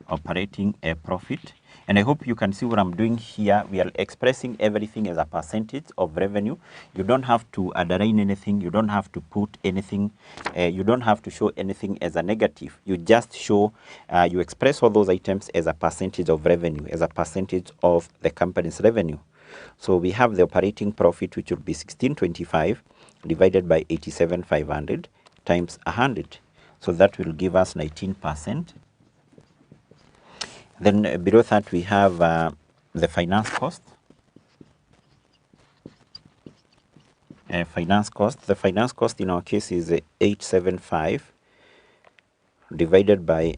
Operating profit. And I hope you can see what I'm doing here. We are expressing everything as a percentage of revenue. You don't have to underline anything. You don't have to put anything. You don't have to show anything as a negative. You just show, you express all those items as a percentage of revenue, as a percentage of the company's revenue. So we have the operating profit, which will be 1625 divided by 87,500 times 100. So that will give us 19%. Then below that we have the finance cost. Finance cost. The finance cost in our case is 875 divided by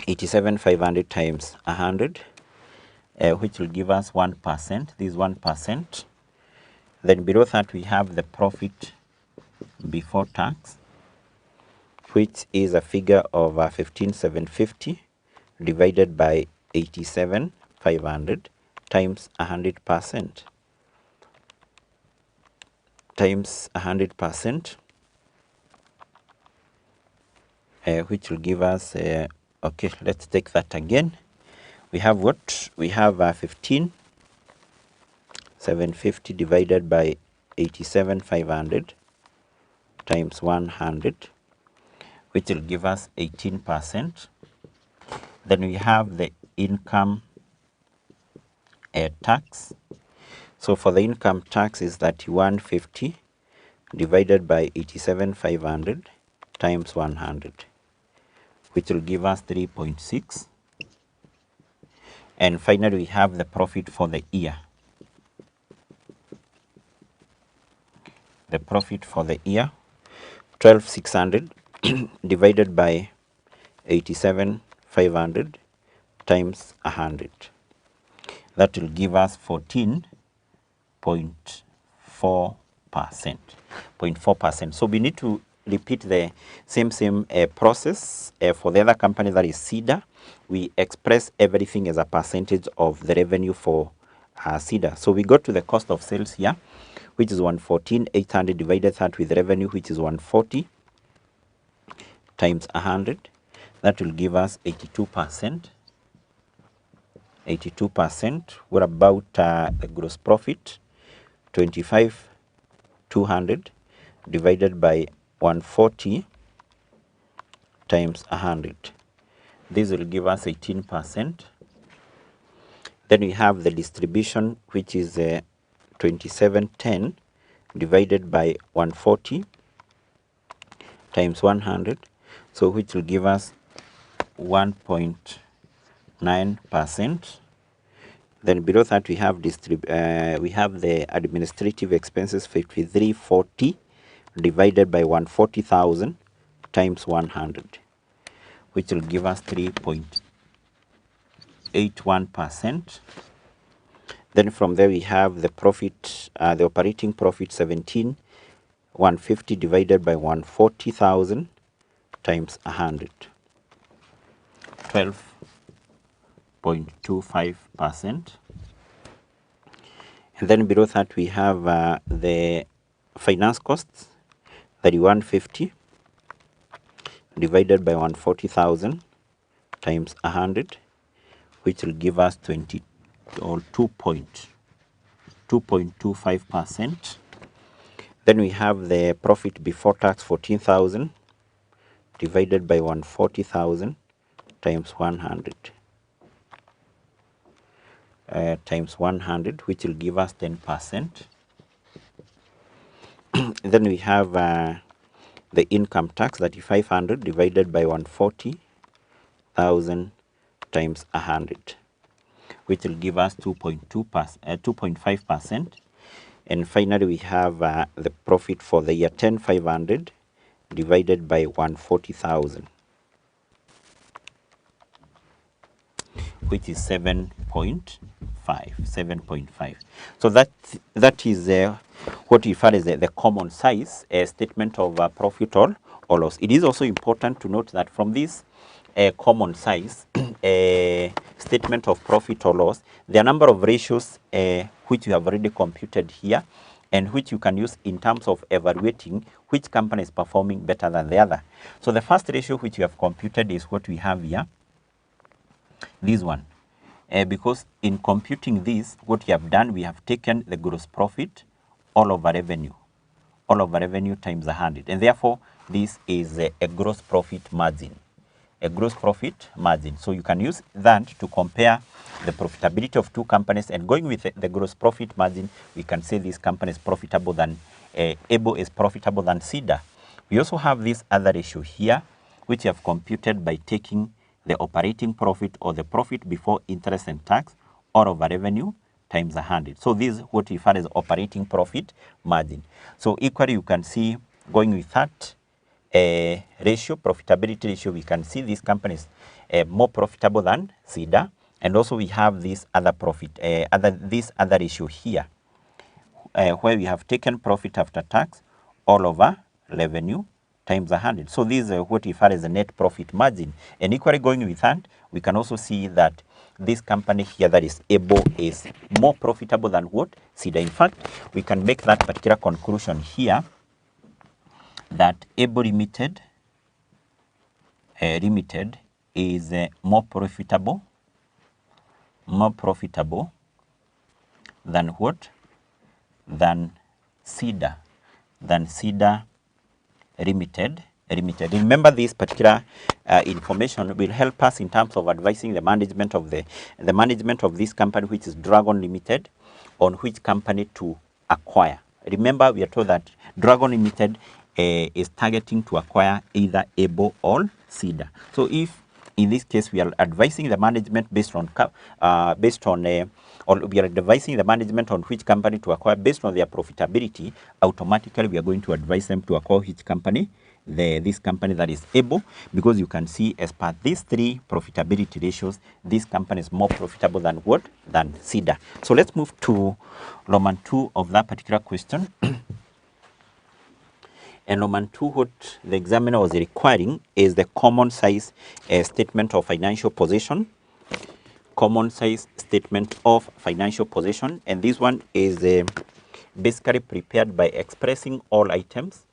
87,500 times 100, which will give us 1%. This is 1%. Then below that we have the profit before tax, which is a figure of 15,750 divided by 87,500 times 100%. Times 100%, which will give us, okay, let's take that again. We have what? We have 15,750 divided by 87,500 times 100, which will give us 18%. Then we have the income tax. So for the income tax is 3150 divided by 87,500 times 100, which will give us 3.6. And finally, we have the profit for the year. The profit for the year, 12,600 divided by 87,500 times 100. That will give us 14.4%. 0.4%. So we need to repeat the same process for the other company, that is CEDA. We express everything as a percentage of the revenue for CEDA. So we go to the cost of sales here, which is 114,800 divided that with revenue, which is 140 times 100. That will give us 82%. 82%. What about the gross profit? 25,200 divided by 140 times 100. This will give us 18%. Then we have the distribution, which is 2710 divided by 140 times 100, so which will give us 1.9%. Then below that we have the administrative expenses, 5340 divided by 140,000 times 100, which will give us 3.81%. Then from there we have the profit, the operating profit, 17,150 divided by 140,000 times 100, 12.25%. And then below that we have the finance costs, 3,150 divided by 140,000 times 100, which will give us 2.25%. Then we have the profit before tax, 14,000 divided by 140,000 times 100, which will give us 10%. Then we have the income tax, 3,500 divided by 140,000 times 100, which will give us 2.5%. And finally, we have the profit for the year, 10,500 divided by 140,000, which is 7.5. So that is what we refer as the common size statement of profit or loss. It is also important to note that from this common size statement of profit or loss, there are a number of ratios which you have already computed here, and which you can use in terms of evaluating which company is performing better than the other. So the first ratio which you have computed is what we have here, this one. Because in computing this, what we have done, we have taken the gross profit all over revenue times 100, and therefore this is a gross profit margin. A gross profit margin. So you can use that to compare the profitability of two companies, and going with the gross profit margin, we can say this company is profitable than Able is profitable than CEDA. We also have this other ratio here, which we have computed by taking the operating profit or the profit before interest and tax all over revenue times 100. So this is what we refer as operating profit margin. So equally, you can see going with that ratio, profitability ratio, we can see these companies more profitable than SIDA, and also we have this other other ratio here, where we have taken profit after tax all over revenue times 100. So this is what we refer as the net profit margin. And equally going with that, we can also see that this company here, that is Able, is more profitable than what? SIDA. In fact, we can make that particular conclusion here, that Able Limited is more profitable than what? Than SIDA. Limited. Remember, this particular information will help us in terms of advising the management of the management of this company, which is Dragon Limited, on which company to acquire. Remember, we are told that Dragon Limited is targeting to acquire either Able or SIDA. So if in this case we are advising the management based on or we are advising the management on which company to acquire based on their profitability, automatically we are going to advise them to acquire which company? This company that is Able, because you can see as per these three profitability ratios, this company is more profitable than what? Than SIDA. So let's move to Roman 2 of that particular question. And Roman 2, what the examiner was requiring is the common size statement of financial position. Common size statement of financial position, and this one is basically prepared by expressing all items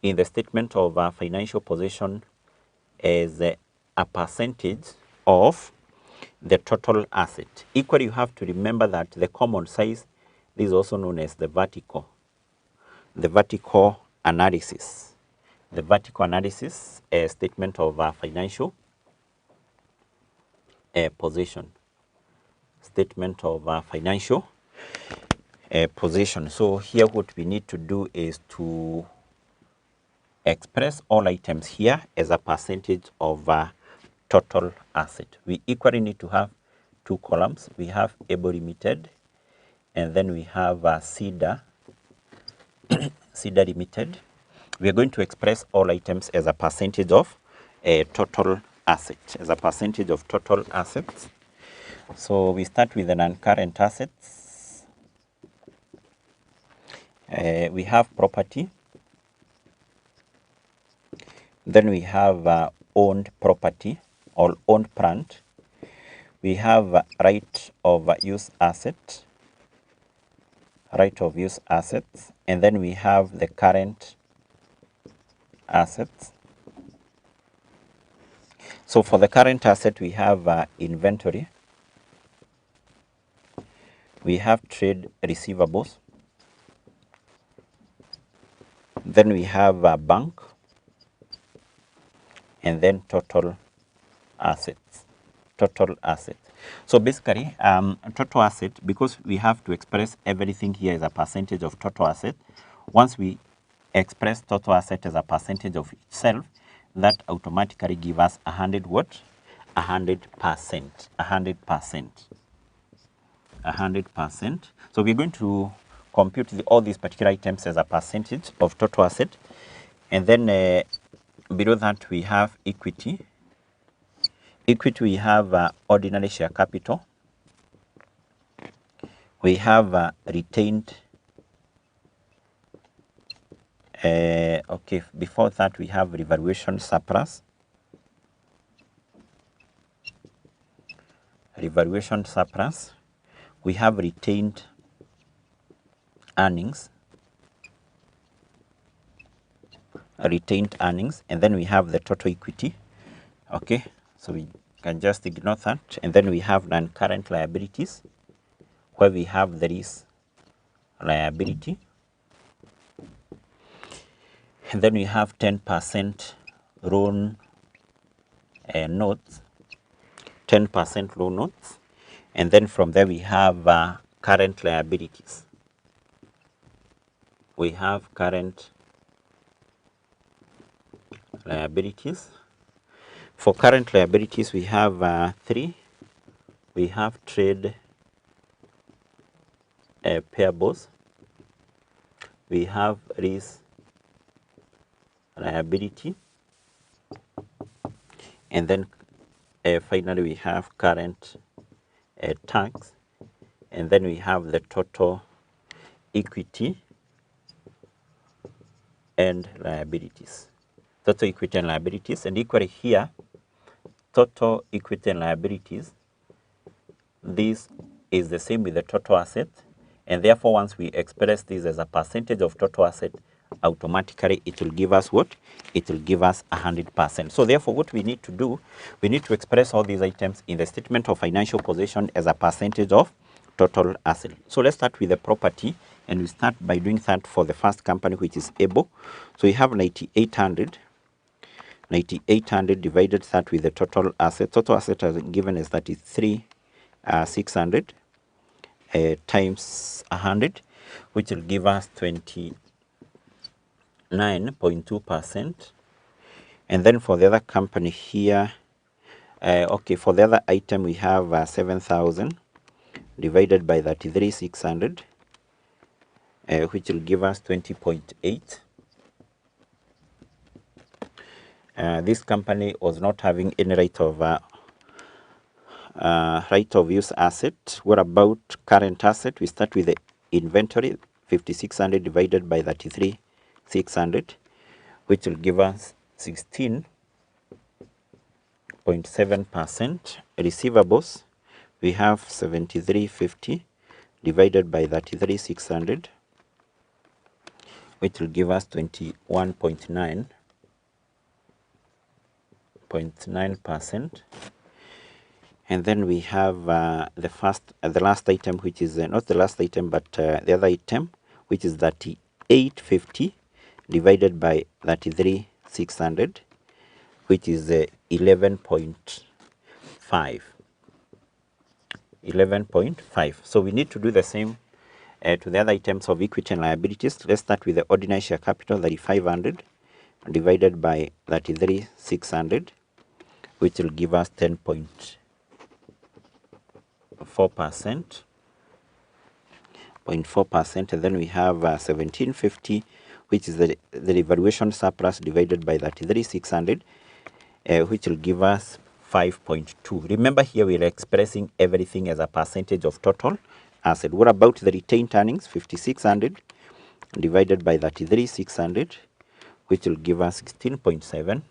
in the statement of financial position as a percentage of the total asset. Equally, you have to remember that the common size is also known as the vertical analysis. The vertical analysis statement of financial position. Statement of financial position. So here what we need to do is to express all items here as a percentage of total asset. We equally need to have two columns. We have Able Limited, and then we have SIDA Limited. We are going to express all items as a percentage of total asset, as a percentage of total assets. So we start with the non-current assets. We have property. Then we have owned property or owned plant. We have right of use asset. Right of use assets. And then we have the current assets. So for the current asset, we have inventory. We have trade receivables. Then we have bank. And then total assets. Total assets. So basically, total asset, because we have to express everything here as a percentage of total asset. Once we express total asset as a percentage of itself, that automatically give us 100 what? 100%. 100%. 100%. So we're going to compute all these particular items as a percentage of total asset. And then below that we have equity. Equity, we have ordinary share capital. We have retained. Okay, before that we have revaluation surplus. Revaluation surplus. We have retained earnings. Retained earnings, and then we have the total equity. Okay, so we can just ignore that. And then we have non-current liabilities, where we have the lease liability. And then we have 10% loan notes. 10% loan notes. And then from there we have current liabilities. We have current liabilities. For current liabilities, we have three. We have trade payables. We have lease liability, and then finally we have current tax, and then we have the total equity and liabilities. Total equity and liabilities, and equally here, total equity and liabilities, this is the same with the total asset, and therefore once we express this as a percentage of total asset, automatically it will give us what? It will give us 100%. So therefore what we need to do, we need to express all these items in the statement of financial position as a percentage of total asset. So let's start with the property, and we start by doing that for the first company, which is Able. So we have 9,800 divided that with the total asset. Total asset as given as 33,600 times 100, which will give us 29.2%. And then for the other company here, okay, for the other item we have 7,000 divided by 33,600, which will give us 20.8. This company was not having any right of use asset. What about current asset? We start with the inventory, 5,600 divided by 33,600, which will give us 16.7%. Receivables, we have 7350 divided by 33,600, which will give us 21.9%. And then we have the last item, which is not the last item, but the other item, which is 3850 divided by 33,600, which is 11.5. 11.5. So we need to do the same to the other items of equity and liabilities. Let's start with the ordinary share capital, 3,500 divided by 33,600, which will give us 10.4%. 0.4%, and then we have 1750, which is the revaluation surplus divided by 33,600, which will give us 5.2. Remember here we are expressing everything as a percentage of total asset. What about the retained earnings? 5,600 divided by 33,600, which will give us 16.7%.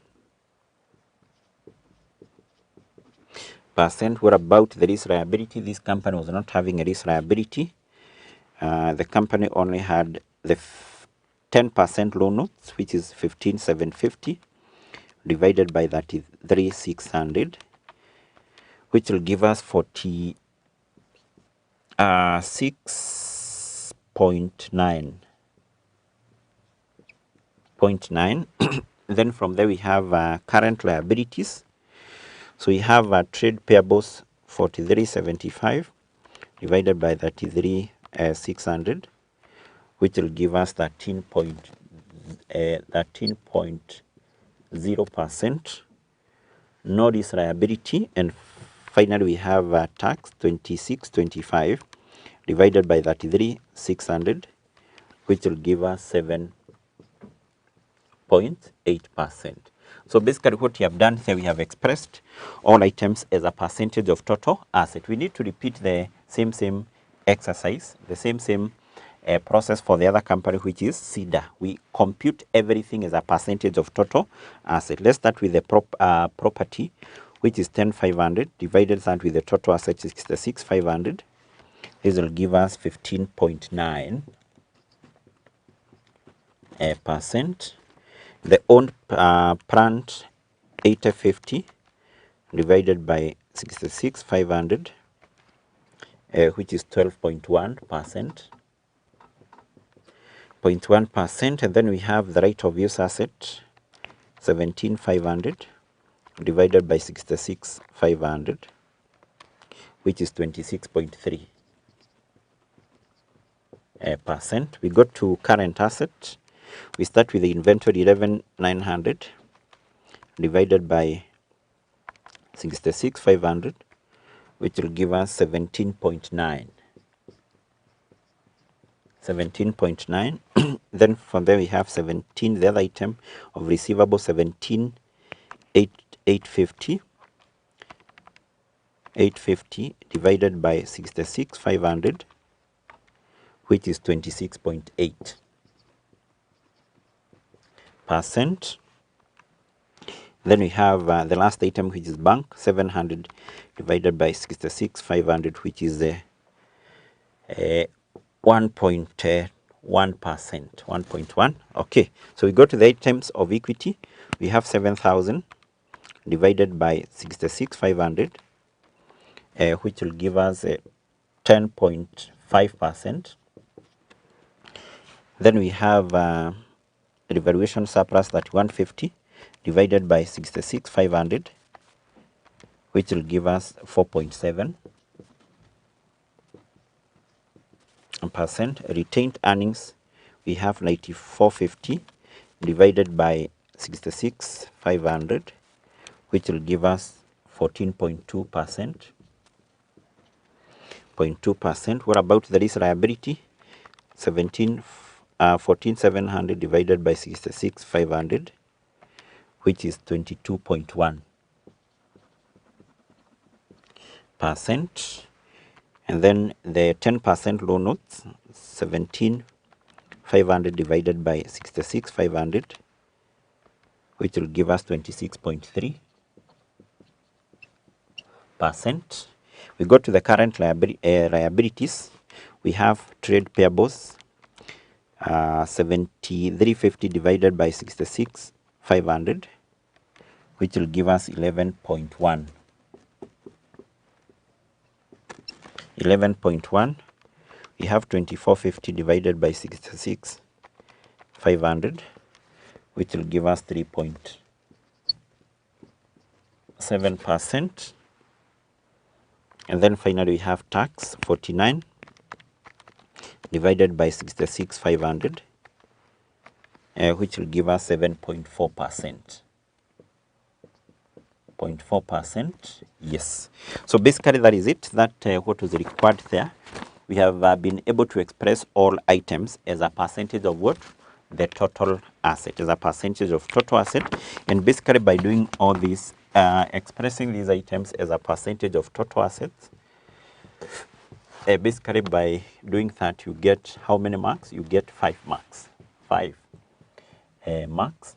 What about the risk liability? This company was not having a risk liability. The company only had the 10% loan notes, which is 15,750 divided by 33,600, which will give us 46.9. Then from there we have current liabilities. So we have trade payables 4375 divided by 33,600, which will give us 13.0%. No risk liability. And finally we have tax 2625 divided by 33,600, which will give us 7.8%. So basically what we have done here, we have expressed all items as a percentage of total asset. We need to repeat the same exercise, the same process for the other company, which is CEDA. We compute everything as a percentage of total asset. Let's start with the property, which is 10,500 divided that with the total asset 66,500. This will give us 15.9%. The owned plant 8050 divided by 66,500, which is 12.1%. And then we have the right of use asset 17,500 divided by 66,500, which is 26.3%. We go to current asset. We start with the inventory 11,900 divided by 66,500, which will give us 17.9. 17.9. Then from there we have 17, the other item of receivable, 17,850. 850 divided by 66,500, which is 26.8%. Then we have the last item, which is bank, 700 divided by 66,500, which is 1.1%. 1.1. Okay, so we go to the items of equity. We have 7,000 divided by 66,500, which will give us 10.5%. Then we have revaluation surplus, that 150 divided by 66,500, which will give us 4.7%. Retained earnings, we have 9450 divided by 66,500, which will give us 14.2%. 0.2%. What about the lease liability? 14,700 divided by 66,500, which is 22.1%. And then the 10% loan notes, 17,500 divided by 66,500, which will give us 26.3%. We go to the current liabilities. We have trade payables, 7,350 divided by 66,500, which will give us 11.1. 11.1. We have 2,450 divided by 66,500, which will give us 3.7%. And then finally we have tax, 49 divided by 66,500, which will give us 7.4%. 0.4%. Yes. So basically that is it. That what was required there. We have been able to express all items as a percentage of what? The total asset, as a percentage of total asset. And basically by doing all this, expressing these items as a percentage of total assets, basically by doing that, you get how many marks? You get 5 marks. 5 marks.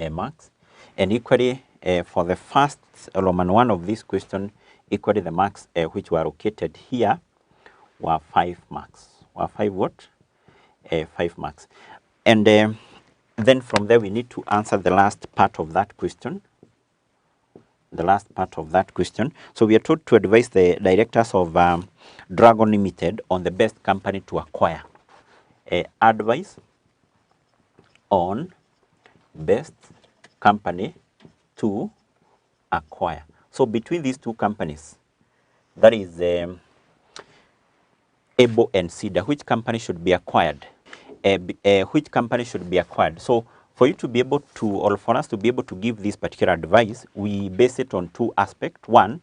Marks. And equally, for the first Roman 1 of this question, equally the marks which were located here were 5 marks. Were 5 what? 5 marks. And then from there we need to answer the last part of that question. The last part of that question. So we are told to advise the directors of Dragon Limited on the best company to acquire. Advice on best company to acquire. So between these two companies, that is Able and Cedar, which company should be acquired? Which company should be acquired? So for you to be able to, or for us to be able to give this particular advice, we base it on 2 aspects. One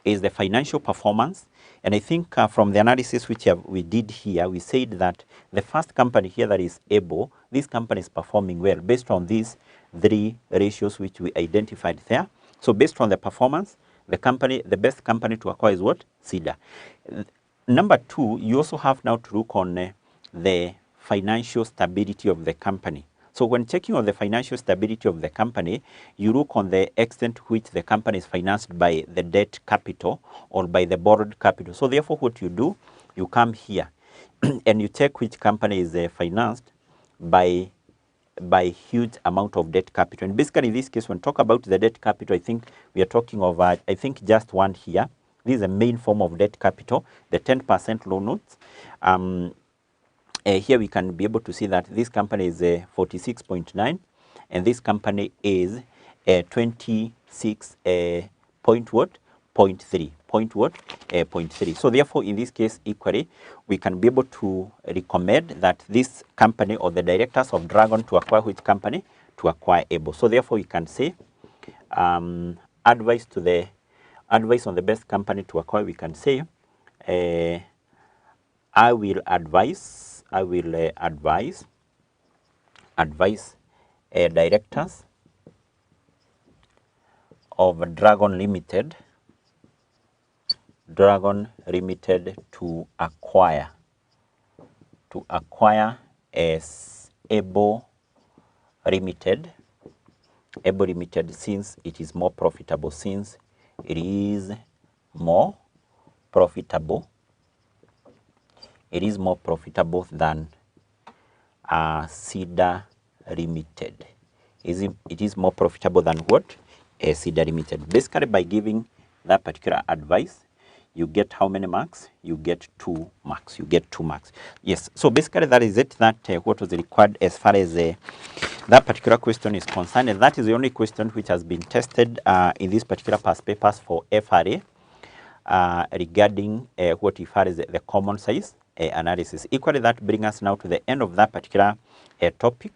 is the financial performance. And I think from the analysis which we did here, we said that the first company here, that is Able, this company is performing well based on these 3 ratios which we identified there. So based on the performance, the best company to acquire is what? Cedar. Number 2, you also have now to look on the financial stability of the company. So when checking on the financial stability of the company, you look on the extent to which the company is financed by the debt capital or by the borrowed capital. So therefore what you do, you come here and you check which company is financed by huge amount of debt capital. And basically in this case, when we talk about the debt capital, I think we are talking of, I think just one here. This is the main form of debt capital, the 10% loan notes. Here we can be able to see that this company is 46.9 and this company is 26 point what? 0.3. Point what? 0.3. So therefore, in this case, equally, we can be able to recommend that this company or the directors of Dragon to acquire which company? To acquire Able. So therefore, we can say advice on the best company to acquire, we can say I will advise directors of Dragon Limited to acquire as Able Limited, since it is more profitable, than Cedar Limited. It is more profitable than what? Cedar Limited. Basically, by giving that particular advice, you get how many marks? You get 2 marks. Yes. So basically, that is it. That what was required as far as that particular question is concerned, and that is the only question which has been tested in this particular past papers for FRA regarding what we refer as the common size analysis. Equally, that brings us now to the end of that particular topic,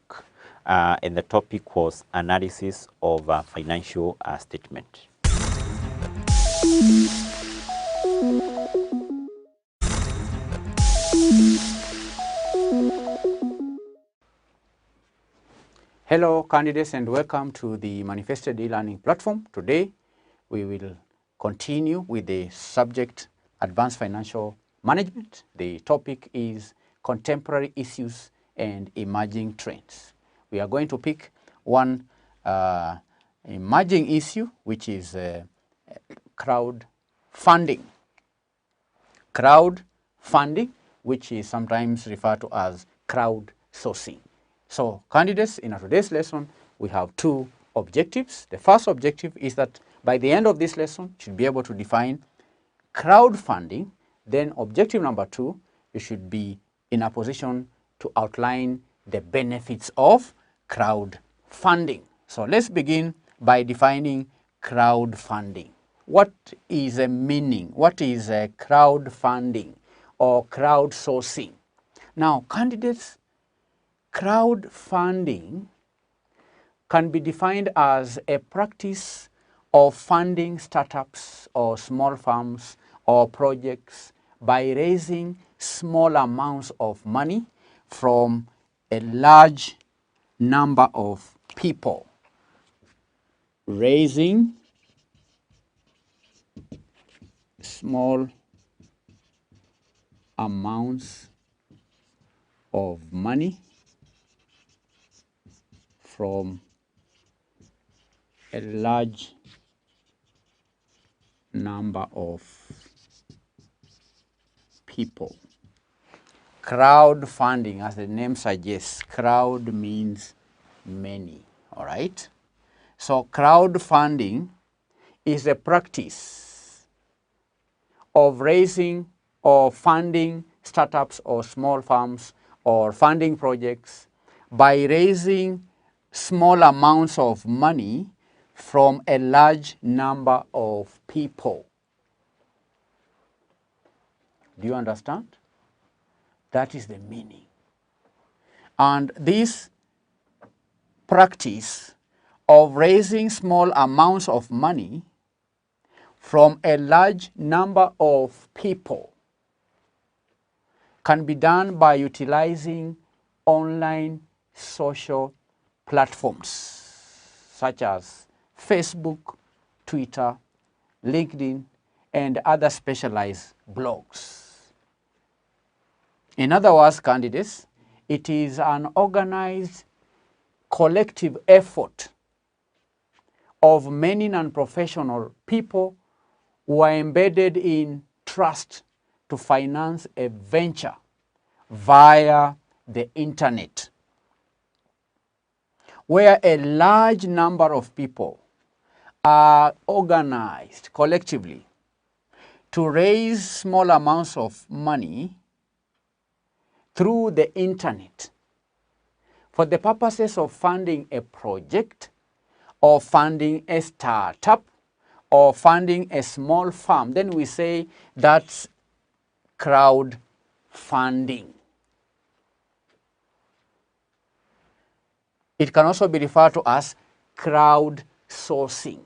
and the topic was analysis of financial statement. Hello candidates and welcome to the Manifested E-Learning platform. Today we will continue with the subject Advanced Financial Management. The topic is Contemporary Issues and Emerging Trends. We are going to pick one emerging issue, which is crowdfunding. Crowdfunding, which is sometimes referred to as crowdsourcing. So candidates, in today's lesson, we have 2 objectives. The first objective is that by the end of this lesson, you should be able to define crowdfunding. Then objective number 2, you should be in a position to outline the benefits of crowdfunding. So let's begin by defining crowdfunding. What is a meaning? What is a crowdfunding or crowdsourcing? Now, candidates, crowdfunding can be defined as a practice of funding startups or small firms or projects by raising small amounts of money from a large number of people. Raising small amounts of money from a large number of people. Crowdfunding, as the name suggests, crowd means many, all right? So crowdfunding is a practice of raising or funding startups or small firms or funding projects by raising small amounts of money from a large number of people. Do you understand? That is the meaning. And this practice of raising small amounts of money from a large number of people can be done by utilizing online social platforms such as Facebook, Twitter, LinkedIn, and other specialized blogs. In other words, candidates, it is an organized collective effort of many non-professional people who are embedded in trust to finance a venture via the internet, where a large number of people are organized collectively to raise small amounts of money through the internet for the purposes of funding a project or funding a startup or funding a small firm. Then we say that's crowdfunding. It can also be referred to as crowdsourcing.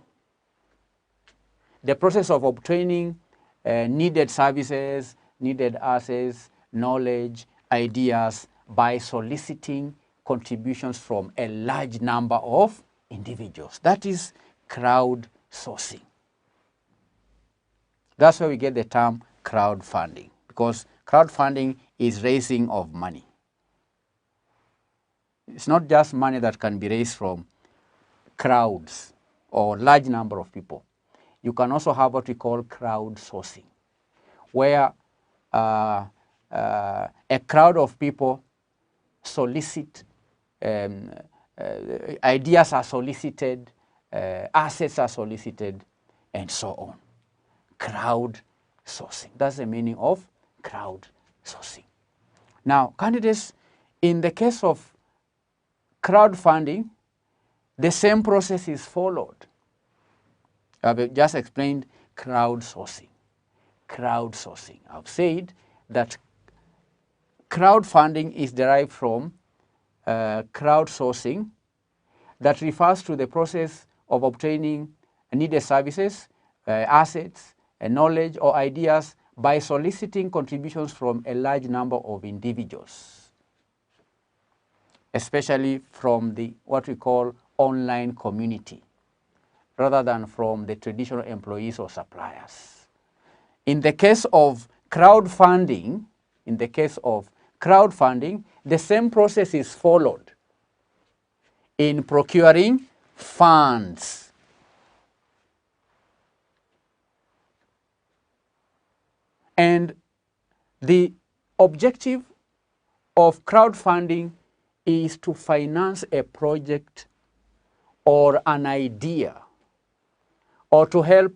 The process of obtaining needed services, needed assets, knowledge, ideas by soliciting contributions from a large number of individuals. That is crowdsourcing. That's where we get the term crowdfunding, because crowdfunding is raising of money. It's not just money that can be raised from crowds or large number of people. You can also have what we call crowdsourcing, where a crowd of people solicit, ideas are solicited, assets are solicited, and so on. Crowdsourcing. That's the meaning of crowdsourcing. Now, candidates, in the case of crowdfunding, the same process is followed. I've just explained crowdsourcing. Crowdsourcing. I've said that crowdfunding is derived from crowdsourcing, that refers to the process of obtaining needed services, assets, knowledge, or ideas by soliciting contributions from a large number of individuals, especially from the what we call online community, rather than from the traditional employees or suppliers. In the case of crowdfunding, the same process is followed in procuring funds. And the objective of crowdfunding is to finance a project or an idea, or to help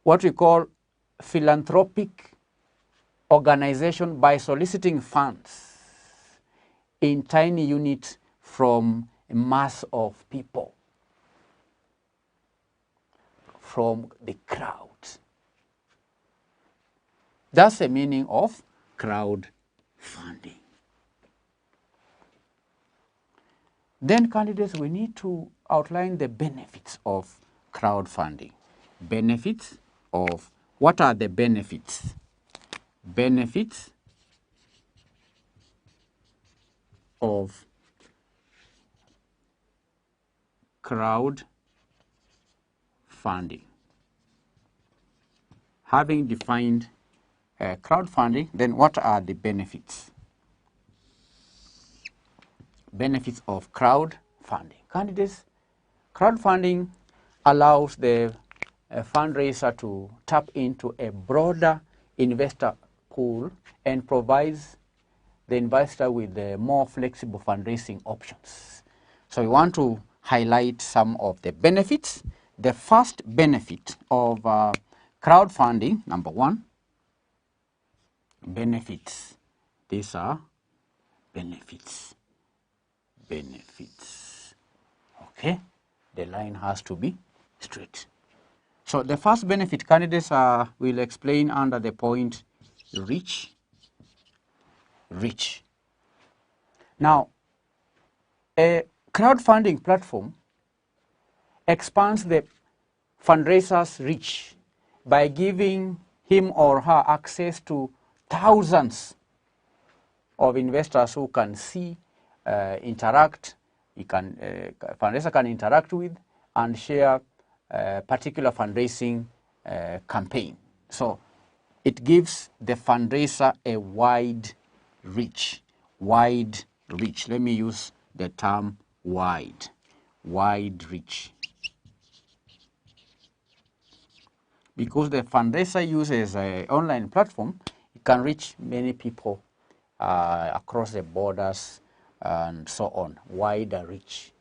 what we call philanthropic organization by soliciting funds in tiny units from a mass of people, from the crowd. That's the meaning of crowdfunding. Then, candidates, we need to outline the benefits of crowdfunding. Benefits of, what are the benefits? Benefits of crowdfunding. Having defined crowdfunding, then what are the benefits? Benefits of crowdfunding. Candidates, crowdfunding allows the fundraiser to tap into a broader investor pool and provides the investor with more flexible fundraising options. So we want to highlight some of the benefits. The first benefit of crowdfunding, number one, benefits. These are benefits. Benefits. Okay, the line has to be straight. So the first benefit, candidates will explain under the point reach. Reach. Now, a crowdfunding platform expands the fundraiser's reach by giving him or her access to thousands of investors who can see, interact, fundraiser can interact with and share a particular fundraising campaign. So it gives the fundraiser a wide reach. Wide reach. Let me use the term wide. Wide reach. Because the fundraiser uses an online platform, it can reach many people across the borders and so on. Wider reach.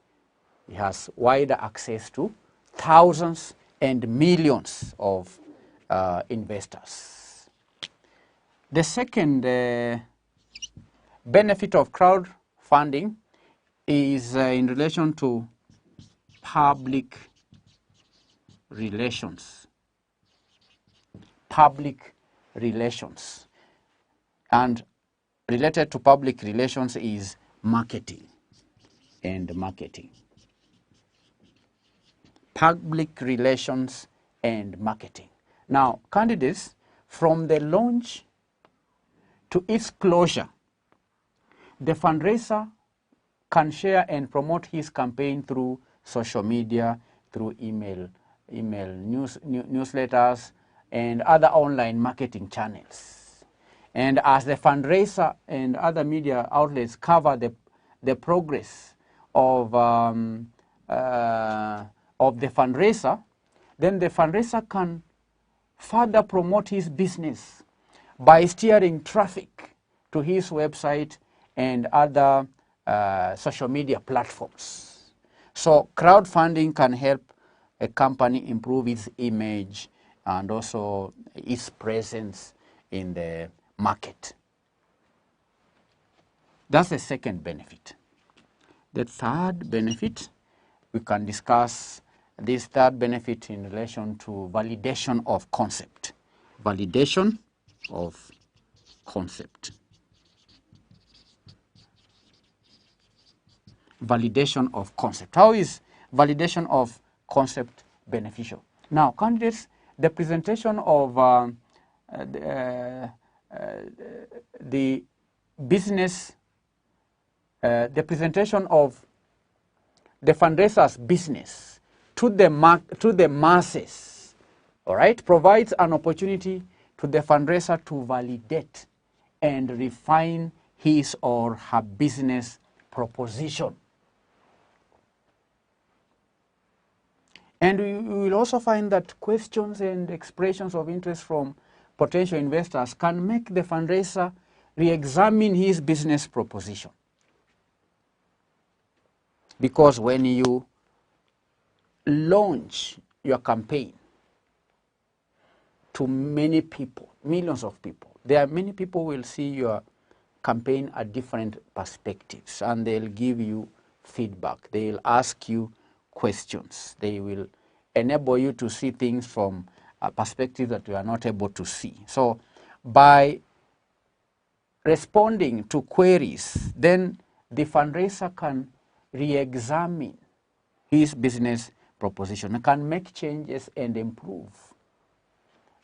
It has wider access to thousands and millions of investors. The second benefit of crowdfunding is in relation to public relations. Public relations. And related to public relations is marketing and marketing. Public relations and marketing. Now, candidates, from the launch to its closure, the fundraiser can share and promote his campaign through social media, through email newsletters, and other online marketing channels. And as the fundraiser and other media outlets cover the progress of the fundraiser, then the fundraiser can further promote his business by steering traffic to his website and other social media platforms. So crowdfunding can help a company improve its image and also its presence in the market. That's the second benefit. The third benefit, we can discuss this third benefit in relation to validation of concept. Validation of concept. Validation of concept. How is validation of concept beneficial? Now, candidates, the presentation of the business, the presentation of the fundraiser's business to the masses, all right, provides an opportunity to the fundraiser to validate and refine his or her business proposition. And we will also find that questions and expressions of interest from potential investors can make the fundraiser re-examine his business proposition. Because when you launch your campaign to many people, millions of people, there are many people will see your campaign at different perspectives, and they'll give you feedback. They'll ask you questions. They will enable you to see things from a perspective that you are not able to see. So by responding to queries, then the fundraiser can re-examine his business proposition and can make changes and improve.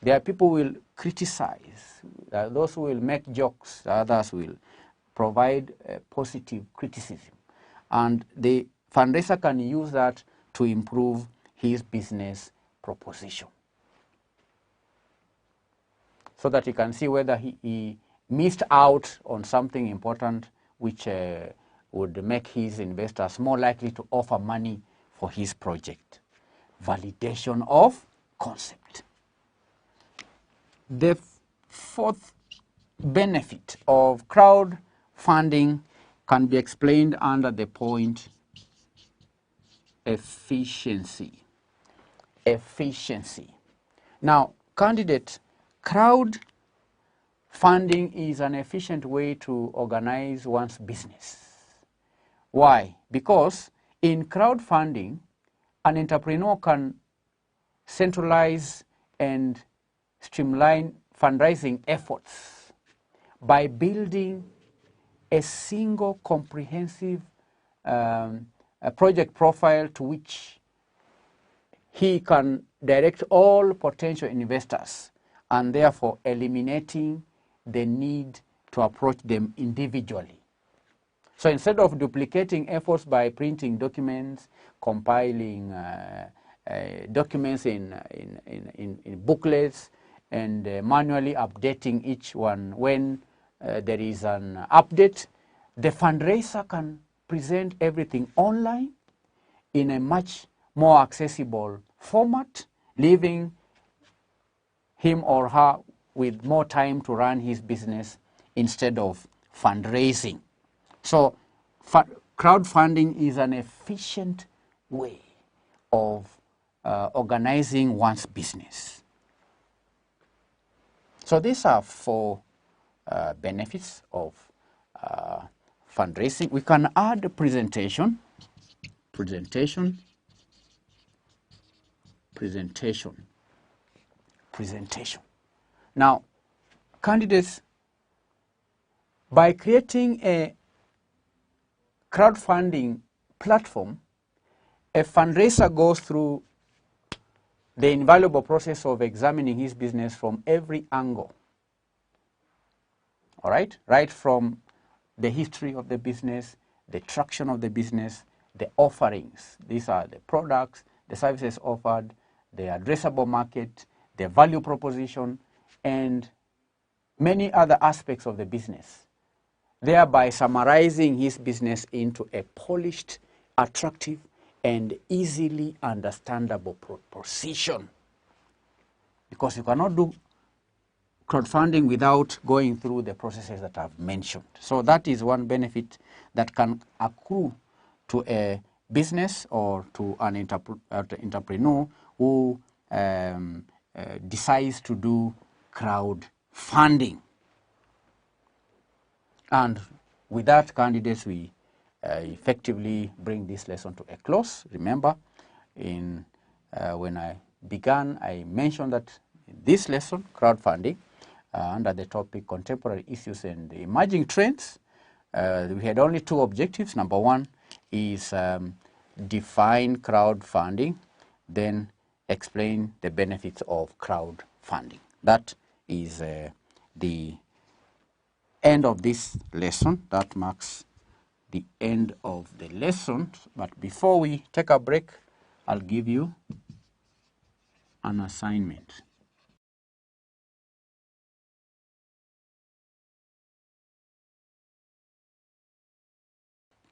There are people who will criticize, those who will make jokes, others will provide positive criticism. And the fundraiser can use that to improve his business proposition, so that he can see whether he missed out on something important which would make his investors more likely to offer money for his project. Validation of concept. The fourth benefit of crowdfunding can be explained under the point efficiency. Efficiency. Now, candidate, crowdfunding is an efficient way to organize one's business. Why? Because in crowdfunding, an entrepreneur can centralize and streamline fundraising efforts by building a single comprehensive project profile to which he can direct all potential investors, and therefore eliminating the need to approach them individually. So instead of duplicating efforts by printing documents, compiling documents in booklets, and manually updating each one when there is an update, the fundraiser can present everything online in a much more accessible format, leaving him or her with more time to run his business instead of fundraising. So crowdfunding is an efficient way of organizing one's business. So these are four benefits of fundraising. We can add presentation. Now, candidates, by creating a crowdfunding platform, a fundraiser goes through the invaluable process of examining his business from every angle. all right from the history of the business, the traction of the business, the offerings. These are the products, the services offered, the addressable market, the value proposition, and many other aspects of the business, thereby summarizing his business into a polished, attractive, and easily understandable proposition. Because you cannot do crowdfunding without going through the processes that I've mentioned. So that is one benefit that can accrue to a business or to an entrepreneur who decides to do crowdfunding. And with that, candidates, we effectively bring this lesson to a close. Remember, when I began, I mentioned that in this lesson, crowdfunding, under the topic Contemporary Issues and Emerging Trends, we had only two objectives. Number one is define crowdfunding, then explain the benefits of crowdfunding. That is the end of this lesson. That marks the end of the lesson. But before we take a break, I'll give you an assignment.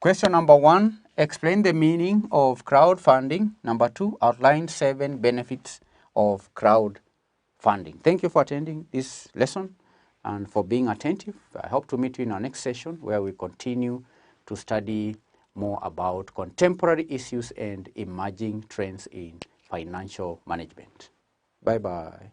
Question number one, explain the meaning of crowdfunding. Number two, outline 7 benefits of crowdfunding. Thank you for attending this lesson and for being attentive. I hope to meet you in our next session where we continue to study more about contemporary issues and emerging trends in financial management. Bye-bye.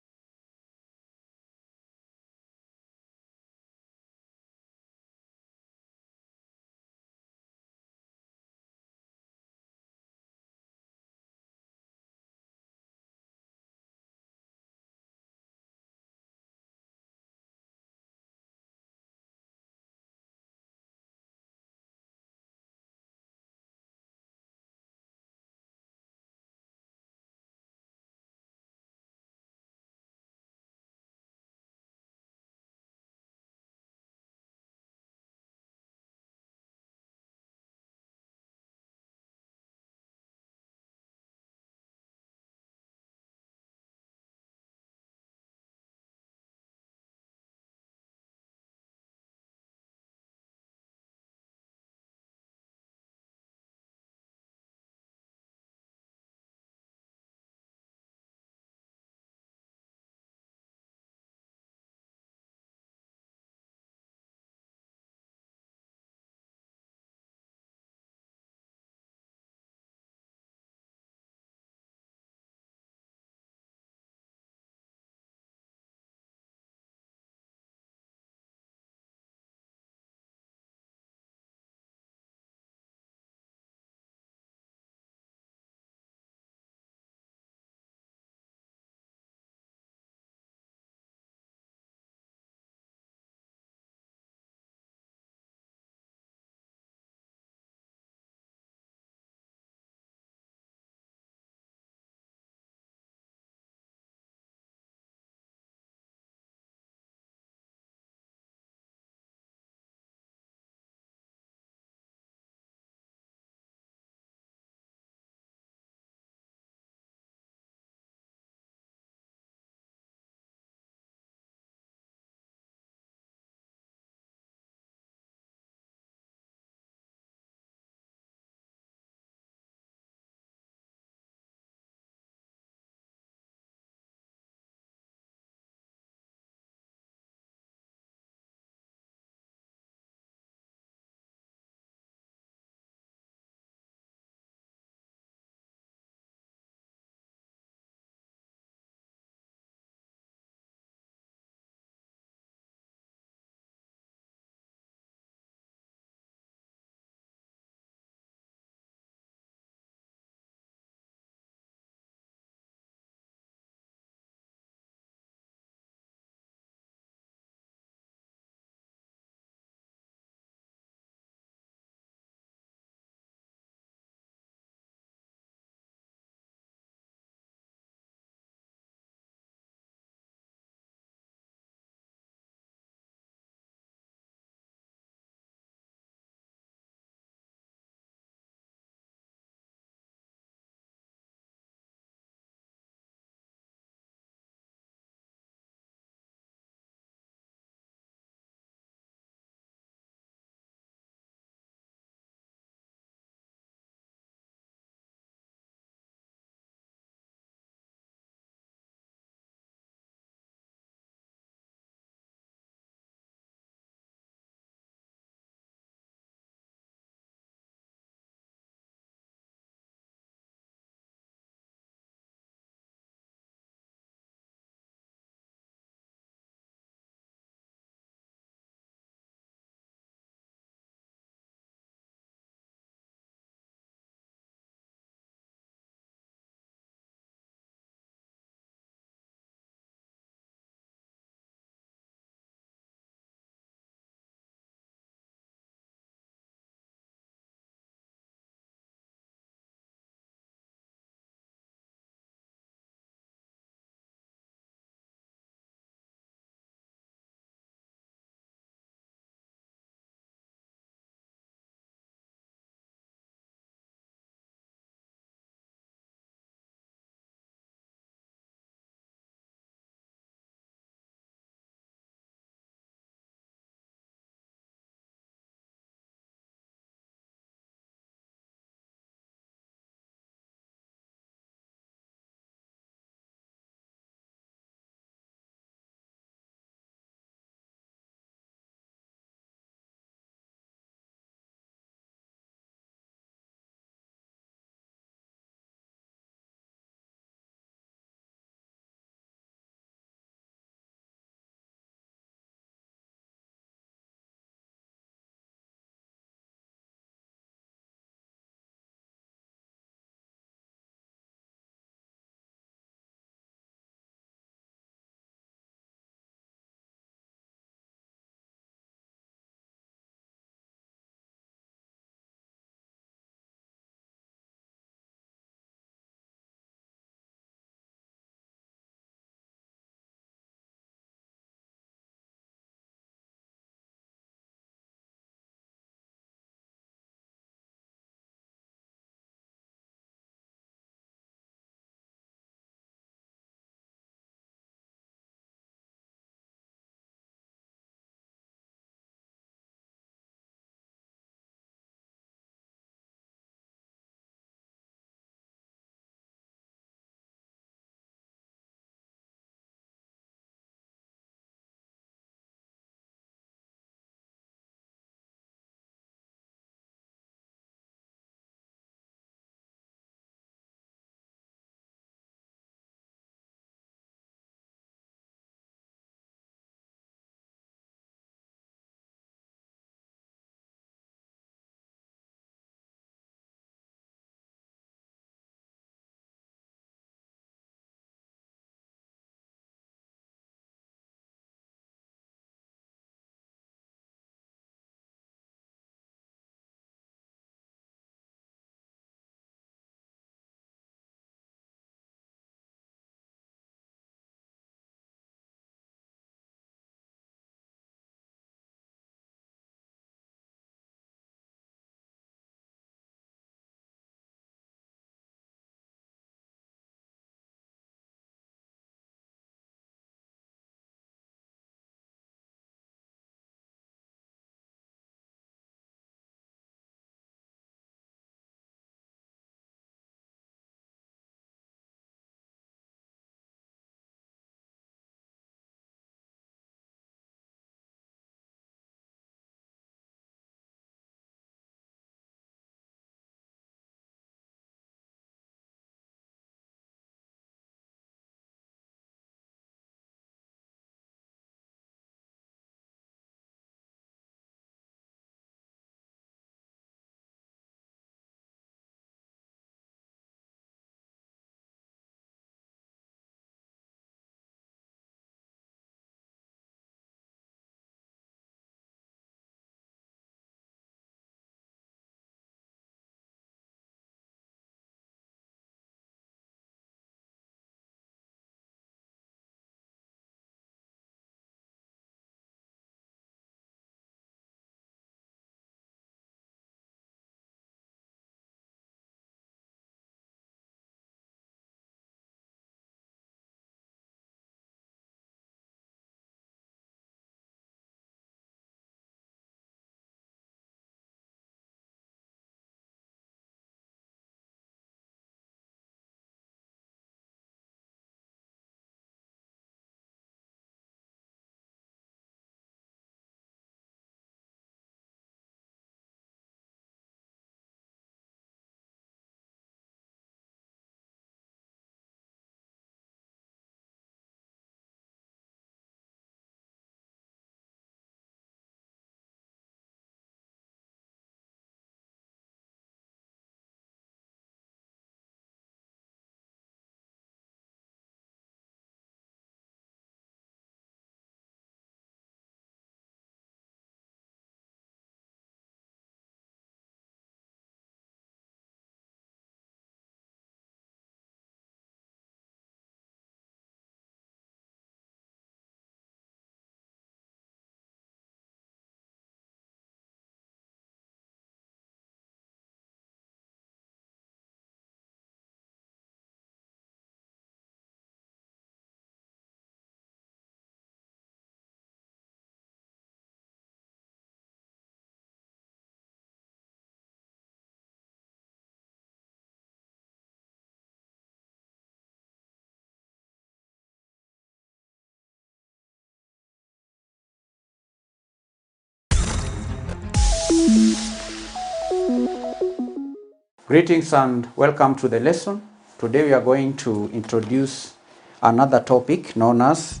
Greetings and welcome to the lesson. Today we are going to introduce another topic known as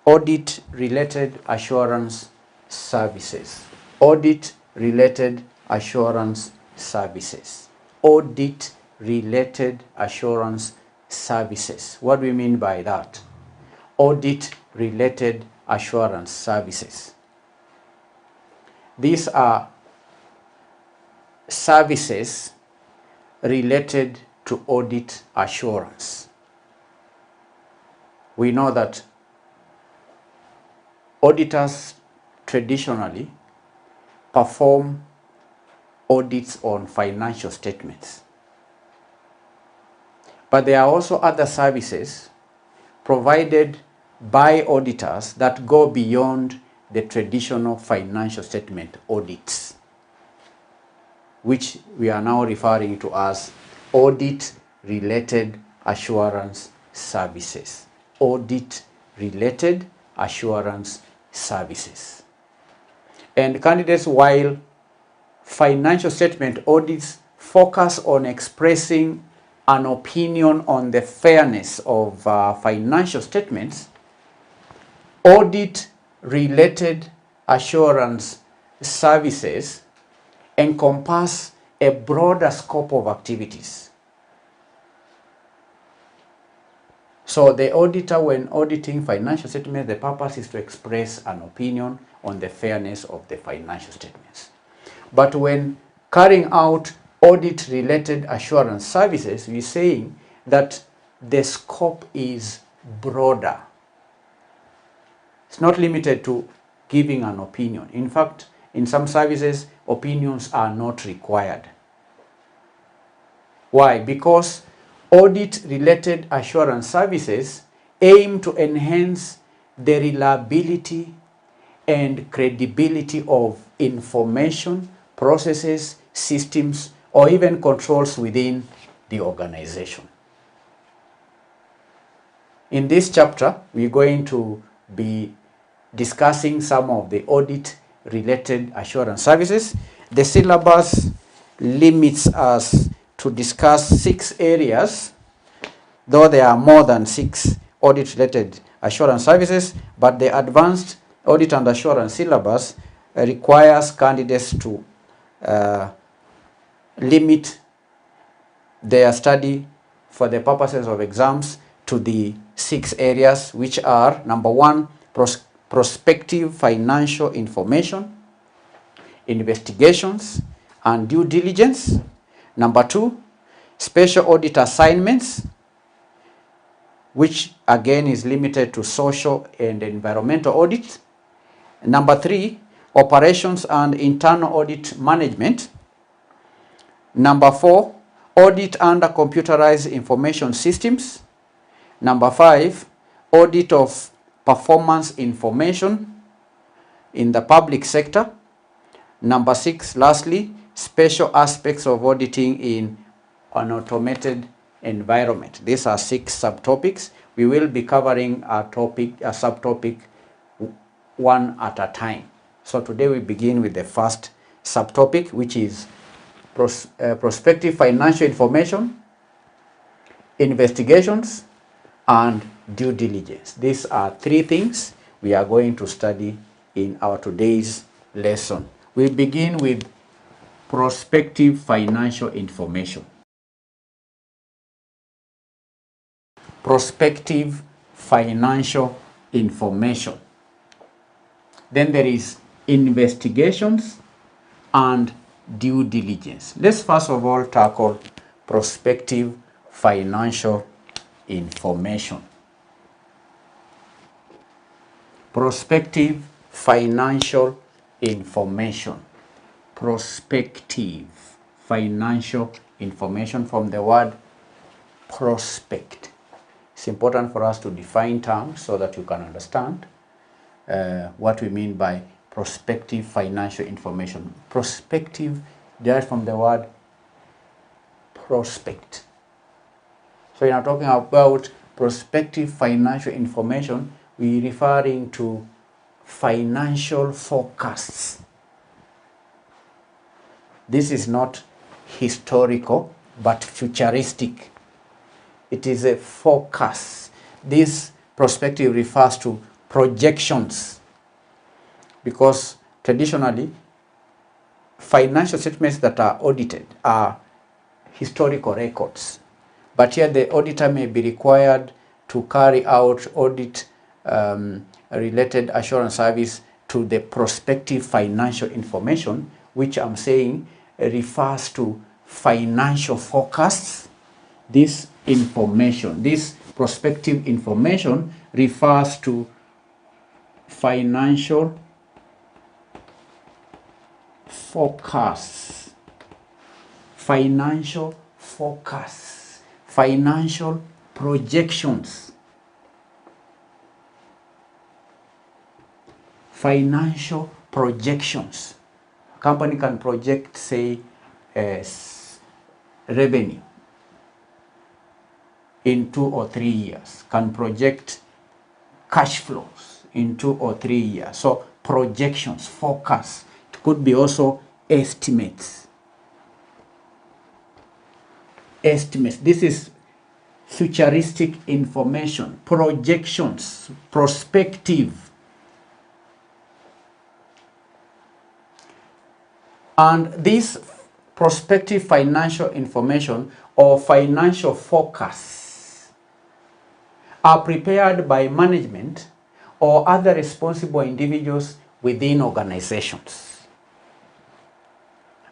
audit-related assurance services. Audit-related assurance services. Audit-related assurance services. What do we mean by that? Audit-related assurance services. These are services related to audit assurance. We know that auditors traditionally perform audits on financial statements. But there are also other services provided by auditors that go beyond the traditional financial statement audits, which we are now referring to as audit-related assurance services. Audit-related assurance services. And candidates, while financial statement audits focus on expressing an opinion on the fairness of financial statements, audit-related assurance services encompass a broader scope of activities. So the auditor, when auditing financial statements, the purpose is to express an opinion on the fairness of the financial statements. But when carrying out audit-related assurance services, we're saying that the scope is broader. It's not limited to giving an opinion. In fact, in some services, opinions are not required. Why? Because audit-related assurance services aim to enhance the reliability and credibility of information, processes, systems, or even controls within the organization. In this chapter, we're going to be discussing some of the audit-related assurance services. The syllabus limits us to discuss 6 areas, though there are more than 6 audit-related assurance services, but the advanced audit and assurance syllabus requires candidates to limit their study for the purposes of exams to the 6 areas, which are: number 1, prospective financial information, investigations and due diligence. Number 2, special audit assignments, which again is limited to social and environmental audit. Number 3, operations and internal audit management. Number 4, audit under computerized information systems. Number 5, audit of performance information in the public sector. Number 6, lastly, special aspects of auditing in an automated environment. These are 6 subtopics. We will be covering a subtopic one at a time. So today we begin with the first subtopic, which is prospective financial information, investigations, and due diligence. These are 3 things we are going to study in our today's lesson. We begin with prospective financial information. Prospective financial information. Then there is investigations and due diligence. Let's first of all tackle prospective financial information. Prospective financial information. Prospective financial information, from the word prospect. It's important for us to define terms so that you can understand what we mean by prospective financial information. Prospective derived from the word prospect. So when I'm talking about prospective financial information, we're referring to financial forecasts. This is not historical but futuristic. It is a forecast. This prospective refers to projections, because traditionally financial statements that are audited are historical records. But here the auditor may be required to carry out audit related assurance service to the prospective financial information, which I'm saying refers to financial forecasts. This information, this prospective information, refers to financial forecasts, financial forecasts, financial projections, financial projections. A company can project, say, revenue in 2 or 3 years, can project cash flows in 2 or 3 years. So projections, forecasts. It could be also estimates. Estimates. This is futuristic information. Projections, prospective. And this prospective financial information or financial forecasts are prepared by management or other responsible individuals within organizations.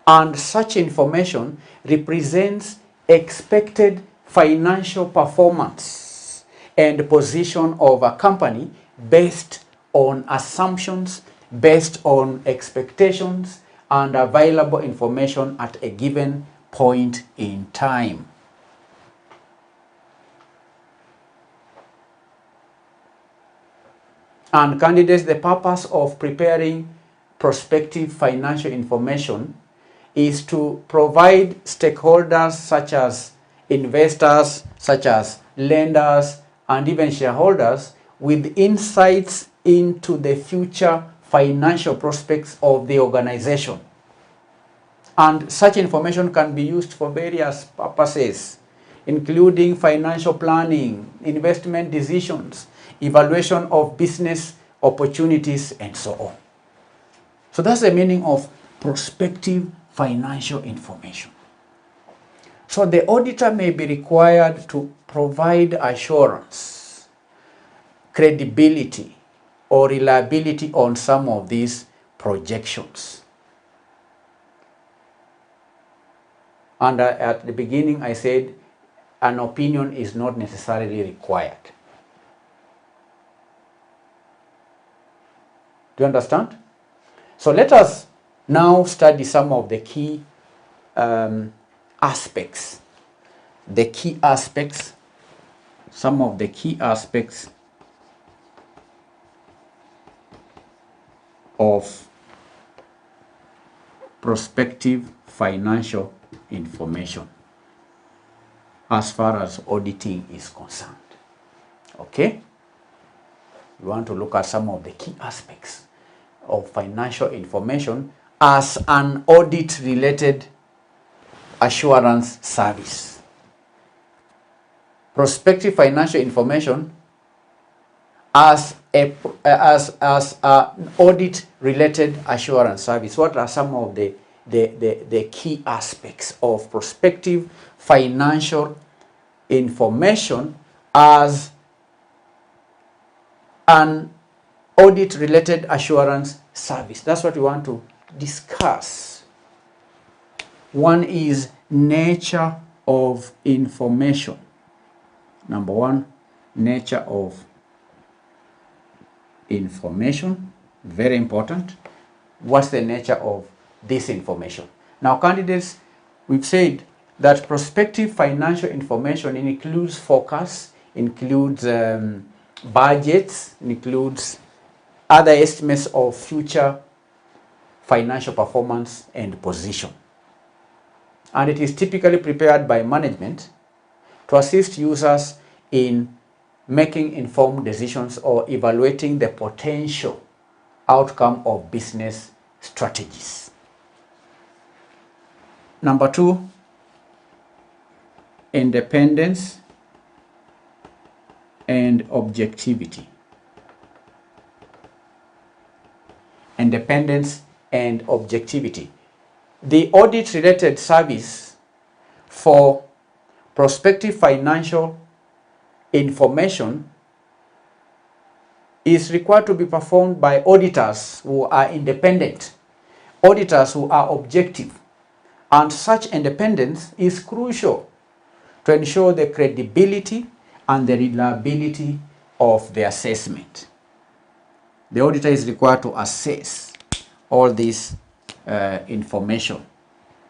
And such information represents expected financial performance and position of a company based on assumptions, based on expectations, and available information at a given point in time. And candidates, the purpose of preparing prospective financial information is to provide stakeholders such as investors, such as lenders, and even shareholders with insights into the future financial prospects of the organization. And such information can be used for various purposes, including financial planning, investment decisions, evaluation of business opportunities, and so on. So that's the meaning of prospective financial information. So the auditor may be required to provide assurance, credibility, or reliability on some of these projections. And at the beginning I said an opinion is not necessarily required. Do you understand? So let us now study some of the key aspects. Some of the key aspects of prospective financial information as far as auditing is concerned. Okay? We want to look at some of the key aspects of financial information as an audit-related assurance service. Prospective financial information as an audit-related assurance service. What are some of the key aspects of prospective financial information as an audit-related assurance service? That's what we want to discuss. One is nature of information. Number one, nature of information. Very important. What's the nature of this information? Now, candidates, we've said that prospective financial information includes forecasts, includes budgets, includes other estimates of future financial performance and position. And it is typically prepared by management to assist users in making informed decisions or evaluating the potential outcome of business strategies. Number two, independence and objectivity. Independence and objectivity. The audit-related service for prospective financial information is required to be performed by auditors who are independent, auditors who are objective, and such independence is crucial to ensure the credibility and the reliability of the assessment. The auditor is required to assess all this information,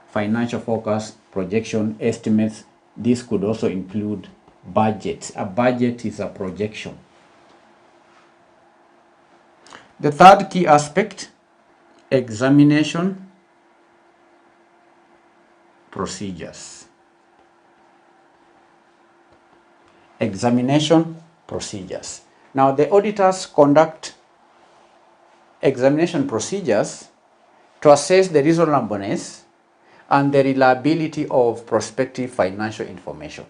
financial forecast, projection, estimates. This could also include budgets. A budget is a projection. The third key aspect, examination procedures. Examination procedures. Now, the auditors conduct examination procedures to assess the reasonableness and the reliability of prospective financial information.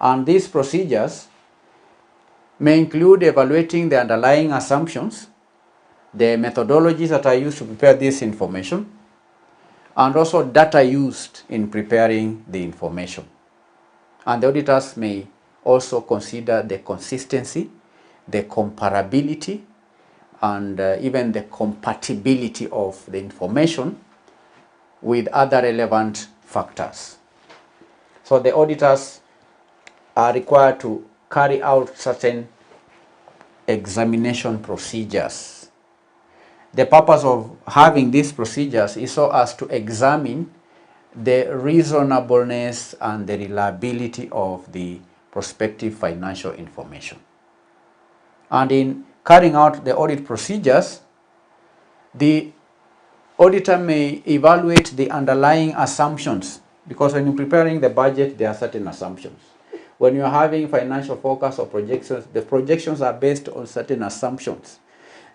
And these procedures may include evaluating the underlying assumptions, the methodologies that are used to prepare this information, and also data used in preparing the information. And the auditors may also consider the consistency, the comparability, and even the compatibility of the information with other relevant factors. So the auditors are required to carry out certain examination procedures. The purpose of having these procedures is so as to examine the reasonableness and the reliability of the prospective financial information. And in carrying out the audit procedures, the auditor may evaluate the underlying assumptions, because when you're preparing the budget, there are certain assumptions. When you're having financial forecasts or projections, the projections are based on certain assumptions.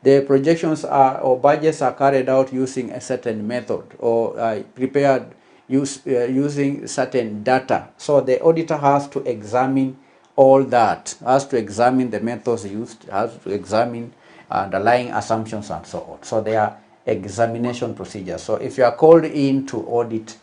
The projections or budgets are carried out using a certain method or prepared using certain data. So the auditor has to examine all that, has to examine the methods used, has to examine underlying assumptions and so on. So there are examination procedures. So if you are called in to audit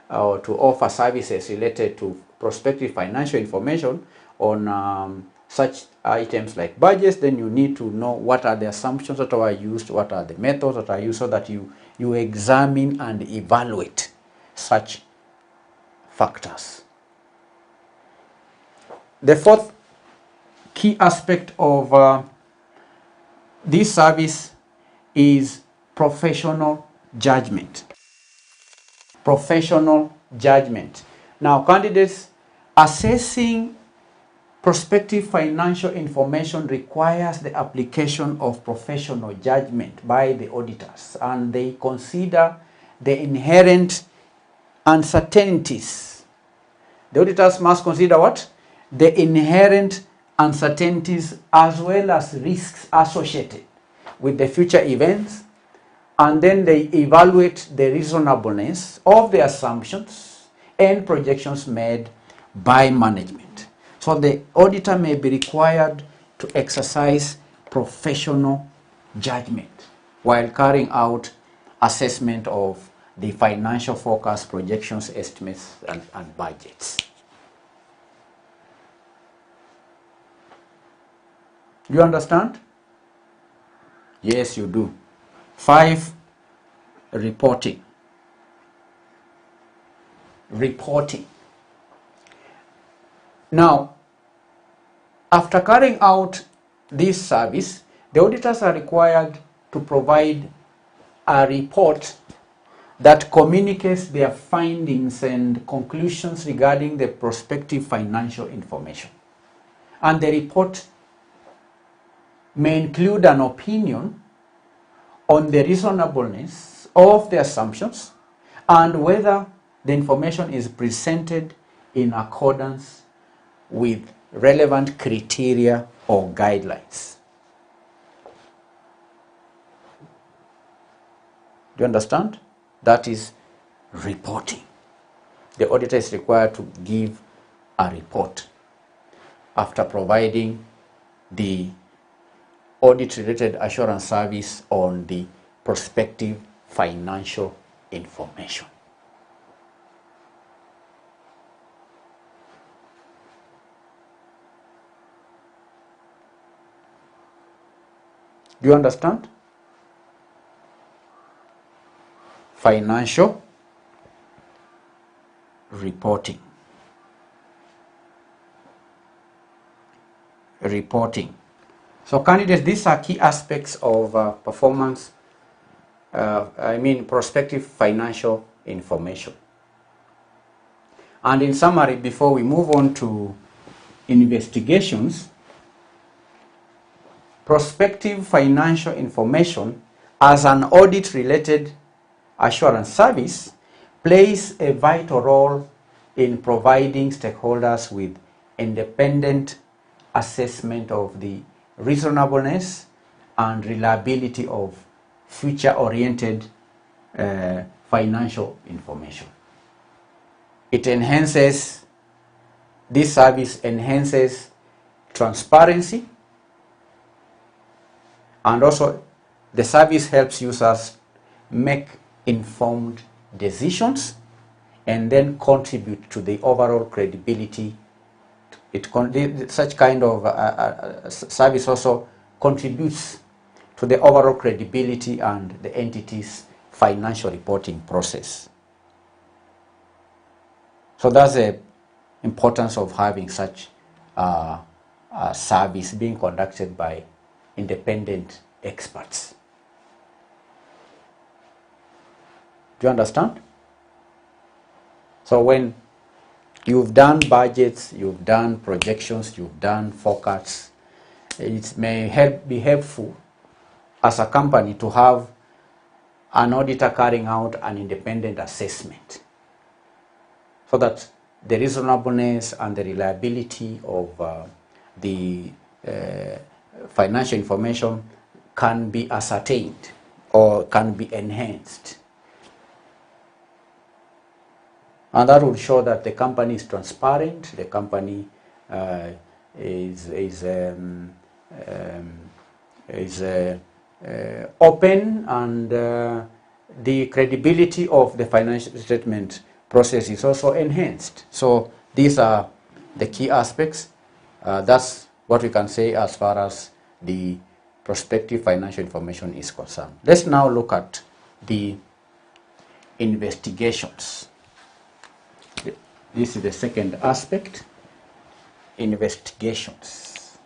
or to offer services related to prospective financial information on such items like budgets, then you need to know what are the assumptions that are used, what are the methods that are used, so that you examine and evaluate such factors. The fourth key aspect of this service is professional judgment. Professional judgment. Now, candidates, assessing prospective financial information requires the application of professional judgment by the auditors, and they consider the inherent uncertainties. The auditors must consider what? The inherent uncertainties as well as risks associated with the future events, and then they evaluate the reasonableness of the assumptions and projections made by management. So the auditor may be required to exercise professional judgment while carrying out assessment of the financial forecast, projections, estimates, and budgets. You understand? Yes, you do. 5, reporting. Reporting. Now, after carrying out this service, the auditors are required to provide a report that communicates their findings and conclusions regarding the prospective financial information. And the report may include an opinion on the reasonableness of the assumptions and whether the information is presented in accordance with relevant criteria or guidelines. Do you understand? That is reporting. The auditor is required to give a report after providing the audit-related assurance service on the prospective financial information. Do you understand? Financial reporting. So candidates, these are key aspects of prospective financial information. And in summary, before we move on to investigations, prospective financial information as an audit-related assurance service plays a vital role in providing stakeholders with independent assessment of the reasonableness and reliability of future-oriented financial information. This service enhances transparency, and also the service helps users make informed decisions and then contribute to the overall credibility. Such kind of service also contributes to the overall credibility and the entity's financial reporting process. So that's the importance of having such a service being conducted by independent experts. Do you understand? So when you've done budgets, you've done projections, you've done forecasts, it may be helpful as a company to have an auditor carrying out an independent assessment so that the reasonableness and the reliability of the financial information can be ascertained or can be enhanced. And that will show that the company is transparent, the company is open, and the credibility of the financial statement process is also enhanced. So these are the key aspects. That's what we can say as far as the prospective financial information is concerned. Let's now look at the investigations. This is the second aspect, investigations.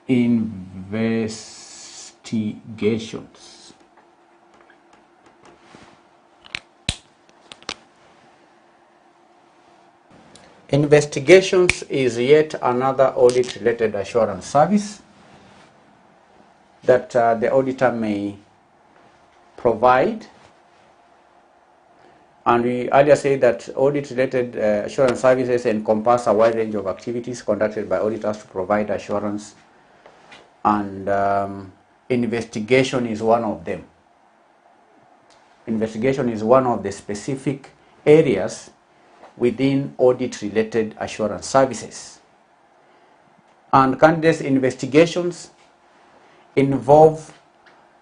Investigations. Investigations is yet another audit-related assurance service that the auditor may provide. And we earlier said that audit-related assurance services encompass a wide range of activities conducted by auditors to provide assurance, and investigation is one of them. Investigation is one of the specific areas within audit-related assurance services. And candidates' investigations involve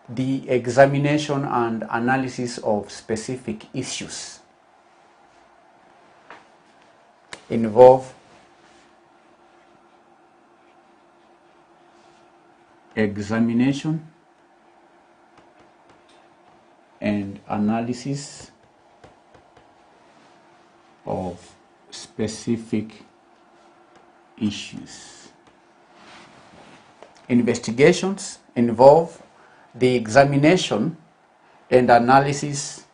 the examination and analysis of specific issues. Examination and analysis of specific issues. Investigations involve the examination and analysis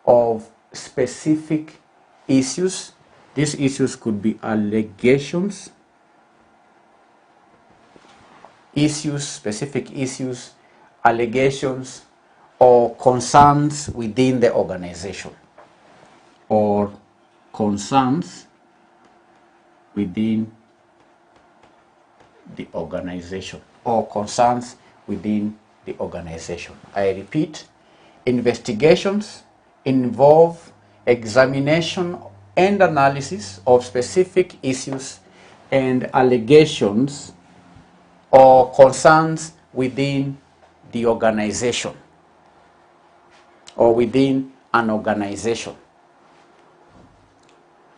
of specific issues. These issues could be allegations, specific issues, allegations, or concerns within the organization, or concerns within the organization, or concerns within the organization. I repeat, investigations involve examination end analysis of specific issues and allegations or concerns within the organization or within an organization.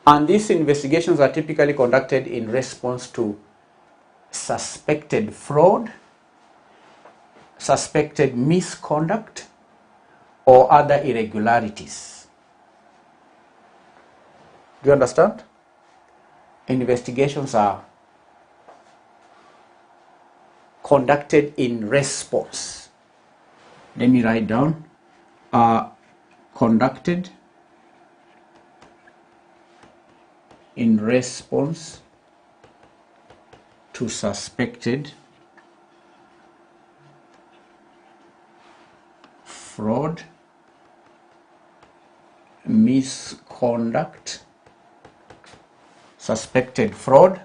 And these investigations are typically conducted in response to suspected fraud, suspected misconduct, or other irregularities. Do you understand? Investigations are conducted in response. Let me write down. Are conducted in response to suspected fraud, misconduct, suspected fraud,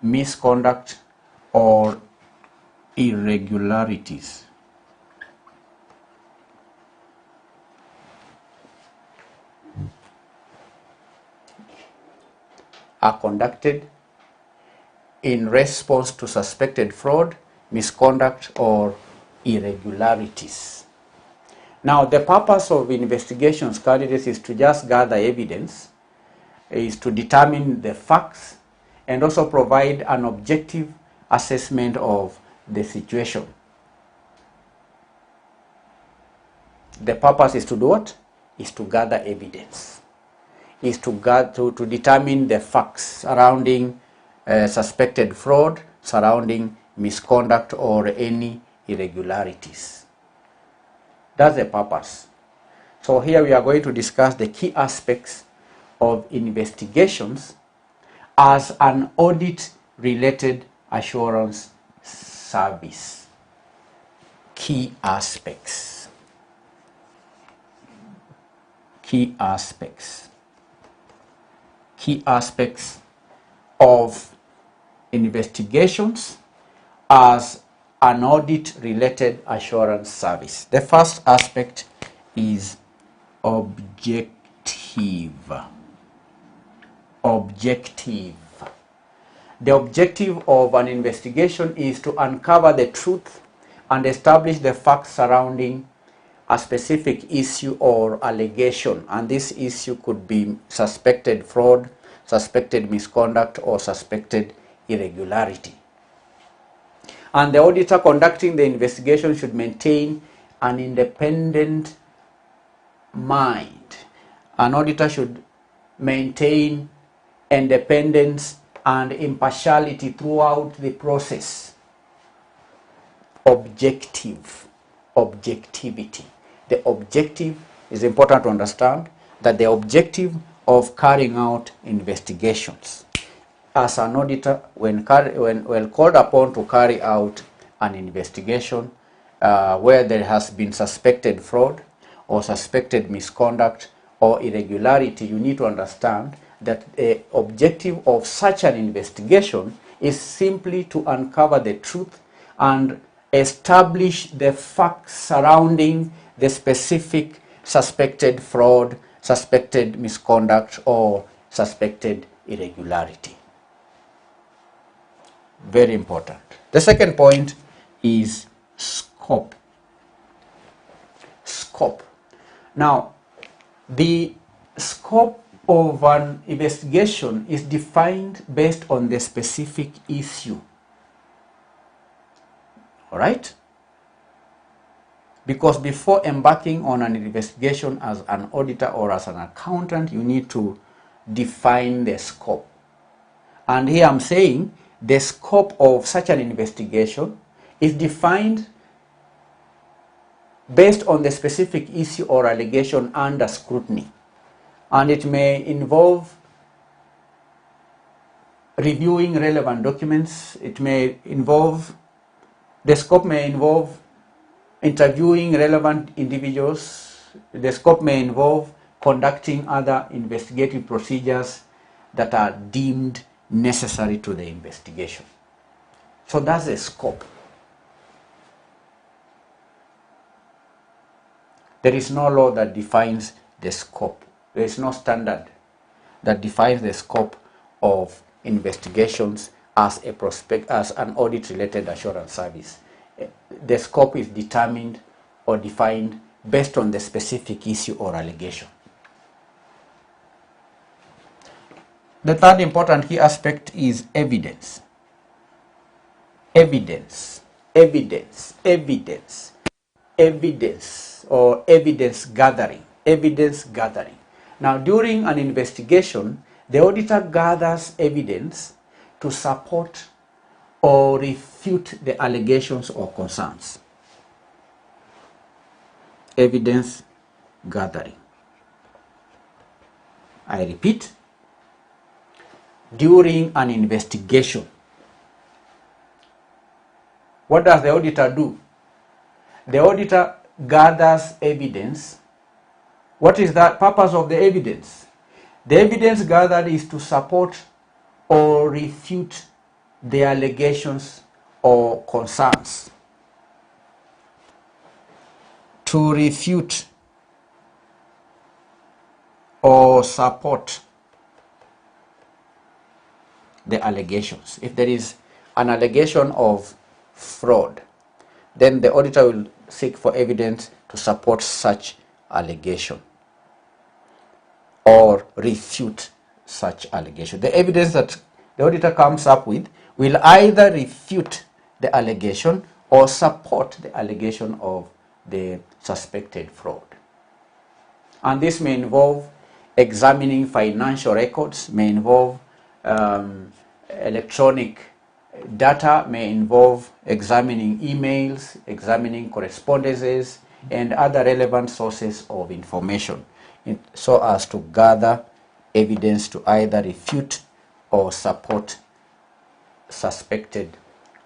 misconduct, or irregularities. Are conducted in response to suspected fraud, misconduct, or irregularities. Now, the purpose of investigations, candidates, is to just gather evidence, is to determine the facts, and also provide an objective assessment of the situation. The purpose is to do what? Is to gather evidence, is to determine the facts surrounding suspected fraud, surrounding misconduct, or any irregularities. That's the purpose. So here we are going to discuss the key aspects of investigations as an audit-related assurance service. Key aspects. Key aspects. Key aspects of investigations as an audit-related assurance service. The first aspect is objective. Objective. The objective of an investigation is to uncover the truth and establish the facts surrounding a specific issue or allegation, and this issue could be suspected fraud, suspected misconduct, or suspected irregularity. And the auditor conducting the investigation should maintain an independent mind. An auditor should maintain independence and impartiality throughout the process. Objective. Objectivity. The objective is important to understand, that the objective of carrying out investigations. As an auditor, when called upon to carry out an investigation where there has been suspected fraud or suspected misconduct or irregularity, you need to understand that the objective of such an investigation is simply to uncover the truth and establish the facts surrounding the specific suspected fraud, suspected misconduct, or suspected irregularity. Very important. The second point is scope. Scope. Now, the scope of an investigation is defined based on the specific issue. All right? Because before embarking on an investigation as an auditor or as an accountant, you need to define the scope. And here I'm saying the scope of such an investigation is defined based on the specific issue or allegation under scrutiny. And it may involve reviewing relevant documents. It may involve, the scope may involve interviewing relevant individuals. The scope may involve conducting other investigative procedures that are deemed necessary to the investigation. So that's the scope. There is no law that defines the scope. There is no standard that defines the scope of investigations as an audit-related assurance service. The scope is determined or defined based on the specific issue or allegation. The third important key aspect is evidence. Evidence or evidence gathering. Now, during an investigation, the auditor gathers evidence to support or refute the allegations or concerns. Evidence gathering. I repeat, during an investigation, what does the auditor do? The auditor gathers evidence. What is the purpose of the evidence? The evidence gathered is to support or refute the allegations or concerns. To refute or support the allegations. If there is an allegation of fraud, then the auditor will seek for evidence to support such allegation or refute such allegation. The evidence that the auditor comes up with will either refute the allegation or support the allegation of the suspected fraud. And this may involve examining financial records, may involve electronic data, may involve examining emails, examining correspondences, and other relevant sources of information, so as to gather evidence to either refute or support suspected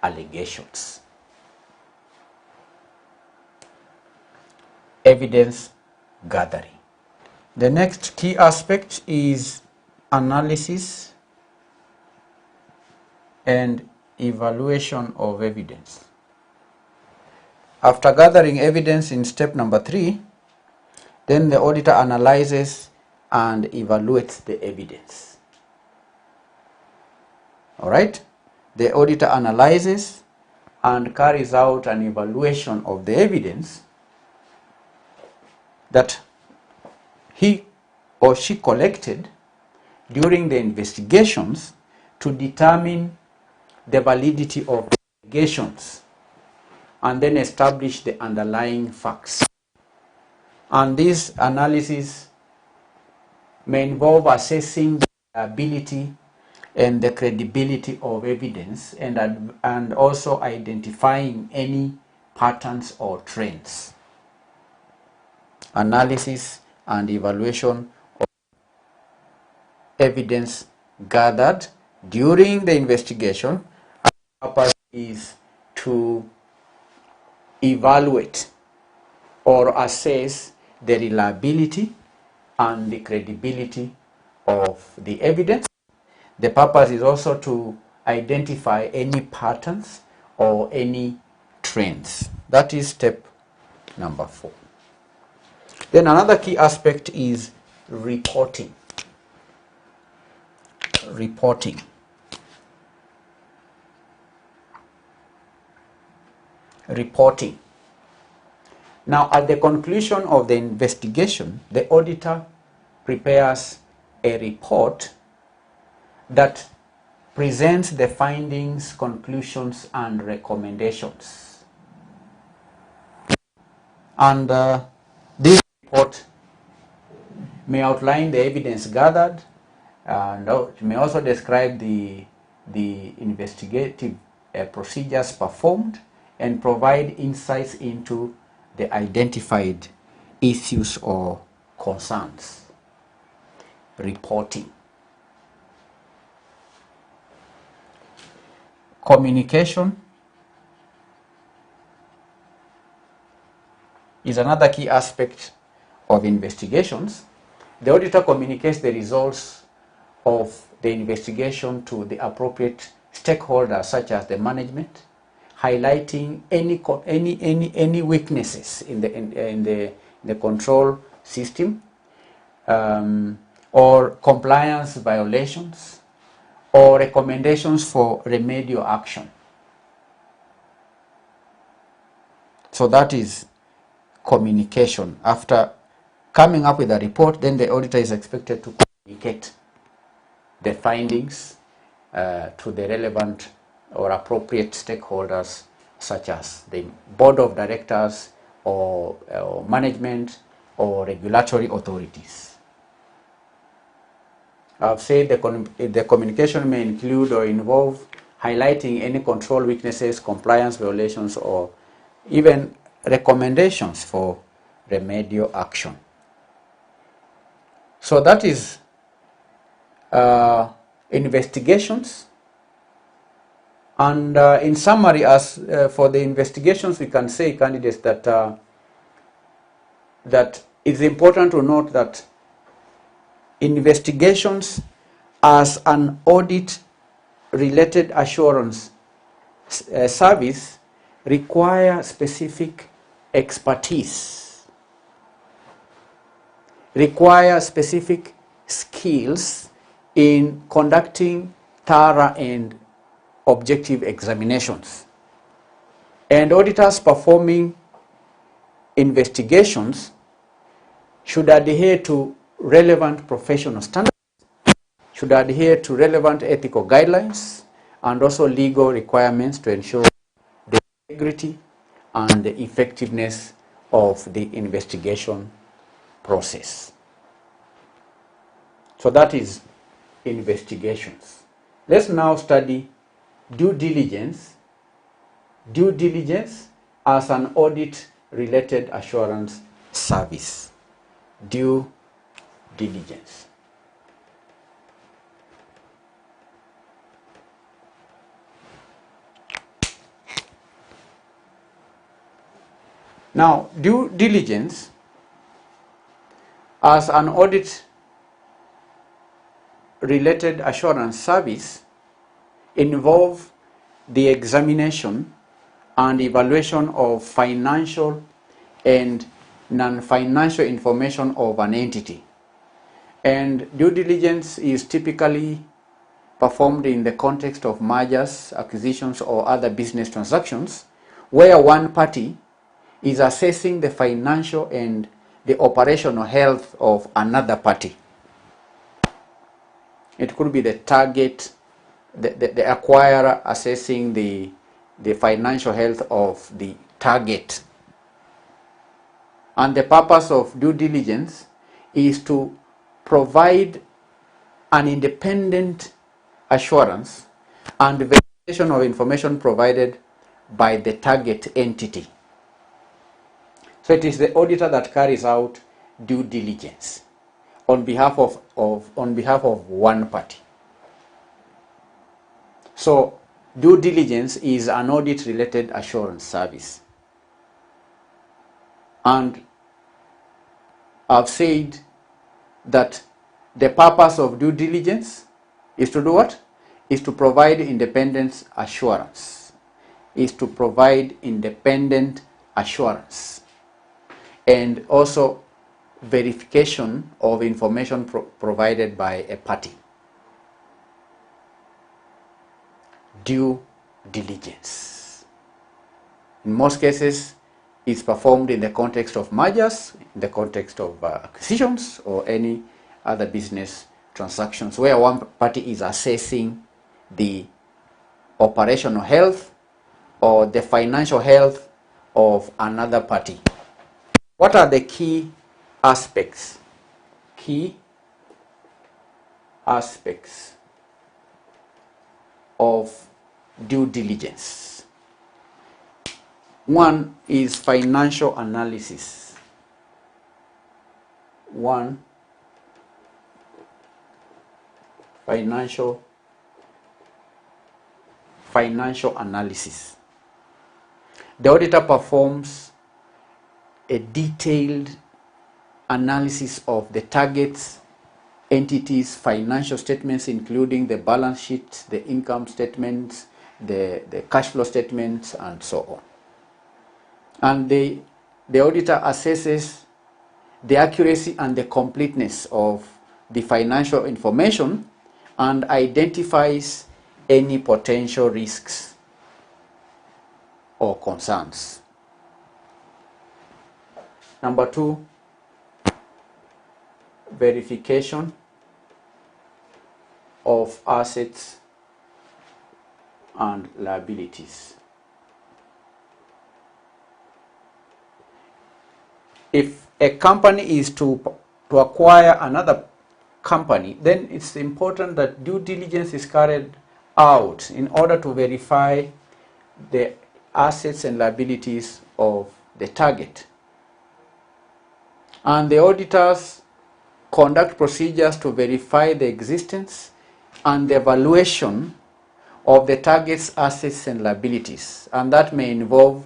allegations. Evidence gathering. The next key aspect is analysis and evaluation of evidence. After gathering evidence in step number 3, then the auditor analyzes and evaluates the evidence. All right? The auditor analyzes and carries out an evaluation of the evidence that he or she collected during the investigations to determine the validity of the allegations and then establish the underlying facts. And this analysis may involve assessing the ability and the credibility of evidence and also identifying any patterns or trends. Analysis and evaluation of evidence gathered during the investigation. The purpose is to evaluate or assess the reliability and the credibility of the evidence. The purpose is also to identify any patterns or any trends. That is step number 4. Then another key aspect is reporting. Reporting. Now, at the conclusion of the investigation, the auditor prepares a report that presents the findings, conclusions, and recommendations. And this report may outline the evidence gathered, and it may also describe the investigative procedures performed and provide insights into the identified issues or concerns. Reporting. Communication is another key aspect of investigations. The auditor communicates the results of the investigation to the appropriate stakeholders, such as the management, highlighting any weaknesses in the control system, or compliance violations, or recommendations for remedial action. So that is communication. After coming up with a report, then the auditor is expected to communicate the findings to the relevant or appropriate stakeholders, such as the board of directors or management or regulatory authorities. I've said the communication may include or involve highlighting any control weaknesses, compliance violations, or even recommendations for remedial action. So that is investigations. And in summary, as for the investigations, we can say, candidates, that that it's important to note that investigations as an audit-related assurance service require specific expertise, require specific skills in conducting thorough and objective examinations. And auditors performing investigations should adhere to relevant professional standards, should adhere to relevant ethical guidelines, and also legal requirements to ensure the integrity and the effectiveness of the investigation process. So that is investigations. Let's now study due diligence. Due diligence as an audit-related assurance service. Due diligence. Now, due diligence as an audit-related assurance service involve the examination and evaluation of financial and non-financial information of an entity. And due diligence is typically performed in the context of mergers, acquisitions, or other business transactions, where one party is assessing the financial and the operational health of another party. It could be the target, the acquirer assessing the financial health of the target. And the purpose of due diligence is to provide an independent assurance and verification of information provided by the target entity. So it is the auditor that carries out due diligence on behalf of one party. So due diligence is an audit-related assurance service. And I've said that the purpose of due diligence is to do what? Is to provide independent assurance. Is to provide independent assurance. And also verification of information provided by a party. Due diligence. In most cases, it's performed in the context of mergers, in the context of acquisitions, or any other business transactions where one party is assessing the operational health or the financial health of another party. What are the key aspects? Key aspects of due diligence. One is financial analysis. One, financial analysis. The auditor performs a detailed analysis of the target's entities' financial statements, including the balance sheet, the income statements, the cash flow statements, and so on. And the auditor assesses the accuracy and the completeness of the financial information and identifies any potential risks or concerns. Number 2, verification of assets and liabilities. If a company is to acquire another company, then it's important that due diligence is carried out in order to verify the assets and liabilities of the target. And the auditors conduct procedures to verify the existence and the evaluation of the target's assets and liabilities. And that may involve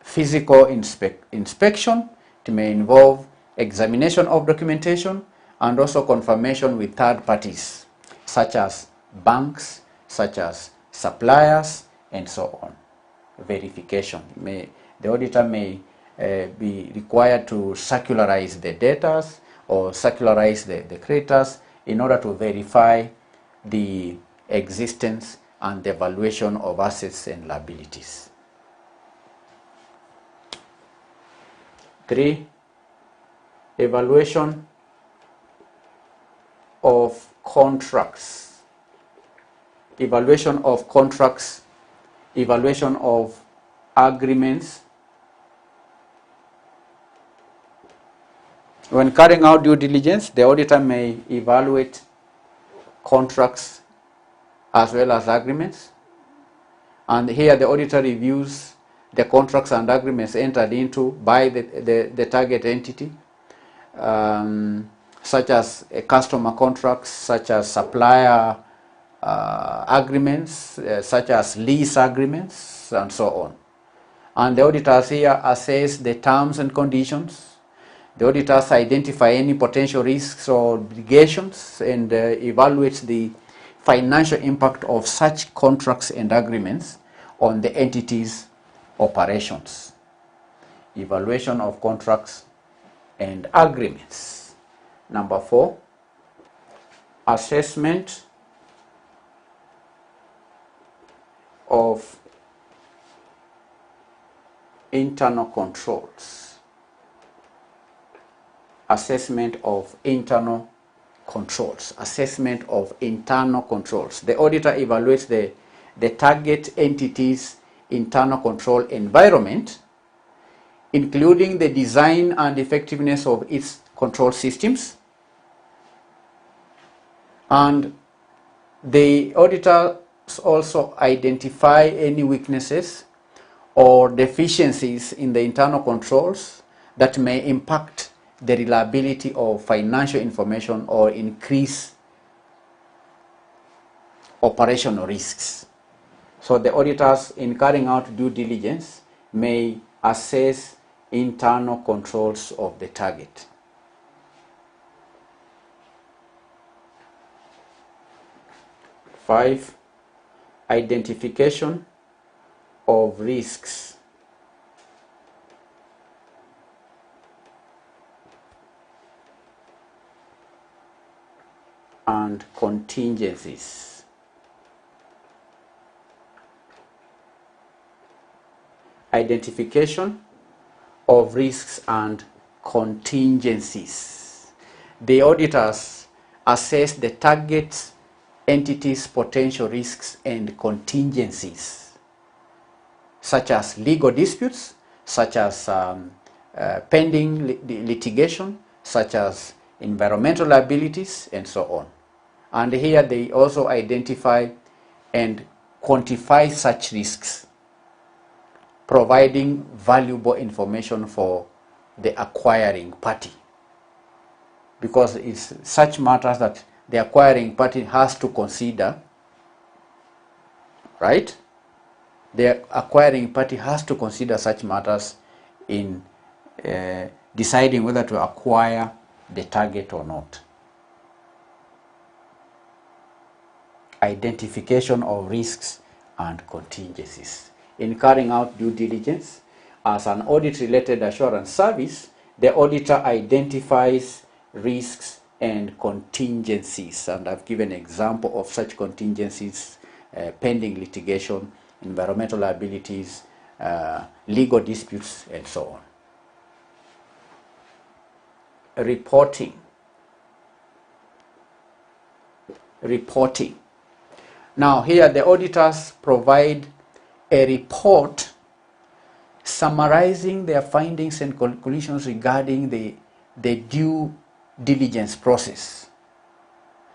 physical inspection, it may involve examination of documentation, and also confirmation with third parties, such as banks, such as suppliers, and so on. Verification. The auditor may be required to circularize the data or circularize the creditors in order to verify the existence and the evaluation of assets and liabilities. 3, evaluation of contracts. Evaluation of contracts, evaluation of agreements. When carrying out due diligence, the auditor may evaluate contracts as well as agreements. And here the auditor reviews the contracts and agreements entered into by the target entity, such as customer contracts, such as supplier agreements, such as lease agreements, and so on. And the auditors here assess the terms and conditions. The auditors identify any potential risks or obligations and evaluates the financial impact of such contracts and agreements on the entity's operations. Evaluation of contracts and agreements. Number 4, assessment of internal controls. Assessment of internal controls. Assessment of internal controls. The auditor evaluates the target entity's internal control environment, including the design and effectiveness of its control systems. And the auditors also identify any weaknesses or deficiencies in the internal controls that may impact the reliability of financial information or increase operational risks. So the auditors, in carrying out due diligence, may assess internal controls of the target. Five, identification of risks. And contingencies. Identification of risks and contingencies. The auditors assess the target entity's potential risks and contingencies, such as legal disputes, such as pending litigation, such as environmental liabilities, and so on. And here they also identify and quantify such risks, providing valuable information for the acquiring party, because it's such matters that the acquiring party has to consider, right? The acquiring party has to consider such matters in deciding whether to acquire the target or not. Identification of risks and contingencies. In carrying out due diligence as an audit-related assurance service, the auditor identifies risks and contingencies. And I've given an example of such contingencies: pending litigation, environmental liabilities, legal disputes, and so on. Reporting. Now here the auditors provide a report summarizing their findings and conclusions regarding the due diligence process.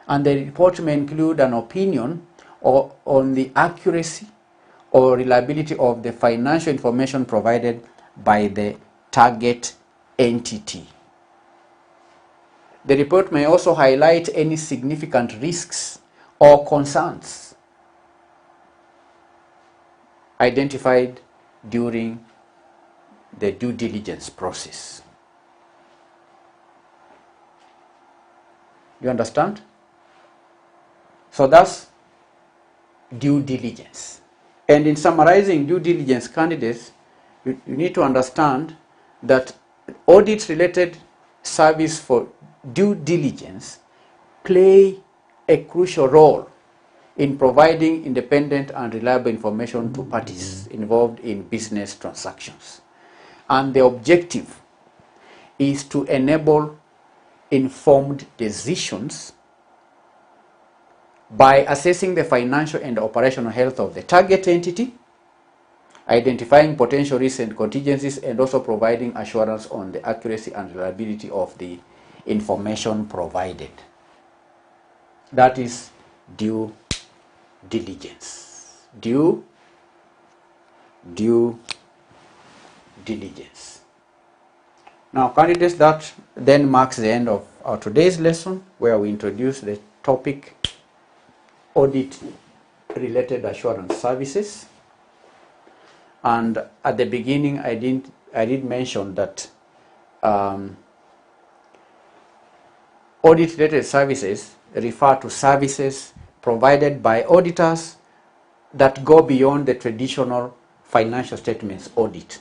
And the report may include an opinion on the accuracy or reliability of the financial information provided by the target entity. The report may also highlight any significant risks or concerns identified during the due diligence process. You understand? So that's due diligence. And in summarizing due diligence candidates, you need to understand that audit-related service for due diligence play a crucial role in providing independent and reliable information to parties involved in business transactions. And the objective is to enable informed decisions by assessing the financial and operational health of the target entity, identifying potential risks and contingencies, and also providing assurance on the accuracy and reliability of the information provided. That is due diligence. Due diligence. Now, candidates, that then marks the end of our today's lesson, where we introduce the topic audit-related assurance services. And at the beginning, I did mention that audit-related services refer to services provided by auditors that go beyond the traditional financial statements audit.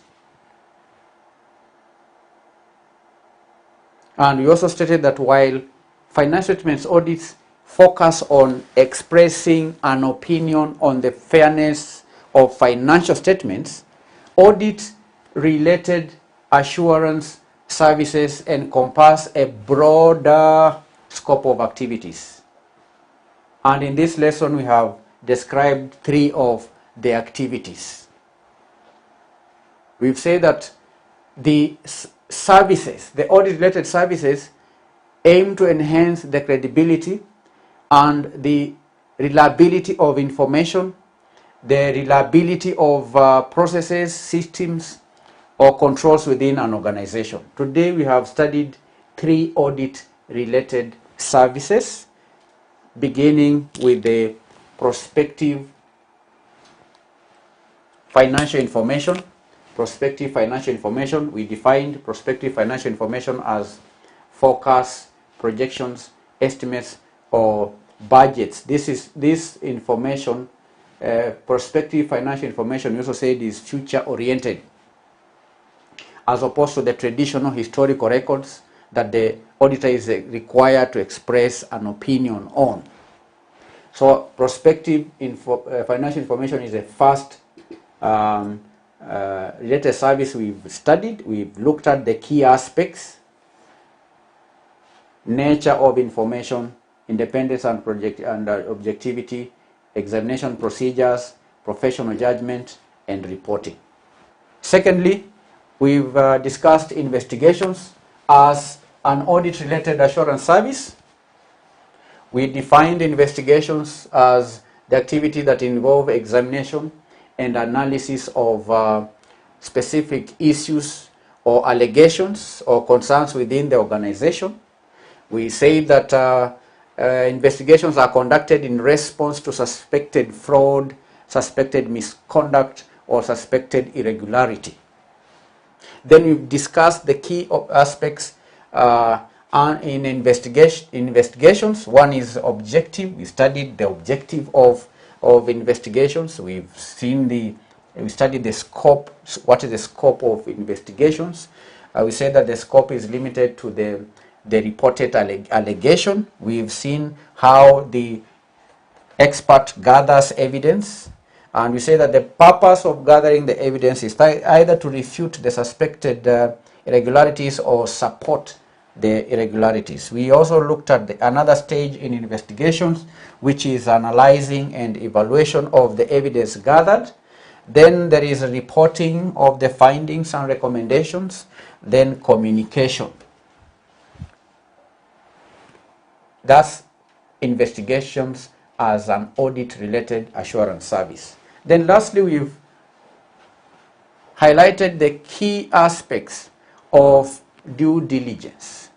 And we also stated that while financial statements audits focus on expressing an opinion on the fairness of financial statements, audit-related assurance services encompass a broader scope of activities. And in this lesson, we have described 3 of the activities. We've said that the services, the audit-related services, aim to enhance the credibility and the reliability of information, the reliability of processes, systems, or controls within an organization. Today we have studied 3 audit-related services, beginning with the prospective financial information. Prospective financial information, we defined prospective financial information as forecasts, projections, estimates, or budgets. This information, prospective financial information, we also said is future-oriented, as opposed to the traditional historical records that the auditor is required to express an opinion on. So prospective financial information is the first related service we've studied. We've looked at the key aspects: nature of information, independence and objectivity, examination procedures, professional judgment, and reporting. Secondly, we've discussed investigations as an audit-related assurance service. We defined investigations as the activity that involve examination and analysis of specific issues or allegations or concerns within the organization. We say that investigations are conducted in response to suspected fraud, suspected misconduct, or suspected irregularity. Then we've discussed the key aspects in investigations. One is objective. We studied the objective of investigations. We studied the scope. What is the scope of investigations? We said that the scope is limited to the reported allegation. We've seen how the expert gathers evidence, and we say that the purpose of gathering the evidence is either to refute the suspected irregularities or support the irregularities. We also looked at another stage in investigations, which is analyzing and evaluation of the evidence gathered. Then there is a reporting of the findings and recommendations, then communication. That's investigations as an audit-related assurance service. Then lastly, we've highlighted the key aspects of due diligence.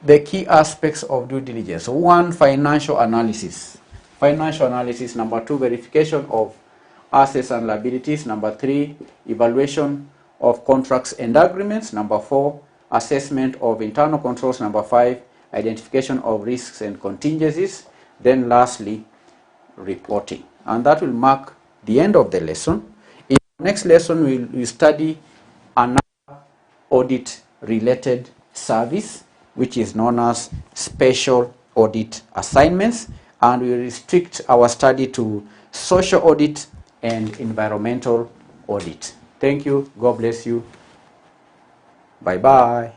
The key aspects of due diligence. 1, financial analysis. Financial analysis. Number 2, verification of assets and liabilities. Number 3, evaluation of contracts and agreements. Number 4, assessment of internal controls. Number 5, identification of risks and contingencies. Then lastly, reporting. And that will mark the end of the lesson. In the next lesson, we'll study another audit-related service, which is known as special audit assignments, and we restrict our study to social audit and environmental audit. Thank you. God bless you. Bye-bye.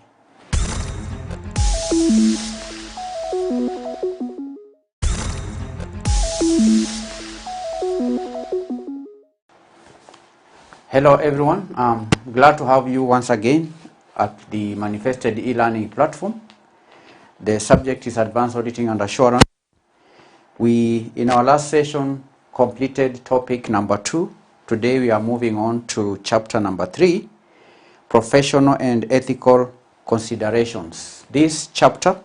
Hello everyone, I'm glad to have you once again at the Manifested E-Learning platform. The subject is Advanced Auditing and Assurance. We, in our last session, completed topic number 2. Today we are moving on to chapter number 3, Professional and Ethical Considerations. This chapter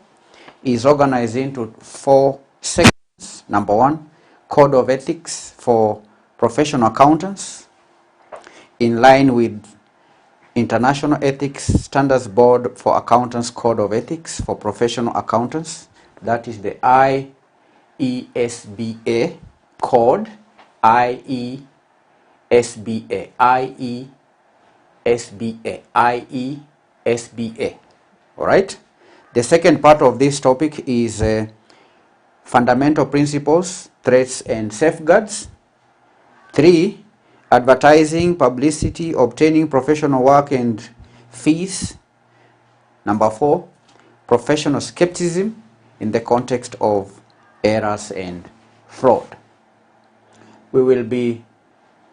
is organized into 4 sections. Number 1, Code of Ethics for Professional Accountants, in line with International Ethics Standards Board for Accountants Code of Ethics for Professional Accountants. That is the IESBA code, IESBA. All right. The second part of this topic is fundamental principles, threats and safeguards. 3, advertising, publicity, obtaining professional work and fees. Number 4, professional skepticism in the context of errors and fraud. We will be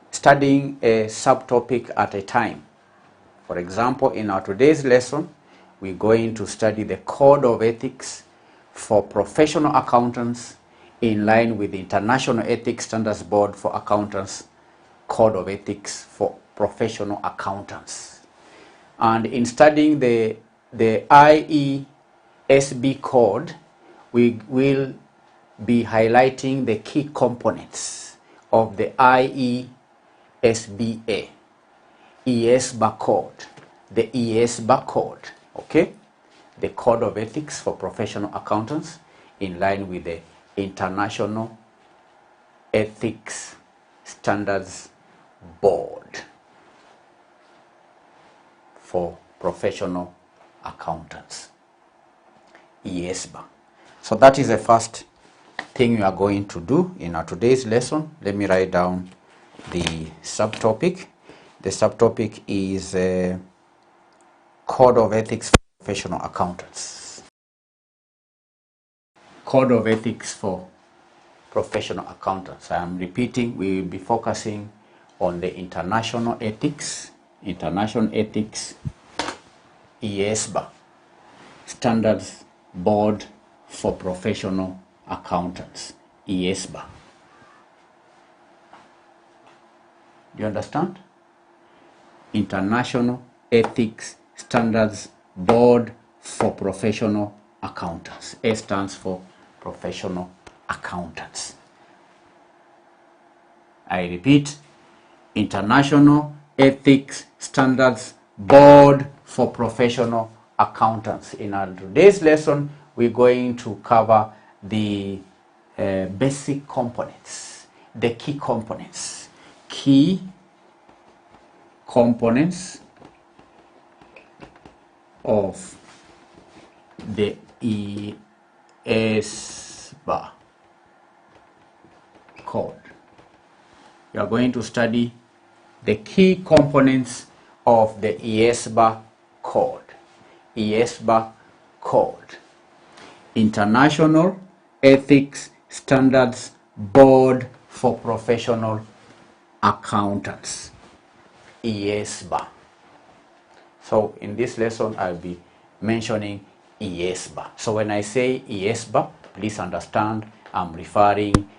studying a subtopic at a time. For example, in our today's lesson, we're going to study the Code of Ethics for Professional Accountants in line with the International Ethics Standards Board for Accountants Code of Ethics for Professional Accountants. And in studying the IESB code, we will be highlighting the key components of the IESBA, ESBA code, the ESBA code, okay? The Code of Ethics for Professional Accountants in line with the International Ethics Standards Board for Professional Accountants, ESBA. So that is the first thing we are going to do in our today's lesson. Let me write down the subtopic. The subtopic is Code of Ethics for Professional Accountants. Code of Ethics for Professional Accountants. I am repeating, we will be focusing on the International Ethics, ESBA, Standards Board for Professional Accountants, ESBA. Do you understand? International Ethics Standards Board for Professional Accountants. A stands for Professional Accountants. I repeat, International Ethics Standards Board for Professional Accountants. In our today's lesson, we're going to cover the basic components, the key components. Key components of the ESBA code. You are going to study the key components of the ESBA code. ESBA code. International Ethics Standards Board for Professional Accountants. ESBA. So in this lesson, I'll be mentioning ESBA. So when I say ESBA, please understand I'm referring